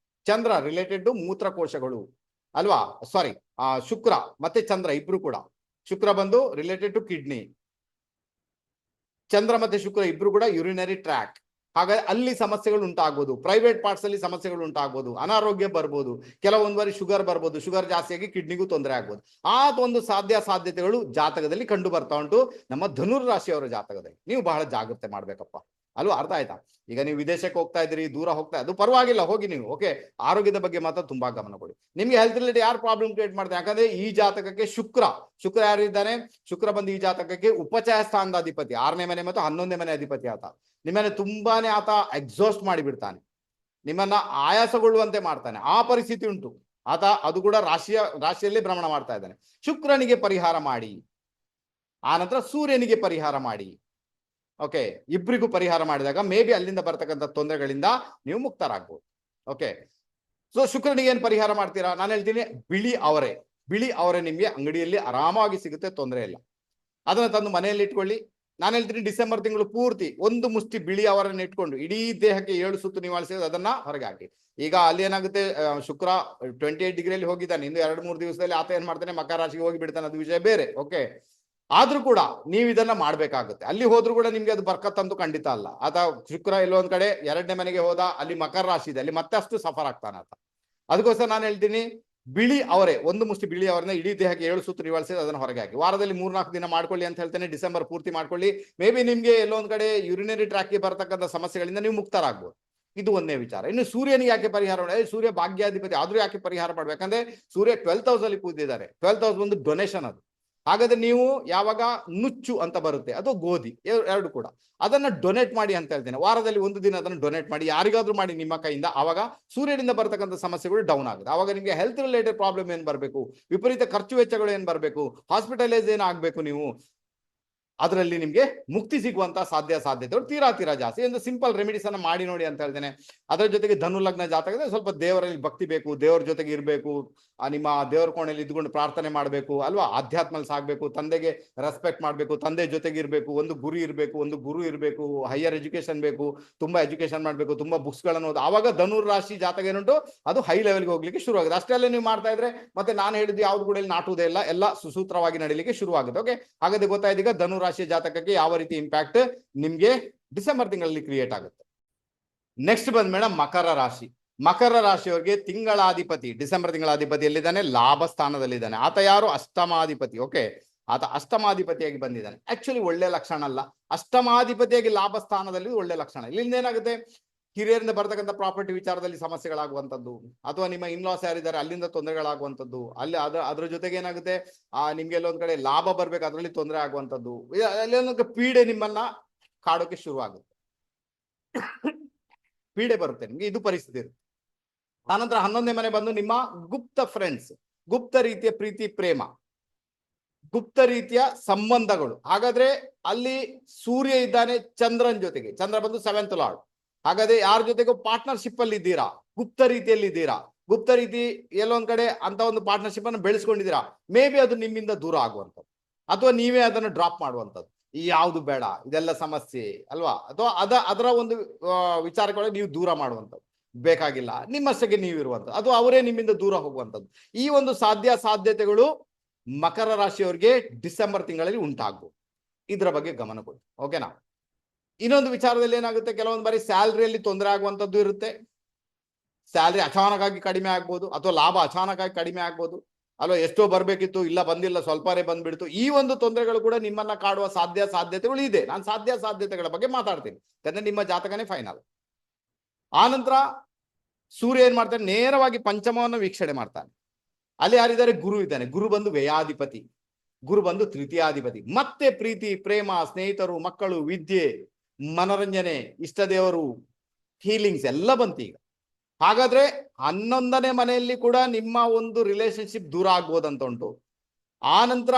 Chandra related to ಮೂತ್ರಕೋಶಗಳು ಅಲ್ವಾ, ಸಾರಿ ಶುಕ್ರ ಮತ್ತೆ ಚಂದ್ರ ಇಬ್ರು ಕೂಡ, ಶುಕ್ರ ಬಂದು ರಿಲೇಟೆಡ್ ಟು ಕಿಡ್ನಿ, ಚಂದ್ರ ಮತ್ತೆ ಶುಕ್ರ ಇಬ್ರು ಕೂಡ ಯುರಿನರಿ ಟ್ರ್ಯಾಕ್. ಹಾಗಾಗಿ ಅಲ್ಲಿ ಸಮಸ್ಯೆಗಳು ಉಂಟಾಗ್ಬೋದು, ಪ್ರೈವೇಟ್ ಪಾರ್ಟ್ಸ್ ಅಲ್ಲಿ ಸಮಸ್ಯೆಗಳು ಉಂಟಾಗ್ಬೋದು, ಅನಾರೋಗ್ಯ ಬರ್ಬೋದು, ಕೆಲವೊಂದು ಬಾರಿ ಶುಗರ್ ಬರ್ಬೋದು, ಶುಗರ್ ಜಾಸ್ತಿಯಾಗಿ ಕಿಡ್ನಿಗೂ ತೊಂದರೆ ಆಗ್ಬೋದು. ಆ ಒಂದು ಸಾಧ್ಯತೆಗಳು ಜಾತಕದಲ್ಲಿ ಕಂಡು ಬರ್ತಾ ಉಂಟು ನಮ್ಮ ಧನುರ್ ರಾಶಿಯವರ ಜಾತಕದಲ್ಲಿ. ನೀವು ಬಹಳ ಜಾಗ್ರತೆ ಮಾಡ್ಬೇಕಪ್ಪ ಅಲ್ವಾ, ಅರ್ಥ ಆಯ್ತಾ? ಈಗ ನೀವು ವಿದೇಶಕ್ಕೆ ಹೋಗ್ತಾ ಇದ್ದೀರಿ, ದೂರ ಹೋಗ್ತಾ, ಅದು ಪರವಾಗಿಲ್ಲ, ಹೋಗಿ ನೀವು. ಓಕೆ, ಆರೋಗ್ಯದ ಬಗ್ಗೆ ಮಾತ್ರ ತುಂಬಾ ಗಮನ ಕೊಡಿ. ನಿಮ್ಗೆ ಹೆಲ್ತ್ ರಿಲೇಟೆಡ್ ಯಾರು ಪ್ರಾಬ್ಲಮ್ ಕ್ರಿಯೇಟ್ ಮಾಡ್ತಾರೆ, ಯಾಕಂದ್ರೆ ಈ ಜಾತಕಕ್ಕೆ ಶುಕ್ರ ಯಾರಿದ್ದಾನೆ, ಶುಕ್ರ ಬಂದು ಈ ಜಾತಕಕ್ಕೆ ಉಪಚಯ ಸ್ಥಾನದ ಅಧಿಪತಿ, 6ನೇ ಮನೆ ಮತ್ತು 11ನೇ ಮನೆ ಅಧಿಪತಿ ಆತ. ನಿಮ್ಮನ್ನ ತುಂಬಾನೇ ಆತ ಎಕ್ಸಾಸ್ಟ್ ಮಾಡಿ ಬಿಡ್ತಾನೆ, ನಿಮ್ಮನ್ನ ಆಯಾಸಗೊಳ್ಳುವಂತೆ ಮಾಡ್ತಾನೆ. ಆ ಪರಿಸ್ಥಿತಿ ಉಂಟು ಆತ. ಅದು ಕೂಡ ರಾಶಿಯಲ್ಲೇ ಭ್ರಮಣ ಮಾಡ್ತಾ ಇದ್ದಾನೆ. ಶುಕ್ರನಿಗೆ ಪರಿಹಾರ ಮಾಡಿ, ಆನಂತರ ಸೂರ್ಯನಿಗೆ ಪರಿಹಾರ ಮಾಡಿ. ಓಕೆ, ಇಬ್ಬರಿಗೂ ಪರಿಹಾರ ಮಾಡಿದಾಗ ಮೇ ಬಿ ಅಲ್ಲಿಂದ ಬರ್ತಕ್ಕಂಥ ತೊಂದರೆಗಳಿಂದ ನೀವು ಮುಕ್ತರಾಗ್ಬೋದು. ಓಕೆ, ಸೊ ಶುಕ್ರನಿಗೆ ಏನ್ ಪರಿಹಾರ ಮಾಡ್ತೀರಾ? ನಾನು ಹೇಳ್ತೀನಿ, ಬಿಳಿ ಅವರೆ ನಿಮ್ಗೆ ಅಂಗಡಿಯಲ್ಲಿ ಆರಾಮಾಗಿ ಸಿಗುತ್ತೆ, ತೊಂದರೆ ಇಲ್ಲ. ಅದನ್ನ ತಂದು ಮನೆಯಲ್ಲಿ ಇಟ್ಕೊಳ್ಳಿ. ನಾನು ಹೇಳ್ತೀನಿ, ಡಿಸೆಂಬರ್ ತಿಂಗಳು ಪೂರ್ತಿ ಒಂದು ಮುಷ್ಟಿ ಬಿಳಿ ಅವರನ್ನು ಇಟ್ಕೊಂಡು ಇಡೀ ದೇಹಕ್ಕೆ 7 ಸುತ್ತು ನಿವಾಳಿಸಿದ್ರೆ ಅದನ್ನ ಹೊರಗೆ ಹಾಕಿ. ಈಗ ಅಲ್ಲಿ ಏನಾಗುತ್ತೆ, ಶುಕ್ರ 28 ಡಿಗ್ರಿಯಲ್ಲಿ ಹೋಗಿದ್ದಾನೆ, ಇನ್ನು 2-3 ದಿವಸದಲ್ಲಿ ಆತ ಏನ್ ಮಾಡ್ತಾನೆ, ಮಕರ ರಾಶಿಗೆ ಹೋಗಿ ಬಿಡ್ತಾನೆ, ಅದು ವಿಷಯ ಬೇರೆ. ಓಕೆ, ಆದ್ರೂ ಕೂಡ ನೀವು ಇದನ್ನ ಮಾಡ್ಬೇಕಾಗುತ್ತೆ. ಅಲ್ಲಿ ಹೋದ್ರೂ ಕೂಡ ನಿಮ್ಗೆ ಅದು ಬರ್ಕತ್ತಂತೂ ಖಂಡಿತ ಅಲ್ಲ. ಆತ ಶುಕ್ರ ಎಲ್ಲೊಂದ್ ಕಡೆ 2ನೇ ಮನೆಗೆ ಹೋದ, ಅಲ್ಲಿ ಮಕರ ರಾಶಿ ಇದೆ, ಅಲ್ಲಿ ಮತ್ತೆ ಅಷ್ಟು ಸಫರ್ ಆಗ್ತಾನೆ ಆತ. ಅದಕ್ಕೋಸ್ಕರ ನಾನು ಹೇಳ್ತೀನಿ, ಬಿಳಿ ಅವರೇ ಒಂದು ಮುಷ್ಟಿ ಬಿಳಿ ಅವರನ್ನ ಇಡೀ ದೇಹಕ್ಕೆ 7 ಸುತ್ತು ನಿವಾಳಿಸಿ ಅದನ್ನ ಹೊರಗೆ ಹಾಕಿ. ವಾರದಲ್ಲಿ 3-4 ದಿನ ಮಾಡ್ಕೊಳ್ಳಿ ಅಂತ ಹೇಳ್ತೇನೆ. ಡಿಸೆಂಬರ್ ಪೂರ್ತಿ ಮಾಡ್ಕೊಳ್ಳಿ. ಮೇ ಬಿ ನಿಮ್ಗೆ ಎಲ್ಲೊಂದ್ ಕಡೆ ಯುರಿನರಿ ಟ್ರ್ಯಾಕ್ಗೆ ಬರತಕ್ಕಂಥ ಸಮಸ್ಯೆಗಳಿಂದ ನೀವು ಮುಕ್ತರಾಗ್ಬೋದು. ಇದು ಒಂದೇ ವಿಚಾರ. ಇನ್ನು ಸೂರ್ಯನಿಗೆ ಯಾಕೆ ಪರಿಹಾರ ಮಾಡಿ, ಸೂರ್ಯ ಭಾಗ್ಯಾಧಿಪತಿ ಆದ್ರೂ ಯಾಕೆ ಪರಿಹಾರ ಮಾಡ್ಬೇಕಂದ್ರೆ, ಸೂರ್ಯ 12th ಹೌಸ್ ಅಲ್ಲಿ ಕೂತಿದ್ದಾರೆ. 12th ಹೌಸ್ ಒಂದು ಡೊನೇಷನ್ ಅದು. ಹಾಗಾದ್ರೆ ನೀವು ಯಾವಾಗ ನುಚ್ಚು ಅಂತ ಬರುತ್ತೆ, ಅದು ಗೋಧಿ, ಎರಡು ಕೂಡ, ಅದನ್ನ ಡೊನೇಟ್ ಮಾಡಿ ಅಂತ ಹೇಳ್ತೇನೆ. ವಾರದಲ್ಲಿ 1 ದಿನ ಅದನ್ನು ಡೊನೇಟ್ ಮಾಡಿ, ಯಾರಿಗಾದ್ರೂ ಮಾಡಿ ನಿಮ್ಮ ಕೈಯಿಂದ. ಆವಾಗ ಸೂರ್ಯನಿಂದ ಬರ್ತಕ್ಕಂಥ ಸಮಸ್ಯೆಗಳು ಡೌನ್ ಆಗುತ್ತೆ. ಆವಾಗ ನಿಮಗೆ ಹೆಲ್ತ್ ರಿಲೇಟೆಡ್ ಪ್ರಾಬ್ಲಮ್ ಏನ್ ಬರಬೇಕು, ವಿಪರೀತ ಖರ್ಚು ವೆಚ್ಚಗಳು ಏನ್ ಬರಬೇಕು, ಹಾಸ್ಪಿಟಲೈಸ್ ಏನ್ ಆಗ್ಬೇಕು, ನೀವು ಅದರಲ್ಲಿ ನಿಮ್ಗೆ ಮುಕ್ತಿ ಸಿಗುವಂತ ಸಾಧ್ಯತೆಗಳು ತೀರಾ ಜಾಸ್ತಿ. ಒಂದು ಸಿಂಪಲ್ ರೆಮಿಡೀಸ್ ಅನ್ನ ಮಾಡಿ ನೋಡಿ ಅಂತ ಹೇಳ್ತೇನೆ. ಅದರ ಜೊತೆಗೆ ಧನು ಲಗ್ನ ಜಾತಕದಲ್ಲಿ ಸ್ವಲ್ಪ ದೇವರಲ್ಲಿ ಭಕ್ತಿ ಬೇಕು, ದೇವರ ಜೊತೆಗೆ ಇರಬೇಕು, ನಿಮ್ಮ ದೇವರ ಕೋಣೆಯಲ್ಲಿ ಇದ್ಕೊಂಡು ಪ್ರಾರ್ಥನೆ ಮಾಡಬೇಕು ಅಲ್ವಾ, ಆಧ್ಯಾತ್ಮಲ್ಲಿ ಸಾಗಬೇಕು, ತಂದೆಗೆ ರೆಸ್ಪೆಕ್ಟ್ ಮಾಡಬೇಕು, ತಂದೆ ಜೊತೆಗೆ ಇರಬೇಕು, ಒಂದು ಗುರು ಇರಬೇಕು, ಹೈಯರ್ ಎಜುಕೇಶನ್ ಬೇಕು, ತುಂಬಾ ಎಜುಕೇಶನ್ ಮಾಡಬೇಕು, ತುಂಬಾ ಬುಕ್ಸ್ ಗಳನ್ನು ಓದಿ. ಆವಾಗ ಧನುರ್ ರಾಶಿ ಜಾತಕ ಏನುಂಟು ಅದು ಹೈ ಲೆವೆಲ್ಗೆ ಹೋಗ್ಲಿಕ್ಕೆ ಶುರು ಆಗುತ್ತೆ. ಅಷ್ಟೆಲ್ಲ ನೀವು ಮಾಡ್ತಾ ಇದ್ರೆ ಮತ್ತೆ ನಾನು ಹೇಳಿದ್ದು ಯಾವ್ದು ಕೂಡ ಇಲ್ಲಿ ನಾಟುವುದೇ ಇಲ್ಲ, ಎಲ್ಲ ಸುಸೂತ್ರವಾಗಿ ನಡೀಲಿಕ್ಕೆ ಶುರು ಆಗುತ್ತೆ. ಓಕೆ, ಹಾಗಾದ್ರೆ ಗೊತ್ತಾಯ್ತು ಈಗ ಧನು ರಾಶಿಯ ಜಾತಕಕ್ಕೆ ಯಾವ ರೀತಿ ಇಂಪ್ಯಾಕ್ಟ್ ನಿಮ್ಗೆ ಡಿಸೆಂಬರ್ ತಿಂಗಳಲ್ಲಿ ಕ್ರಿಯೇಟ್ ಆಗುತ್ತೆ. ನೆಕ್ಸ್ಟ್ ಬಂದ್ ಮೇಡಮ್ ಮಕರ ರಾಶಿಯವರಿಗೆ ತಿಂಗಳಾಧಿಪತಿ, ಡಿಸೆಂಬರ್ ತಿಂಗಳಾಧಿಪತಿ ಎಲ್ಲಿದ್ದಾನೆ, ಲಾಭ ಸ್ಥಾನದಲ್ಲಿದ್ದಾನೆ. ಆತ ಯಾರು, ಅಷ್ಟಮಾಧಿಪತಿ. ಓಕೆ, ಆತ ಅಷ್ಟಮಾಧಿಪತಿಯಾಗಿ ಬಂದಿದ್ದಾನೆ. ಆಕ್ಚುಲಿ ಒಳ್ಳೆ ಲಕ್ಷಣ ಅಲ್ಲ, ಅಷ್ಟಮಾಧಿಪತಿಯಾಗಿ ಲಾಭ ಸ್ಥಾನದಲ್ಲಿ ಒಳ್ಳೆ ಲಕ್ಷಣ. ಇಲ್ಲಿಂದ ಏನಾಗುತ್ತೆ, ಹಿರಿಯರಿಂದ ಬರ್ತಕ್ಕಂಥ ಪ್ರಾಪರ್ಟಿ ವಿಚಾರದಲ್ಲಿ ಸಮಸ್ಯೆಗಳಾಗುವಂಥದ್ದು, ಅಥವಾ ನಿಮ್ಮ ಇನ್ಲಾಸ್ ಯಾರಿದ್ದಾರೆ ಅಲ್ಲಿಂದ ತೊಂದರೆಗಳಾಗುವಂಥದ್ದು, ಅಲ್ಲಿ ಅದ್ರ ಜೊತೆಗೆ ಏನಾಗುತ್ತೆ ನಿಮ್ಗೆ ಎಲ್ಲೊಂದ್ ಕಡೆ ಲಾಭ ಬರ್ಬೇಕು ಅದರಲ್ಲಿ ತೊಂದರೆ ಆಗುವಂಥದ್ದು, ಅಲ್ಲಿ ಪೀಡೆ ನಿಮ್ಮನ್ನ ಕಾಡೋಕೆ ಶುರು ಆಗುತ್ತೆ, ಪೀಡೆ ಬರುತ್ತೆ ನಿಮ್ಗೆ, ಇದು ಪರಿಸ್ಥಿತಿ ಇರುತ್ತೆ. ಆನಂತರ 11ನೇ ಮನೆ ಬಂದು ನಿಮ್ಮ ಗುಪ್ತ ಫ್ರೆಂಡ್ಸ್, ಗುಪ್ತ ರೀತಿಯ ಪ್ರೀತಿ ಪ್ರೇಮ, ಗುಪ್ತ ರೀತಿಯ ಸಂಬಂಧಗಳು. ಹಾಗಾದ್ರೆ ಅಲ್ಲಿ ಸೂರ್ಯ ಇದ್ದಾನೆ ಚಂದ್ರನ್ ಜೊತೆಗೆ, ಚಂದ್ರ ಬಂದು 7th ಲಾರ್ಡ್. ಹಾಗಾದ್ರೆ ಯಾರ ಜೊತೆಗೂ ಪಾರ್ಟ್ನರ್ಶಿಪ್ ಅಲ್ಲಿ ಇದ್ದೀರಾ, ಗುಪ್ತ ರೀತಿಯಲ್ಲಿ ಇದ್ದೀರಾ, ಗುಪ್ತ ರೀತಿ ಎಲ್ಲೊಂದ್ ಕಡೆ ಅಂತ ಒಂದು ಪಾರ್ಟ್ನರ್ಶಿಪ್ ಅನ್ನು ಬೆಳೆಸ್ಕೊಂಡಿದ್ದೀರಾ, ಮೇ ಬಿ ಅದು ನಿಮ್ಮಿಂದ ದೂರ ಆಗುವಂಥದ್ದು, ಅಥವಾ ನೀವೇ ಅದನ್ನು ಡ್ರಾಪ್ ಮಾಡುವಂಥದ್ದು. ಈ ಯಾವುದು ಬೇಡ, ಇದೆಲ್ಲ ಸಮಸ್ಯೆ ಅಲ್ವಾ, ಅಥವಾ ಅದರ ಒಂದು ವಿಚಾರಗಳ ನೀವು ದೂರ ಮಾಡುವಂಥದ್ದು, ಬೇಕಾಗಿಲ್ಲ ನಿಮ್ಮಷ್ಟಕ್ಕೆ ನೀವು ಇರುವಂಥದ್ದು, ಅದು ಅವರೇ ನಿಮ್ಮಿಂದ ದೂರ ಹೋಗುವಂಥದ್ದು. ಈ ಒಂದು ಸಾಧ್ಯತೆಗಳು ಮಕರ ರಾಶಿಯವರಿಗೆ ಡಿಸೆಂಬರ್ ತಿಂಗಳಲ್ಲಿ ಉಂಟಾಗ್ಬೋದು. ಇದರ ಬಗ್ಗೆ ಗಮನ ಕೊಡಿ, ಓಕೆನಾ. ಇನ್ನೊಂದು ವಿಚಾರದಲ್ಲಿ ಏನಾಗುತ್ತೆ, ಕೆಲವೊಂದು ಬಾರಿ ಸ್ಯಾಲ್ರಿಯಲ್ಲಿ ತೊಂದರೆ ಆಗುವಂಥದ್ದು ಇರುತ್ತೆ. ಸ್ಯಾಲ್ರಿ ಅಚಾನಕ್ಕಾಗಿ ಕಡಿಮೆ ಆಗ್ಬೋದು, ಅಥವಾ ಲಾಭ ಅಚಾನಕ್ಕಾಗಿ ಕಡಿಮೆ ಆಗ್ಬೋದು, ಅಲ್ವಾ, ಎಷ್ಟೋ ಬರ್ಬೇಕಿತ್ತು ಇಲ್ಲ ಬಂದಿಲ್ಲ ಸ್ವಲ್ಪನೇ ಬಂದ್ಬಿಡ್ತು. ಈ ಒಂದು ತೊಂದರೆಗಳು ಕೂಡ ನಿಮ್ಮನ್ನ ಕಾಡುವ ಸಾಧ್ಯತೆಗಳು ಇದೆ. ನಾನು ಸಾಧ್ಯತೆಗಳ ಬಗ್ಗೆ ಮಾತಾಡ್ತೀನಿ, ಯಾಕಂದ್ರೆ ನಿಮ್ಮ ಜಾತಕನೇ ಫೈನಲ್. ಆನಂತರ ಸೂರ್ಯ ಏನ್ ಮಾಡ್ತಾನೆ, ನೇರವಾಗಿ ಪಂಚಮವನ್ನು ವೀಕ್ಷಣೆ ಮಾಡ್ತಾನೆ. ಅಲ್ಲಿ ಯಾರಿದ್ದಾರೆ, ಗುರು ಇದ್ದಾನೆ. ಗುರು ಬಂದು ವ್ಯಯಾಧಿಪತಿ, ಗುರು ಬಂದು ತೃತೀಯಾಧಿಪತಿ. ಮತ್ತೆ ಪ್ರೀತಿ ಪ್ರೇಮ, ಸ್ನೇಹಿತರು, ಮಕ್ಕಳು, ವಿದ್ಯೆ, ಮನರಂಜನೆ, ಇಷ್ಟ ದೇವರು, ಹೀಲಿಂಗ್ಸ್ ಎಲ್ಲ ಬಂತು ಈಗ. ಹಾಗಾದ್ರೆ 11ನೇ ಮನೆಯಲ್ಲಿ ಕೂಡ ನಿಮ್ಮ ಒಂದು ರಿಲೇಶನ್ಶಿಪ್ ದೂರ ಆಗ್ಬೋದಂತ ಉಂಟು. ಆನಂತರ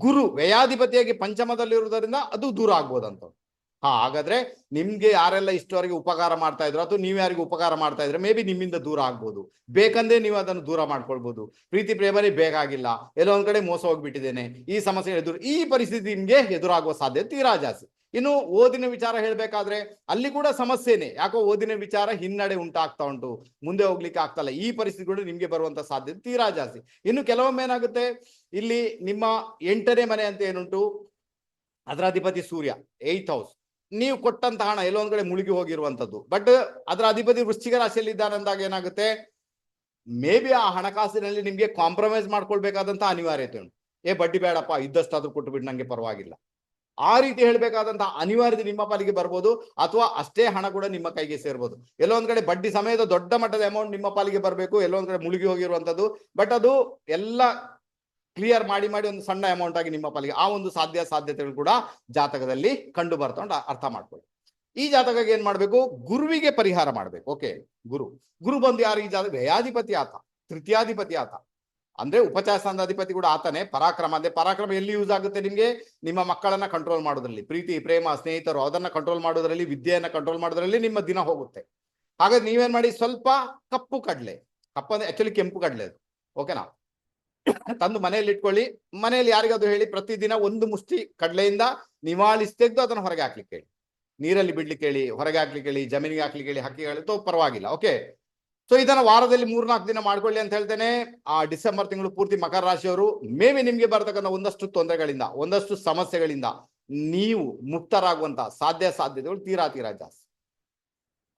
ಗುರು ವ್ಯಯಾಧಿಪತಿಯಾಗಿ ಪಂಚಮದಲ್ಲಿರುವುದರಿಂದ ಅದು ದೂರ ಆಗ್ಬೋದಂತ ಉಂಟು. ಹಾಗಾದ್ರೆ ನಿಮ್ಗೆ ಯಾರೆಲ್ಲ ಇಷ್ಟವರೆಗೆ ಉಪಕಾರ ಮಾಡ್ತಾ ಇದ್ರು, ಅಥವಾ ನೀವು ಯಾರಿಗೂ ಉಪಕಾರ ಮಾಡ್ತಾ ಇದ್ರೆ ಮೇ ಬಿ ನಿಮ್ಮಿಂದ ದೂರ ಆಗ್ಬೋದು. ಬೇಕಂದ್ರೆ ನೀವು ಅದನ್ನು ದೂರ ಮಾಡ್ಕೊಳ್ಬಹುದು. ಪ್ರೀತಿ ಪ್ರೇಮನೇ ಬೇಕಾಗಿಲ್ಲ, ಎಲ್ಲೋ ಒಂದ್ ಕಡೆ ಮೋಸ ಹೋಗ್ಬಿಟ್ಟಿದ್ದೇನೆ, ಈ ಸಮಸ್ಯೆ ಈ ಪರಿಸ್ಥಿತಿ ನಿಮ್ಗೆ ಎದುರಾಗುವ ಸಾಧ್ಯತೆ ತೀರಾ ಜಾಸ್ತಿ. ಇನ್ನು ಓದಿನ ವಿಚಾರ ಹೇಳ್ಬೇಕಾದ್ರೆ ಅಲ್ಲಿ ಕೂಡ ಸಮಸ್ಯೆನೆ, ಯಾಕೋ ಓದಿನ ವಿಚಾರ ಹಿನ್ನಡೆ ಉಂಟಾಗ್ತಾ ಉಂಟು, ಮುಂದೆ ಹೋಗ್ಲಿಕ್ಕೆ ಆಗ್ತಲ್ಲ. ಈ ಪರಿಸ್ಥಿತಿಗಳು ನಿಮ್ಗೆ ಬರುವಂತ ಸಾಧ್ಯತೆ ತೀರಾ ಜಾಸ್ತಿ. ಇನ್ನು ಕೆಲವೊಮ್ಮೆ ಏನಾಗುತ್ತೆ, ಇಲ್ಲಿ ನಿಮ್ಮ 8ನೇ ಮನೆ ಅಂತ ಏನುಂಟು, ಅದರ ಅಧಿಪತಿ ಸೂರ್ಯ 8th ಹೌಸ್. ನೀವು ಕೊಟ್ಟಂತ ಹಣ ಎಲ್ಲೋ ಒಂದ್ ಕಡೆ ಮುಳುಗಿ ಹೋಗಿರುವಂತದ್ದು, ಬಟ್ ಅದರ ಅಧಿಪತಿ ವೃಶ್ಚಿಕ ರಾಶಿಯಲ್ಲಿ ಇದ್ದಾನೆ ಅಂದಾಗ ಏನಾಗುತ್ತೆ, ಮೇ ಬಿ ಆ ಹಣಕಾಸಿನಲ್ಲಿ ನಿಮ್ಗೆ ಕಾಂಪ್ರಮೈಸ್ ಮಾಡ್ಕೊಳ್ಬೇಕಾದಂತ ಅನಿವಾರ್ಯತೆ ಉಂಟು. ಬಡ್ಡಿ ಬೇಡಪ್ಪ, ಇದ್ದಷ್ಟಾದ್ರೂ ಕೊಟ್ಟು ಬಿಟ್ಟು ನಂಗೆ ಪರವಾಗಿಲ್ಲ, ಆ ರೀತಿ ಹೇಳ್ಬೇಕಾದಂತಹ ಅನಿವಾರ್ಯತೆ ನಿಮ್ಮ ಪಾಲಿಗೆ ಬರ್ಬೋದು, ಅಥವಾ ಅಷ್ಟೇ ಹಣ ಕೂಡ ನಿಮ್ಮ ಕೈಗೆ ಸೇರ್ಬೋದು. ಎಲ್ಲೋ ಒಂದ್ ಕಡೆ ಬಡ್ಡಿ ಸಮೇತ ದೊಡ್ಡ ಮಟ್ಟದ ಅಮೌಂಟ್ ನಿಮ್ಮ ಪಾಲಿಗೆ ಬರಬೇಕು, ಎಲ್ಲೋ ಒಂದ್ ಕಡೆ ಮುಳುಗಿ ಹೋಗಿರುವಂತದ್ದು, ಬಟ್ ಅದು ಎಲ್ಲ ಕ್ಲಿಯರ್ ಮಾಡಿ ಒಂದು ಸಣ್ಣ ಅಮೌಂಟ್ ಆಗಿ ನಿಮ್ಮ ಪಾಲಿಗೆ, ಆ ಒಂದು ಸಾಧ್ಯತೆಗಳು ಕೂಡ ಜಾತಕದಲ್ಲಿ ಕಂಡು ಬರ್ತಾ ಉಂಟು. ಅರ್ಥ ಮಾಡ್ಕೊಳ್ಳಿ. ಈ ಜಾತಕಕ್ಕೆ ಏನ್ ಮಾಡ್ಬೇಕು, ಗುರುವಿಗೆ ಪರಿಹಾರ ಮಾಡ್ಬೇಕು. ಓಕೆ, ಗುರು ಬಂದು ಯಾರು, ಈ ಜಾತಕ ವ್ಯಯಾಧಿಪತಿ ಆತ, ತೃತೀಯಾಧಿಪತಿ ಆತ, ಅಂದ್ರೆ ಉಪಚಾರ ಸ್ಥಾನದ ಅಧಿಪತಿ ಕೂಡ ಆತನೇ. ಪರಾಕ್ರಮ ಅಂದ್ರೆ ಪರಾಕ್ರಮ ಎಲ್ಲಿ ಯೂಸ್ ಆಗುತ್ತೆ ನಿಮ್ಗೆ, ನಿಮ್ಮ ಮಕ್ಕಳನ್ನ ಕಂಟ್ರೋಲ್ ಮಾಡೋದ್ರಲ್ಲಿ, ಪ್ರೀತಿ ಪ್ರೇಮ ಸ್ನೇಹಿತರು ಅದನ್ನ ಕಂಟ್ರೋಲ್ ಮಾಡೋದ್ರಲ್ಲಿ, ವಿದ್ಯೆಯನ್ನ ಕಂಟ್ರೋಲ್ ಮಾಡೋದ್ರಲ್ಲಿ ನಿಮ್ಮ ದಿನ ಹೋಗುತ್ತೆ. ಹಾಗಾದ್ರೆ ನೀವೇನ್ ಮಾಡಿ, ಸ್ವಲ್ಪ ಕಪ್ಪು ಕಡಲೆ, ಕಪ್ಪು ಅಂದ್ರೆ ಆಕ್ಚುಲಿ ಕೆಂಪು ಕಡಲೆ ಅದು, ಓಕೆನಾ, ತಂದು ಮನೆಯಲ್ಲಿ ಇಟ್ಕೊಳ್ಳಿ. ಮನೆಯಲ್ಲಿ ಯಾರಿಗಾದ್ರು ಹೇಳಿ, ಪ್ರತಿದಿನ ಒಂದು ಮುಷ್ಟಿ ಕಡಲೆಯಿಂದ ನಿವಾಳಿಸಿ ತೆಗೆದು ಅದನ್ನು ಹೊರಗೆ ಹಾಕ್ಲಿಕ್ಕೆ ಹೇಳಿ, ನೀರಲ್ಲಿ ಬಿಡ್ಲಿಕ್ಕೆ ಹೇಳಿ, ಹೊರಗೆ ಹಾಕ್ಲಿಕ್ಕೆ ಹೇಳಿ, ಜಮೀನಿಗೆ ಹಾಕ್ಲಿಕ್ಕೆ ಹೇಳಿ, ಹಕ್ಕಿಗಳು ಪರವಾಗಿಲ್ಲ. ಓಕೆ, ಸೊ ಇದನ್ನ ವಾರದಲ್ಲಿ 3-4 ದಿನ ಮಾಡ್ಕೊಳ್ಳಿ ಅಂತ ಹೇಳ್ತೇನೆ. ಆ ಡಿಸೆಂಬರ್ ತಿಂಗಳು ಪೂರ್ತಿ ಮಕರ ರಾಶಿಯವರು ಮೇ ಬಿ ನಿಮ್ಗೆ ಬರ್ತಕ್ಕಂಥ ಒಂದಷ್ಟು ತೊಂದರೆಗಳಿಂದ, ಒಂದಷ್ಟು ಸಮಸ್ಯೆಗಳಿಂದ ನೀವು ಮುಕ್ತರಾಗುವಂತಹ ಸಾಧ್ಯತೆಗಳು ತೀರಾ ಜಾಸ್ತಿ.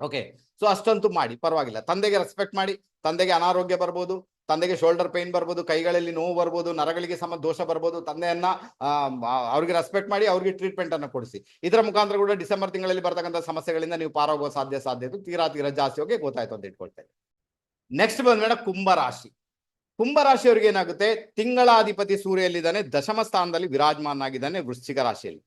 ಓಕೆ, ಸೊ ಅಷ್ಟಂತೂ ಮಾಡಿ, ಪರವಾಗಿಲ್ಲ. ತಂದೆಗೆ ರೆಸ್ಪೆಕ್ಟ್ ಮಾಡಿ. ತಂದೆಗೆ ಅನಾರೋಗ್ಯ ಬರ್ಬೋದು, ತಂದೆಗೆ ಶೋಲ್ಡರ್ ಪೇನ್ ಬರ್ಬೋದು, ಕೈಗಳಲ್ಲಿ ನೋವು ಬರ್ಬೋದು, ನರಗಳಿಗೆ ದೋಷ ಬರ್ಬೋದು. ತಂದೆಯನ್ನ ಅವ್ರಿಗೆ ರೆಸ್ಪೆಕ್ಟ್ ಮಾಡಿ, ಅವ್ರಿಗೆ ಟ್ರೀಟ್ಮೆಂಟ್ ಅನ್ನು ಕೊಡಿಸಿ. ಇದರ ಮುಖಾಂತರ ಕೂಡ ಡಿಸೆಂಬರ್ ತಿಂಗಳಲ್ಲಿ ಬರ್ತಕ್ಕಂಥ ಸಮಸ್ಯೆಗಳಿಂದ ನೀವು ಪಾರಾಗುವ ಸಾಧ್ಯತೆ ತೀರಾ ಜಾಸ್ತಿ. ಹೋಗಿ ಗೊತ್ತಾಯ್ತು ಅಂತ ಇಟ್ಕೊಳ್ತೇನೆ. ನೆಕ್ಸ್ಟ್ ಬಂದ್ಮೇಲೆ ಕುಂಭರಾಶಿ. ಕುಂಭರಾಶಿಯವರಿಗೆ ಏನಾಗುತ್ತೆ, ತಿಂಗಳಾಧಿಪತಿ ಸೂರ್ಯಲ್ಲಿದ್ದಾನೆ, ದಶಮ ಸ್ಥಾನದಲ್ಲಿ ವಿರಾಜಮಾನಾಗಿದ್ದಾನೆ ವೃಶ್ಚಿಕ ರಾಶಿಯಲ್ಲಿ.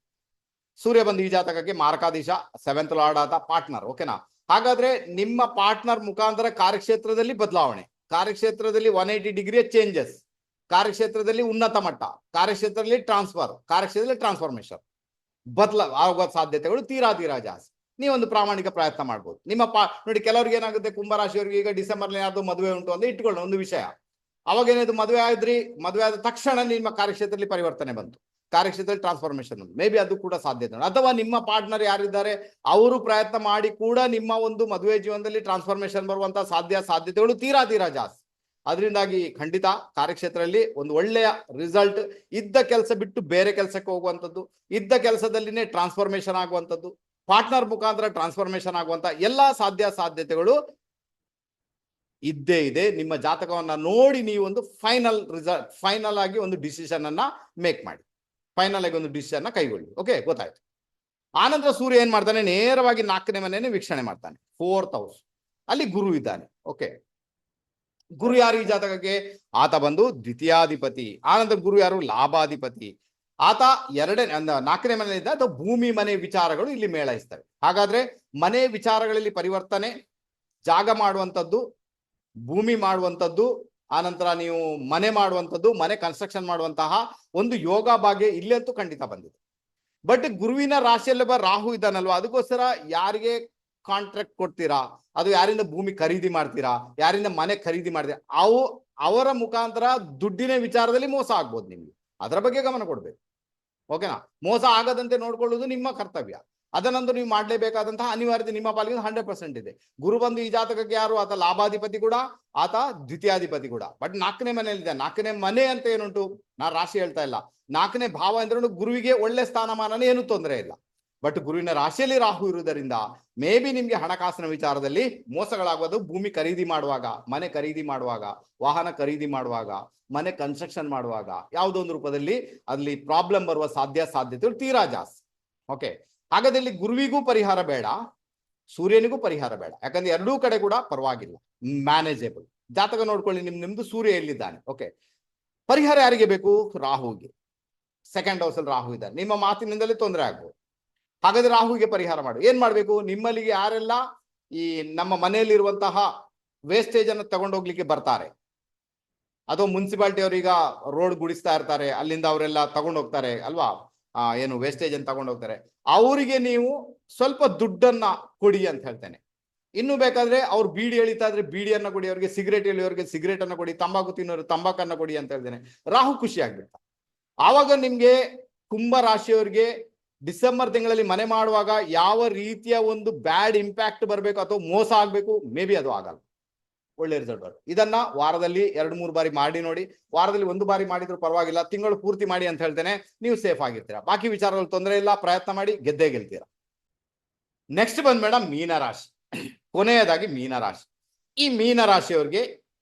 ಸೂರ್ಯ ಬಂದು ಈ ಜಾತಕಕ್ಕೆ ಮಾರಕಾಧೀಶ, 7th ಲಾರ್ಡ್ ಆದ, ಪಾರ್ಟ್ನರ್. ಓಕೆನಾ, ಹಾಗಾದ್ರೆ ನಿಮ್ಮ ಪಾರ್ಟ್ನರ್ ಮುಖಾಂತರ ಕಾರ್ಯಕ್ಷೇತ್ರದಲ್ಲಿ ಬದಲಾವಣೆ, ಕಾರ್ಯಕ್ಷೇತ್ರದಲ್ಲಿ 180 ಡಿಗ್ರಿಯ ಚೇಂಜಸ್, ಕಾರ್ಯಕ್ಷೇತ್ರದಲ್ಲಿ ಉನ್ನತ ಮಟ್ಟ, ಕಾರ್ಯಕ್ಷೇತ್ರದಲ್ಲಿ ಕಾರ್ಯಕ್ಷೇತ್ರದಲ್ಲಿ ಟ್ರಾನ್ಸ್ಫಾರ್ಮೇಶನ್ ಆಗುವ ಸಾಧ್ಯತೆಗಳು ತೀರಾ ಜಾಸ್ತಿ. ನೀವೊಂದು ಪ್ರಾಮಾಣಿಕ ಪ್ರಯತ್ನ ಮಾಡ್ಬೋದು. ನೋಡಿ, ಕೆಲವರಿಗೆ ಏನಾಗುತ್ತೆ, ಕುಂಭರಾಶಿಯವರಿಗೆ ಈಗ ಡಿಸೆಂಬರ್ ಯಾವ್ದು ಮದುವೆ ಉಂಟು ಅಂತ ಇಟ್ಕೊಳ್ಳೋ ಒಂದು ವಿಷಯ. ಅವಾಗ ಏನಾಯ್ತು, ಮದುವೆ ಆದ ತಕ್ಷಣ ನಿಮ್ಮ ಕಾರ್ಯಕ್ಷೇತ್ರದಲ್ಲಿ ಪರಿವರ್ತನೆ ಬಂತು, ಕಾರ್ಯಕ್ಷೇತ್ರದಲ್ಲಿ ಟ್ರಾನ್ಸ್ಫಾರ್ಮೇಶನ್ ಉಂಟು. ಮೇ ಬಿ ಅದು ಕೂಡ ಸಾಧ್ಯತೆ. ಅಥವಾ ನಿಮ್ಮ ಪಾರ್ಟ್ನರ್ ಯಾರಿದ್ದಾರೆ ಅವರು ಪ್ರಯತ್ನ ಮಾಡಿ ಕೂಡ ನಿಮ್ಮ ಒಂದು ಮದುವೆ ಜೀವನದಲ್ಲಿ ಟ್ರಾನ್ಸ್ಫಾರ್ಮೇಶನ್ ಬರುವಂತಹ ಸಾಧ್ಯತೆಗಳು ತೀರಾ ಜಾಸ್ತಿ. ಅದರಿಂದಾಗಿ ಖಂಡಿತ ಕಾರ್ಯಕ್ಷೇತ್ರದಲ್ಲಿ ಒಂದು ಒಳ್ಳೆಯ ರಿಸಲ್ಟ್, ಇದ್ದ ಕೆಲಸ ಬಿಟ್ಟು ಬೇರೆ ಕೆಲಸಕ್ಕೆ ಹೋಗುವಂಥದ್ದು, ಇದ್ದ ಕೆಲಸದಲ್ಲಿನೇ ಟ್ರಾನ್ಸ್ಫಾರ್ಮೇಶನ್ ಆಗುವಂಥದ್ದು, ಪಾರ್ಟ್ನರ್ ಮುಖಾಂತರ ಟ್ರಾನ್ಸ್ಫಾರ್ಮೇಶನ್ ಆಗುವಂತ ಎಲ್ಲಾ ಸಾಧ್ಯತೆಗಳು ಇದ್ದೇ ಇದೆ. ನಿಮ್ಮ ಜಾತಕವನ್ನ ನೋಡಿ ನೀವು ಒಂದು ಫೈನಲ್ ಆಗಿ ಒಂದು ಡಿಸಿಷನ್ ಅನ್ನ ಮೇಕ್ ಮಾಡಿ, ಫೈನಲ್ ಆಗಿ ಒಂದು ಡಿಸಿಷನ್ ಕೈಗೊಳ್ಳಿ. ಓಕೆ, ಗೊತ್ತಾಯ್ತು. ಆನಂತರ ಸೂರ್ಯ ಏನ್ ಮಾಡ್ತಾನೆ, ನೇರವಾಗಿ 4ನೇ ಮನೆಯನ್ನು ವೀಕ್ಷಣೆ ಮಾಡ್ತಾನೆ, 4th ಹೌಸ್. ಅಲ್ಲಿ ಗುರು ಇದ್ದಾನೆ. ಓಕೆ, ಗುರು ಯಾರು ಈ ಜಾತಕಕ್ಕೆ? ಆತ ಬಂದು ದ್ವಿತೀಯಾಧಿಪತಿ. ಆನಂತರ ಗುರು ಯಾರು? ಲಾಭಾಧಿಪತಿ. ಆತ 4ನೇ ಮನೆಯಿಂದ ಅಥವಾ ಭೂಮಿ ಮನೆ ವಿಚಾರಗಳು ಇಲ್ಲಿ ಮೇಳೈಸ್ತವೆ. ಹಾಗಾದ್ರೆ ಮನೆ ವಿಚಾರಗಳಲ್ಲಿ ಪರಿವರ್ತನೆ, ಜಾಗ ಮಾಡುವಂಥದ್ದು, ಭೂಮಿ ಮಾಡುವಂಥದ್ದು, ಆನಂತರ ನೀವು ಮನೆ ಮಾಡುವಂಥದ್ದು, ಮನೆ ಕನ್ಸ್ಟ್ರಕ್ಷನ್ ಮಾಡುವಂತಹ ಒಂದು ಯೋಗ ಭಾಗ್ಯ ಇಲ್ಲಂತೂ ಖಂಡಿತ ಬಂದಿದೆ. ಬಟ್ ಗುರುವಿನ ರಾಶಿಯಲ್ಲಿ ರಾಹು ಇದ್ದಾನಲ್ವಾ, ಅದಕ್ಕೋಸ್ಕರ ಯಾರಿಗೆ ಕಾಂಟ್ರಾಕ್ಟ್ ಕೊಡ್ತೀರಾ, ಅದು ಯಾರಿಂದ ಭೂಮಿ ಖರೀದಿ ಮಾಡ್ತೀರಾ, ಯಾರಿಂದ ಮನೆ ಖರೀದಿ ಮಾಡ್ತೀರಾ, ಅವರ ಮುಖಾಂತರ ದುಡ್ಡಿನ ವಿಚಾರದಲ್ಲಿ ಮೋಸ ಆಗ್ಬೋದು ನಿಮ್ಗೆ. ಅದರ ಬಗ್ಗೆ ಗಮನ ಕೊಡ್ಬೇಕು. ಓಕೆನಾ? ಮೋಸ ಆಗದಂತೆ ನೋಡ್ಕೊಳ್ಳೋದು ನಿಮ್ಮ ಕರ್ತವ್ಯ. ಅದನ್ನಂತೂ ನೀವು ಮಾಡಲೇಬೇಕಾದಂತಹ ಅನಿವಾರ್ಯತೆ ನಿಮ್ಮ ಪಾಲಿಗೆ 100% ಇದೆ. ಗುರು ಬಂದು ಈ ಜಾತಕಕ್ಕೆ ಯಾರು? ಆತ ಲಾಭಾಧಿಪತಿ ಕೂಡ, ಆತ ದ್ವಿತೀಯಾಧಿಪತಿ ಕೂಡ. ಬಟ್ 4ನೇ ಮನೆಯಲ್ಲಿದೆ. 4ನೇ ಮನೆ ಅಂತ ಏನುಂಟು, ನಾ ರಾಶಿ ಹೇಳ್ತಾ ಇಲ್ಲ, 4ನೇ ಭಾವ ಅಂದ್ರೆ ಗುರುವಿಗೆ ಒಳ್ಳೆ ಸ್ಥಾನಮಾನನೇ, ಏನು ತೊಂದರೆ ಇಲ್ಲ. ಬಟ್ ಗುರುವಿನ ರಾಶಿಯಲ್ಲಿ ರಾಹು ಇರುವುದರಿಂದ ಮೇ ಬಿ ನಿಮ್ಗೆ ಹಣಕಾಸಿನ ವಿಚಾರದಲ್ಲಿ ಮೋಸಗಳಾಗೋದು. ಭೂಮಿ ಖರೀದಿ ಮಾಡುವಾಗ, ಮನೆ ಖರೀದಿ ಮಾಡುವಾಗ, ವಾಹನ ಖರೀದಿ ಮಾಡುವಾಗ, ಮನೆ ಕನ್ಸ್ಟ್ರಕ್ಷನ್ ಮಾಡುವಾಗ ಯಾವುದೋ ಒಂದು ರೂಪದಲ್ಲಿ ಅಲ್ಲಿ ಪ್ರಾಬ್ಲಮ್ ಬರುವ ಸಾಧ್ಯತೆಗಳು ತೀರಾ ಜಾಸ್ತಿ. ಓಕೆ, ಹಾಗಾದ್ರೆ ಇಲ್ಲಿ ಗುರುವಿಗೂ ಪರಿಹಾರ ಬೇಡ, ಸೂರ್ಯನಿಗೂ ಪರಿಹಾರ ಬೇಡ. ಯಾಕಂದ್ರೆ ಎರಡೂ ಕಡೆ ಕೂಡ ಪರವಾಗಿಲ್ಲ, ಮ್ಯಾನೇಜೇಬಲ್. ಜಾತಕ ನೋಡ್ಕೊಳ್ಳಿ, ನಿಮ್ದು ಸೂರ್ಯ ಎಲ್ಲಿದ್ದಾನೆ. ಓಕೆ, ಪರಿಹಾರ ಯಾರಿಗೆ ಬೇಕು? ರಾಹುಗೆ. 2nd ಹೌಸ್ ಅಲ್ಲಿ ರಾಹು ಇದ್ದಾನೆ, ನಿಮ್ಮ ಮಾತಿನಿಂದಲೇ ತೊಂದರೆ ಆಗ್ಬೋದು. ಹಾಗಾದ್ರೆ ರಾಹುಗೆ ಪರಿಹಾರ ಮಾಡು. ಏನ್ ಮಾಡ್ಬೇಕು? ನಿಮ್ಮಲ್ಲಿಗೆ ಯಾರೆಲ್ಲ ಈ ನಮ್ಮ ಮನೆಯಲ್ಲಿರುವಂತಹ ವೇಸ್ಟೇಜ್ ಅನ್ನು ತಗೊಂಡೋಗ್ಲಿಕ್ಕೆ ಬರ್ತಾರೆ, ಅಥವಾ ಮುನ್ಸಿಪಾಲಿಟಿ ಅವರೀಗ ರೋಡ್ ಗುಡಿಸ್ತಾ ಇರ್ತಾರೆ, ಅಲ್ಲಿಂದ ಅವರೆಲ್ಲ ತಗೊಂಡೋಗ್ತಾರೆ ಅಲ್ವಾ, ಏನು ವೇಸ್ಟೇಜ್ ಅನ್ನು ತಗೊಂಡೋಗ್ತಾರೆ, ಅವರಿಗೆ ನೀವು ಸ್ವಲ್ಪ ದುಡ್ಡನ್ನ ಕೊಡಿ ಅಂತ ಹೇಳ್ತೇನೆ. ಇನ್ನು ಬೇಕಾದ್ರೆ ಅವ್ರು ಬೀಡಿ ಎಳಿತಾ ಇದ್ರೆ ಬೀಡಿಯನ್ನ ಕೊಡಿ, ಅವ್ರಿಗೆ ಸಿಗರೇಟ್ ಎಳಿಯೋರಿಗೆ ಸಿಗರೇಟ್ ಅನ್ನ ಕೊಡಿ, ತಂಬಾಕು ತಿನ್ನೋರು ತಂಬಾಕನ್ನ ಕೊಡಿ ಅಂತ ಹೇಳ್ತೇನೆ. ರಾಹು ಖುಷಿ ಆಗ್ಬಿಡ್ತಾ. ಆವಾಗ ನಿಮ್ಗೆ ಕುಂಭ ರಾಶಿಯವರಿಗೆ ಡಿಸೆಂಬರ್ ತಿಂಗಳಲ್ಲಿ ಮನೆ ಮಾಡುವಾಗ ಯಾವ ರೀತಿಯ ಒಂದು ಬ್ಯಾಡ್ ಇಂಪ್ಯಾಕ್ಟ್ ಬರಬೇಕು ಅಥವಾ ಮೋಸ ಆಗ್ಬೇಕು, ಮೇ ಬಿ ಅದು ಆಗಲ್ಲ, ಒಳ್ಳೆ ರಿಸಲ್ಟ್ ಬರುತ್ತೆ. ಇದನ್ನ ವಾರದಲ್ಲಿ 2-3 ಬಾರಿ ಮಾಡಿ ನೋಡಿ. ವಾರದಲ್ಲಿ 1 ಬಾರಿ ಮಾಡಿದ್ರು ಪರವಾಗಿಲ್ಲ, ತಿಂಗಳು ಪೂರ್ತಿ ಮಾಡಿ ಅಂತ ಹೇಳ್ತೇನೆ, ನೀವು ಸೇಫ್ ಆಗಿರ್ತೀರಾ. ಬಾಕಿ ವಿಚಾರಗಳು ತೊಂದರೆ ಇಲ್ಲ, ಪ್ರಯತ್ನ ಮಾಡಿ ಗೆದ್ದೇ ಗೆಲ್ತೀರಾ. ನೆಕ್ಸ್ಟ್ ಬಂದ್ ಮೇಡಮ್ ಮೀನರಾಶಿ. ಕೊನೆಯದಾಗಿ ಮೀನರಾಶಿ. ಈ ಮೀನರಾಶಿಯವರಿಗೆ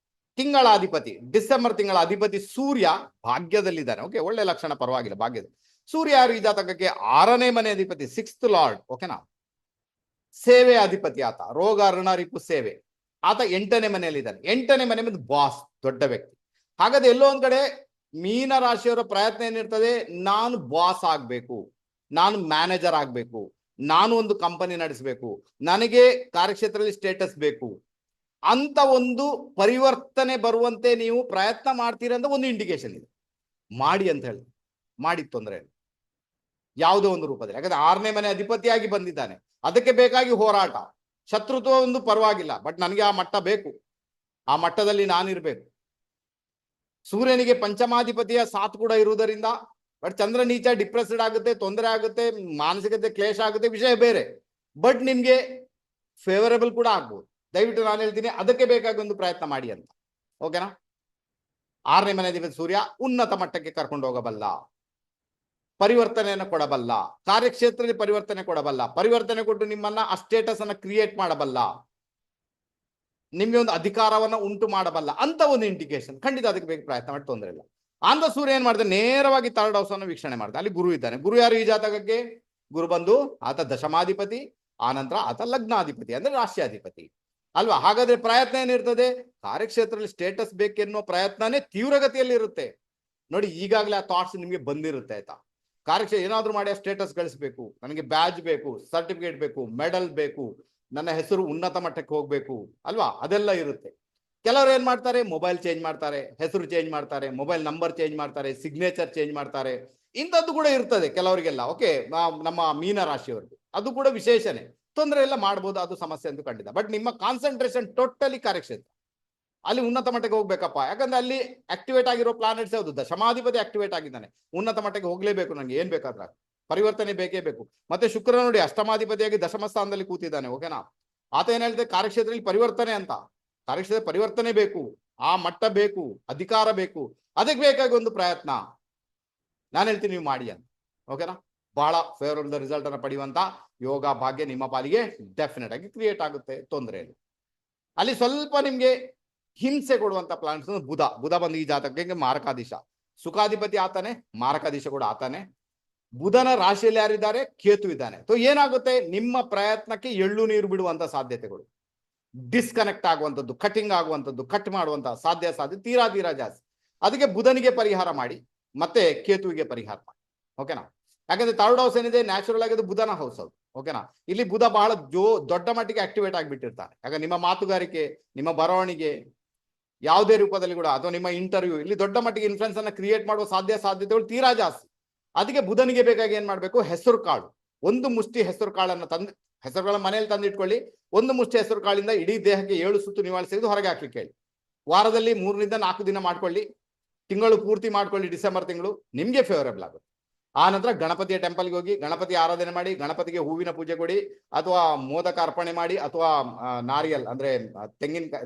ತಿಂಗಳಾಧಿಪತಿ, ಡಿಸೆಂಬರ್ ತಿಂಗಳ ಅಧಿಪತಿ ಸೂರ್ಯ ಭಾಗ್ಯದಲ್ಲಿದ್ದಾನೆ. ಓಕೆ, ಒಳ್ಳೆ ಲಕ್ಷಣ, ಪರವಾಗಿಲ್ಲ, ಭಾಗ್ಯದ. ಸೂರ್ಯ ಯಾರು ಈ ಜಾತಕಕ್ಕೆ? 6ನೇ ಮನೆ ಅಧಿಪತಿ, 6th ಲಾರ್ಡ್. ಓಕೆನಾ? ಸೇವೆ ಅಧಿಪತಿ ಆತ, ರೋಗ ಋಣ ರಿಪು ಸೇವೆ. ಆತ 8ನೇ ಮನೆಯಲ್ಲಿದ್ದಾನೆ. 8ನೇ ಮನೆ ಬಂದು ಬಾಸ್, ದೊಡ್ಡ ವ್ಯಕ್ತಿ. ಹಾಗಾದ್ರೆ ಎಲ್ಲೋ ಒಂದ್ ಕಡೆ ಮೀನ ರಾಶಿಯವರ ಪ್ರಯತ್ನ ಏನಿರ್ತದೆ, ನಾನು ಬಾಸ್ ಆಗ್ಬೇಕು, ನಾನು ಮ್ಯಾನೇಜರ್ ಆಗ್ಬೇಕು, ನಾನು ಒಂದು ಕಂಪನಿ ನಡೆಸಬೇಕು, ನನಗೆ ಕಾರ್ಯಕ್ಷೇತ್ರದಲ್ಲಿ ಸ್ಟೇಟಸ್ ಬೇಕು ಅಂತ ಒಂದು ಪರಿವರ್ತನೆ ಬರುವಂತೆ ನೀವು ಪ್ರಯತ್ನ ಮಾಡ್ತೀರಿ ಅಂತ ಒಂದು ಇಂಡಿಕೇಶನ್ ಇದೆ. ಮಾಡಿ ಅಂತ ಹೇಳಿ, ಮಾಡಿ, ತೊಂದರೆ ಇಲ್ಲ ಯಾವುದೋ ಒಂದು ರೂಪದಲ್ಲಿ. ಯಾಕಂದ್ರೆ 6ನೇ ಮನೆ ಅಧಿಪತಿಯಾಗಿ ಬಂದಿದ್ದಾನೆ, ಅದಕ್ಕೆ ಬೇಕಾಗಿ ಹೋರಾಟ. ಶತ್ರುತ್ವ ಒಂದು ಪರವಾಗಿಲ್ಲ, ಬಟ್ ನನಗೆ ಆ ಮಟ್ಟ ಬೇಕು, ಆ ಮಟ್ಟದಲ್ಲಿ ನಾನಿರ್ಬೇಕು. ಸೂರ್ಯನಿಗೆ ಪಂಚಮಾಧಿಪತಿಯ ಸಾಥ್ ಕೂಡ ಇರುವುದರಿಂದ, ಬಟ್ ಚಂದ್ರ ನೀಚ, ಡಿಪ್ರೆಸ್ಡ್ ಆಗುತ್ತೆ, ತೊಂದರೆ ಆಗುತ್ತೆ, ಮಾನಸಿಕತೆ ಕ್ಲೇಶ ಆಗುತ್ತೆ, ವಿಷಯ ಬೇರೆ. ಬಟ್ ನಿಮ್ಗೆ ಫೇವರಬಲ್ ಕೂಡ ಆಗ್ಬೋದು. ದಯವಿಟ್ಟು ನಾನು ಹೇಳ್ತೀನಿ, ಅದಕ್ಕೆ ಬೇಕಾಗಿ ಒಂದು ಪ್ರಯತ್ನ ಮಾಡಿ ಅಂತ. ಓಕೆನಾ? 6ನೇ ಮನೆ ಅಧಿಪತಿ ಸೂರ್ಯ ಉನ್ನತ ಮಟ್ಟಕ್ಕೆ ಕರ್ಕೊಂಡು ಹೋಗಬಲ್ಲ, ಪರಿವರ್ತನೆಯನ್ನು ಕೊಡಬಲ್ಲ, ಕಾರ್ಯಕ್ಷೇತ್ರದಲ್ಲಿ ಪರಿವರ್ತನೆ ಕೊಡಬಲ್ಲ, ಪರಿವರ್ತನೆ ಕೊಟ್ಟು ನಿಮ್ಮನ್ನ ಆ ಸ್ಟೇಟಸ್ ಅನ್ನ ಕ್ರಿಯೇಟ್ ಮಾಡಬಲ್ಲ, ನಿಮ್ಗೆ ಒಂದು ಅಧಿಕಾರವನ್ನ ಉಂಟು ಮಾಡಬಲ್ಲ ಅಂತ ಒಂದು ಇಂಡಿಕೇಶನ್. ಖಂಡಿತ ಅದಕ್ಕೆ ಬೇಕು ಪ್ರಯತ್ನ ಮಾಡಿ, ತೊಂದರೆ ಇಲ್ಲ. ಆಂಧ್ರ ಸೂರ್ಯ ಏನ್ ಮಾಡಿದೆ, ನೇರವಾಗಿ 3rd ಹೌಸ್ ಅನ್ನು ವೀಕ್ಷಣೆ ಮಾಡಿದೆ. ಅಲ್ಲಿ ಗುರು ಇದ್ದಾನೆ. ಗುರು ಯಾರು ಈ ಜಾತಕಕ್ಕೆ? ಗುರು ಬಂದು ಆತ ದಶಮಾಧಿಪತಿ, ಆನಂತರ ಆತ ಲಗ್ನಾಧಿಪತಿ ಅಂದ್ರೆ ರಾಶ್ಯಾಧಿಪತಿ ಅಲ್ವಾ. ಹಾಗಾದ್ರೆ ಪ್ರಯತ್ನ ಏನಿರ್ತದೆ, ಕಾರ್ಯಕ್ಷೇತ್ರದಲ್ಲಿ ಸ್ಟೇಟಸ್ ಬೇಕೆನ್ನುವ ಪ್ರಯತ್ನನೇ ತೀವ್ರಗತಿಯಲ್ಲಿ ಇರುತ್ತೆ ನೋಡಿ. ಈಗಾಗಲೇ ಆ ಥಾಟ್ಸ್ ನಿಮ್ಗೆ ಬಂದಿರುತ್ತೆ, ಆಯ್ತಾ? ಕಾರ್ಯಕ್ಷೇತ್ರ ಏನಾದ್ರೂ ಮಾಡಿ ಆ ಸ್ಟೇಟಸ್ ಗಳಿಸಬೇಕು, ನನಗೆ ಬ್ಯಾಜ್ ಬೇಕು, ಸರ್ಟಿಫಿಕೇಟ್ ಬೇಕು, ಮೆಡಲ್ ಬೇಕು, ನನ್ನ ಹೆಸರು ಉನ್ನತ ಮಟ್ಟಕ್ಕೆ ಹೋಗ್ಬೇಕು ಅಲ್ವಾ, ಅದೆಲ್ಲ ಇರುತ್ತೆ. ಕೆಲವರು ಏನ್ ಮಾಡ್ತಾರೆ, ಮೊಬೈಲ್ ಚೇಂಜ್ ಮಾಡ್ತಾರೆ, ಹೆಸರು ಚೇಂಜ್ ಮಾಡ್ತಾರೆ, ಮೊಬೈಲ್ ನಂಬರ್ ಚೇಂಜ್ ಮಾಡ್ತಾರೆ, ಸಿಗ್ನೇಚರ್ ಚೇಂಜ್ ಮಾಡ್ತಾರೆ, ಇಂಥದ್ದು ಕೂಡ ಇರ್ತದೆ ಕೆಲವರಿಗೆಲ್ಲ. ಓಕೆ, ನಮ್ಮ ಮೀನ ರಾಶಿಯವರಿಗೆ ಅದು ಕೂಡ ವಿಶೇಷನೇ, ತೊಂದರೆ ಎಲ್ಲ ಮಾಡ್ಬೋದು, ಅದು ಸಮಸ್ಯೆ ಅಂತ ಖಂಡಿತ. ಬಟ್ ನಿಮ್ಮ ಕಾನ್ಸಂಟ್ರೇಷನ್ ಟೋಟಲಿ ಕಾರ್ಯಕ್ಷೇತ್ರ, ಅಲ್ಲಿ ಉನ್ನತ ಮಟ್ಟಕ್ಕೆ ಹೋಗ್ಬೇಕಪ್ಪ. ಯಾಕಂದ್ರೆ ಅಲ್ಲಿ ಆಕ್ಟಿವೇಟ್ ಆಗಿರೋ ಪ್ಲಾನೆಟ್ಸ್ ಯಾವುದು? ದಶಮಾಧಿಪತಿ ಆಕ್ಟಿವೇಟ್ ಆಗಿದ್ದಾನೆ. ಉನ್ನತ ಮಟ್ಟಕ್ಕೆ ಹೋಗ್ಲೇಬೇಕು, ನಂಗೆ ಏನ್ ಬೇಕಾದ್ರೆ ಪರಿವರ್ತನೆ ಬೇಕೇ ಬೇಕು. ಮತ್ತೆ ಶುಕ್ರ ನೋಡಿ ಅಷ್ಟಮಾಧಿಪತಿಯಾಗಿ ದಶಮ ಸ್ಥಾನದಲ್ಲಿ ಕೂತಿದ್ದಾನೆ. ಓಕೆನಾ? ಆತ ಏನ್ ಹೇಳ್ತಾರೆ, ಕಾರ್ಯಕ್ಷೇತ್ರದಲ್ಲಿ ಪರಿವರ್ತನೆ ಅಂತ. ಕಾರ್ಯಕ್ಷೇತ್ರ ಪರಿವರ್ತನೆ ಬೇಕು, ಆ ಮಟ್ಟ ಬೇಕು, ಅಧಿಕಾರ ಬೇಕು, ಅದಕ್ಕೆ ಬೇಕಾಗಿ ಒಂದು ಪ್ರಯತ್ನ ನಾನು ಹೇಳ್ತೀನಿ, ನೀವು ಮಾಡಿ ಅಂತ. ಓಕೆನಾ? ಬಹಳ ಫೇವರಬಲ್ ರಿಸಲ್ಟ್ ಅನ್ನು ಪಡೆಯುವಂತ ಯೋಗ ಭಾಗ್ಯ ನಿಮ್ಮ ಪಾಲಿಗೆ ಡೆಫಿನೆಟ್ ಆಗಿ ಕ್ರಿಯೇಟ್ ಆಗುತ್ತೆ, ತೊಂದರೆ ಇಲ್ಲ. ಅಲ್ಲಿ ಸ್ವಲ್ಪ ನಿಮ್ಗೆ ಹಿಂಸೆ ಕೊಡುವಂತ ಪ್ಲಾನೆಟ್ಸ್ ಬುಧ ಬಂದು ಈ ಜಾತಕಕ್ಕೆ ಮಾರಕಾಧೀಶ, ಸುಖಾಧಿಪತಿ ಆತಾನೆ, ಮಾರಕಾಧೀಶ ಕೂಡ ಆತಾನೆ. ಬುಧನ ರಾಶಿಯಲ್ಲಿ ಯಾರಿದ್ದಾರೆ? ಕೇತು ಇದ್ದಾನೆ. ಸೊ ಏನಾಗುತ್ತೆ? ನಿಮ್ಮ ಪ್ರಯತ್ನಕ್ಕೆ ಎಳ್ಳು ನೀರು ಬಿಡುವಂತ ಸಾಧ್ಯತೆಗಳು, ಡಿಸ್ಕನೆಕ್ಟ್ ಆಗುವಂಥದ್ದು, ಕಟಿಂಗ್ ಆಗುವಂಥದ್ದು, ಕಟ್ ಮಾಡುವಂತಹ ಸಾಧ್ಯತೆ ತೀರಾ ಜಾಸ್ತಿ. ಅದಕ್ಕೆ ಬುಧನಿಗೆ ಪರಿಹಾರ ಮಾಡಿ, ಮತ್ತೆ ಕೇತುವಿಗೆ ಪರಿಹಾರ ಮಾಡಿ. ಓಕೆನಾ? ಯಾಕಂದ್ರೆ ಥರ್ಡ್ ಹೌಸ್ ಏನಿದೆ ನ್ಯಾಚುರಲ್ ಆಗಿ ಅದು ಬುಧನ ಹೌಸ್ ಅದು. ಓಕೆನಾ? ಇಲ್ಲಿ ಬುಧ ಬಹಳ ದೊಡ್ಡ ಮಟ್ಟಿಗೆ ಆಕ್ಟಿವೇಟ್ ಆಗಿಬಿಟ್ಟಿರ್ತಾನೆ. ಯಾಕಂದ್ರೆ ನಿಮ್ಮ ಮಾತುಗಾರಿಕೆ, ನಿಮ್ಮ ಬರವಣಿಗೆ ಯಾವುದೇ ರೂಪದಲ್ಲಿ ಕೂಡ, ಅಥವಾ ನಿಮ್ಮ ಇಂಟರ್ವ್ಯೂ, ಇಲ್ಲಿ ದೊಡ್ಡ ಮಟ್ಟಿಗೆ ಇನ್ಫ್ಲುಯೆನ್ಸ್ ಅನ್ನ ಕ್ರಿಯೇಟ್ ಮಾಡುವ ಸಾಧ್ಯತೆಗಳು ತೀರಾ ಜಾಸ್ತಿ. ಅದಕ್ಕೆ ಬುಧನಿಗೆ ಬೇಕಾಗಿ ಏನ್ ಮಾಡ್ಬೇಕು? ಹೆಸರು ಕಾಳು, ಒಂದು ಮುಷ್ಟಿ ಹೆಸರು ಕಾಳನ್ನು ತಂದು, ಹೆಸರುಗಳ ಮನೆಯಲ್ಲಿ ತಂದಿಟ್ಕೊಳ್ಳಿ. ಒಂದು ಮುಷ್ಟಿ ಹೆಸರು ಕಾಳಿಂದ ಇಡೀ ದೇಹಕ್ಕೆ 7 ಸುತ್ತು ನಿವಾಳಿಸಿದ್ದು ಹೊರಗೆ ಹಾಕ್ಲಿಕ್ಕೆ ಹೇಳಿ. ವಾರದಲ್ಲಿ 3 ರಿಂದ 4 ದಿನ ಮಾಡ್ಕೊಳ್ಳಿ, ತಿಂಗಳು ಪೂರ್ತಿ ಮಾಡ್ಕೊಳ್ಳಿ. ಡಿಸೆಂಬರ್ ತಿಂಗಳು ನಿಮ್ಗೆ ಫೇವರೇಬಲ್ ಆಗುತ್ತೆ. ಆ ನಂತರ ಗಣಪತಿಯ ಟೆಂಪಲ್ಗೆ ಹೋಗಿ ಗಣಪತಿ ಆರಾಧನೆ ಮಾಡಿ, ಗಣಪತಿಗೆ ಹೂವಿನ ಪೂಜೆ ಕೊಡಿ, ಅಥವಾ ಮೋದಕ ಅರ್ಪಣೆ ಮಾಡಿ, ಅಥವಾ ನಾರಿಯಲ್ ಅಂದ್ರೆ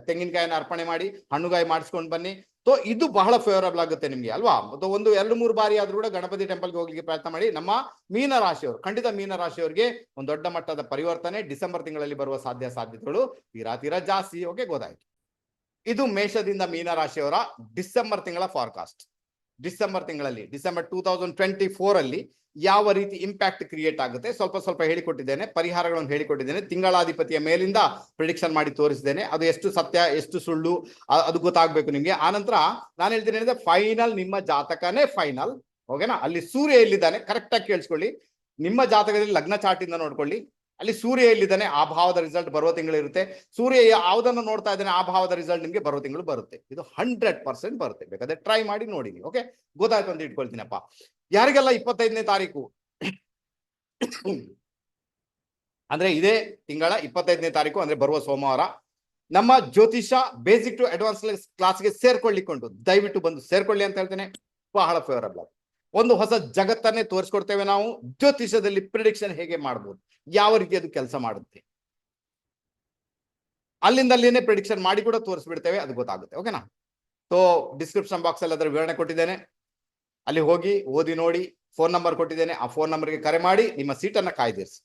ತೆಂಗಿನಕಾಯಿನ ಅರ್ಪಣೆ ಮಾಡಿ, ಹಣ್ಣುಗಾಯಿ ಮಾಡಿಸ್ಕೊಂಡು ಬನ್ನಿ. ಸೊ ಇದು ಬಹಳ ಫೇವರಬಲ್ ಆಗುತ್ತೆ ನಿಮ್ಗೆ ಅಲ್ವಾ? ಒಂದು 2-3 ಬಾರಿ ಆದ್ರೂ ಕೂಡ ಗಣಪತಿ ಟೆಂಪಲ್ಗೆ ಹೋಗ್ಲಿಕ್ಕೆ ಪ್ರಯತ್ನ ಮಾಡಿ. ನಮ್ಮ ಮೀನ ರಾಶಿಯವರು, ಖಂಡಿತ ಮೀನ ರಾಶಿಯವರಿಗೆ ಒಂದು ದೊಡ್ಡ ಮಟ್ಟದ ಪರಿವರ್ತನೆ ಡಿಸೆಂಬರ್ ತಿಂಗಳಲ್ಲಿ ಬರುವ ಸಾಧ್ಯತೆಗಳು ತೀರಾ ಜಾಸ್ತಿ. ಓಕೆ, ಗೊತ್ತಾಯ್ತು. ಇದು ಮೇಷದಿಂದ ಮೀನ ರಾಶಿಯವರ ಡಿಸೆಂಬರ್ ತಿಂಗಳ ಫಾರ್ಕಾಸ್ಟ್. ಡಿಸೆಂಬರ್ ತಿಂಗಳಲ್ಲಿ, ಡಿಸೆಂಬರ್ 2024 ಅಲ್ಲಿ ಯಾವ ರೀತಿ ಇಂಪ್ಯಾಕ್ಟ್ ಕ್ರಿಯೇಟ್ ಆಗುತ್ತೆ ಸ್ವಲ್ಪ ಹೇಳಿಕೊಟ್ಟಿದ್ದೇನೆ. ಪರಿಹಾರಗಳನ್ನು ಹೇಳಿಕೊಟ್ಟಿದ್ದೇನೆ. ತಿಂಗಳಾಧಿಪತಿಯ ಮೇಲಿಂದ ಪ್ರಿಡಿಕ್ಷನ್ ಮಾಡಿ ತೋರಿಸಿದ್ದೇನೆ. ಅದು ಎಷ್ಟು ಸತ್ಯ ಎಷ್ಟು ಸುಳ್ಳು ಅದು ಗೊತ್ತಾಗಬೇಕು ನಿಮ್ಗೆ. ಆನಂತರ ನಾನು ಹೇಳ್ತೀನಿ ಅಂದ್ರೆ ಫೈನಲ್ ನಿಮ್ಮ ಜಾತಕನೇ ಫೈನಲ್. ಓಕೆನಾ? ಅಲ್ಲಿ ಸೂರ್ಯ ಎಲ್ಲಿದ್ದಾನೆ ಕರೆಕ್ಟ್ ಆಗಿ ಕೇಳಿಸ್ಕೊಳ್ಳಿ. ನಿಮ್ಮ ಜಾತಕದಲ್ಲಿ ಲಗ್ನ ಚಾರ್ಟ್ ಇಂದ ನೋಡ್ಕೊಳ್ಳಿ. ಅಲ್ಲಿ ಸೂರ್ಯ ಎಲ್ಲಿದ್ದಾನೆ ಆ ಭಾವದ ರಿಸಲ್ಟ್ ಬರುವ ತಿಂಗಳು ಇರುತ್ತೆ. ಸೂರ್ಯ ಯಾವುದನ್ನು ನೋಡ್ತಾ ಇದ್ದಾನೆ ಆ ಭಾವದ ರಿಸಲ್ಟ್ ನಿಮ್ಗೆ ಬರೋ ತಿಂಗಳು ಬರುತ್ತೆ. ಇದು 100% ಬರುತ್ತೆ. ಬೇಕಾದ್ರೆ ಟ್ರೈ ಮಾಡಿ ನೋಡಿ ನೀವು. ಓಕೆ, ಗೊತ್ತಾಯ್ತು ಅಂತ ಇಟ್ಕೊಳ್ತೀನಪ್ಪ. ಯಾರಿಗೆಲ್ಲ 25ನೇ ತಾರೀಕು ಅಂದ್ರೆ ಇದೇ ತಿಂಗಳ 25ನೇ ತಾರೀಕು ಅಂದ್ರೆ ಬರುವ ಸೋಮವಾರ ನಮ್ಮ ಜ್ಯೋತಿಷ ಬೇಸಿಕ್ ಟು ಅಡ್ವಾನ್ಸ್ ಕ್ಲಾಸ್ಗೆ ಸೇರ್ಕೊಳ್ಳಿಕೊಂಡು ದಯವಿಟ್ಟು ಬಂದು ಸೇರ್ಕೊಳ್ಳಿ ಅಂತ ಹೇಳ್ತೇನೆ. ಬಹಳ ಫೇವರಬಲ್. ಒಂದು ಹೊಸ ಜಗತ್ತನ್ನೇ ತೋರಿಸ್ಕೊಡ್ತೇವೆ ನಾವು. ಜ್ಯೋತಿಷದಲ್ಲಿ ಪ್ರಿಡಿಕ್ಷನ್ ಹೇಗೆ ಮಾಡಬಹುದು, ಯಾವ ರೀತಿ ಅದು ಕೆಲಸ ಮಾಡುತ್ತೆ, ಅಲ್ಲಿಂದಲ್ಲಿನೇ ಪ್ರಿಡಿಕ್ಷನ್ ಮಾಡಿ ಕೂಡ ತೋರಿಸ್ಬಿಡ್ತೇವೆ. ಅದು ಗೊತ್ತಾಗುತ್ತೆ. ಓಕೆನಾ? ಸೊ ಡಿಸ್ಕ್ರಿಪ್ಷನ್ ಬಾಕ್ಸ್ ಅಲ್ಲಿ ಅದರ ವಿವರಣೆ ಕೊಟ್ಟಿದ್ದೇನೆ. ಅಲ್ಲಿ ಹೋಗಿ ಓದಿ ನೋಡಿ. ಫೋನ್ ನಂಬರ್ ಕೊಟ್ಟಿದ್ದೇನೆ. ಆ ಫೋನ್ ನಂಬರ್ಗೆ ಕರೆ ಮಾಡಿ ನಿಮ್ಮ ಸೀಟನ್ನು ಕಾಯ್ದಿರಿಸಿ.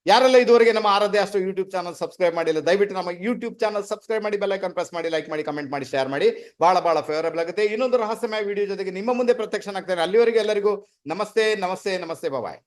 ಯಾರೆಲ್ಲ ಇದುವರೆಗೆ ನಮ್ಮ ಆರಾಧ್ಯ ಅಷ್ಟು ಯೂಟ್ಯೂಬ್ ಚಾನಲ್ ಸಬ್ಸ್ಕ್ರೈಬ್ ಮಾಡಿಲ್ಲ, ದಯವಿಟ್ಟು ನಮ್ಮ ಯೂಟ್ಯೂಬ್ ಚಾನಲ್ ಸಬ್ಸ್ಕ್ರೈಬ್ ಮಾಡಿ, ಬೆಲ್ ಐಕಾನ್ ಪ್ರೆಸ್ ಮಾಡಿ, ಲೈಕ್ ಮಾಡಿ, ಕಮೆಂಟ್ ಮಾಡಿ, ಶೇರ್ ಮಾಡಿ. ಬಹಳ ಫೇವರಬಲ್ ಆಗುತ್ತೆ. ಇನ್ನೊಂದು ರಹಸ್ಯಮಯ ವಿಡಿಯೋ ಜೊತೆಗೆ ನಿಮ್ಮ ಮುಂದೆ ಪ್ರತ್ಯಕ್ಷನಾಗ್ತೇನೆ. ಅಲ್ಲಿವರೆಗೆ ಎಲ್ಲರಿಗೂ ನಮಸ್ತೆ. ಬಾಯ್.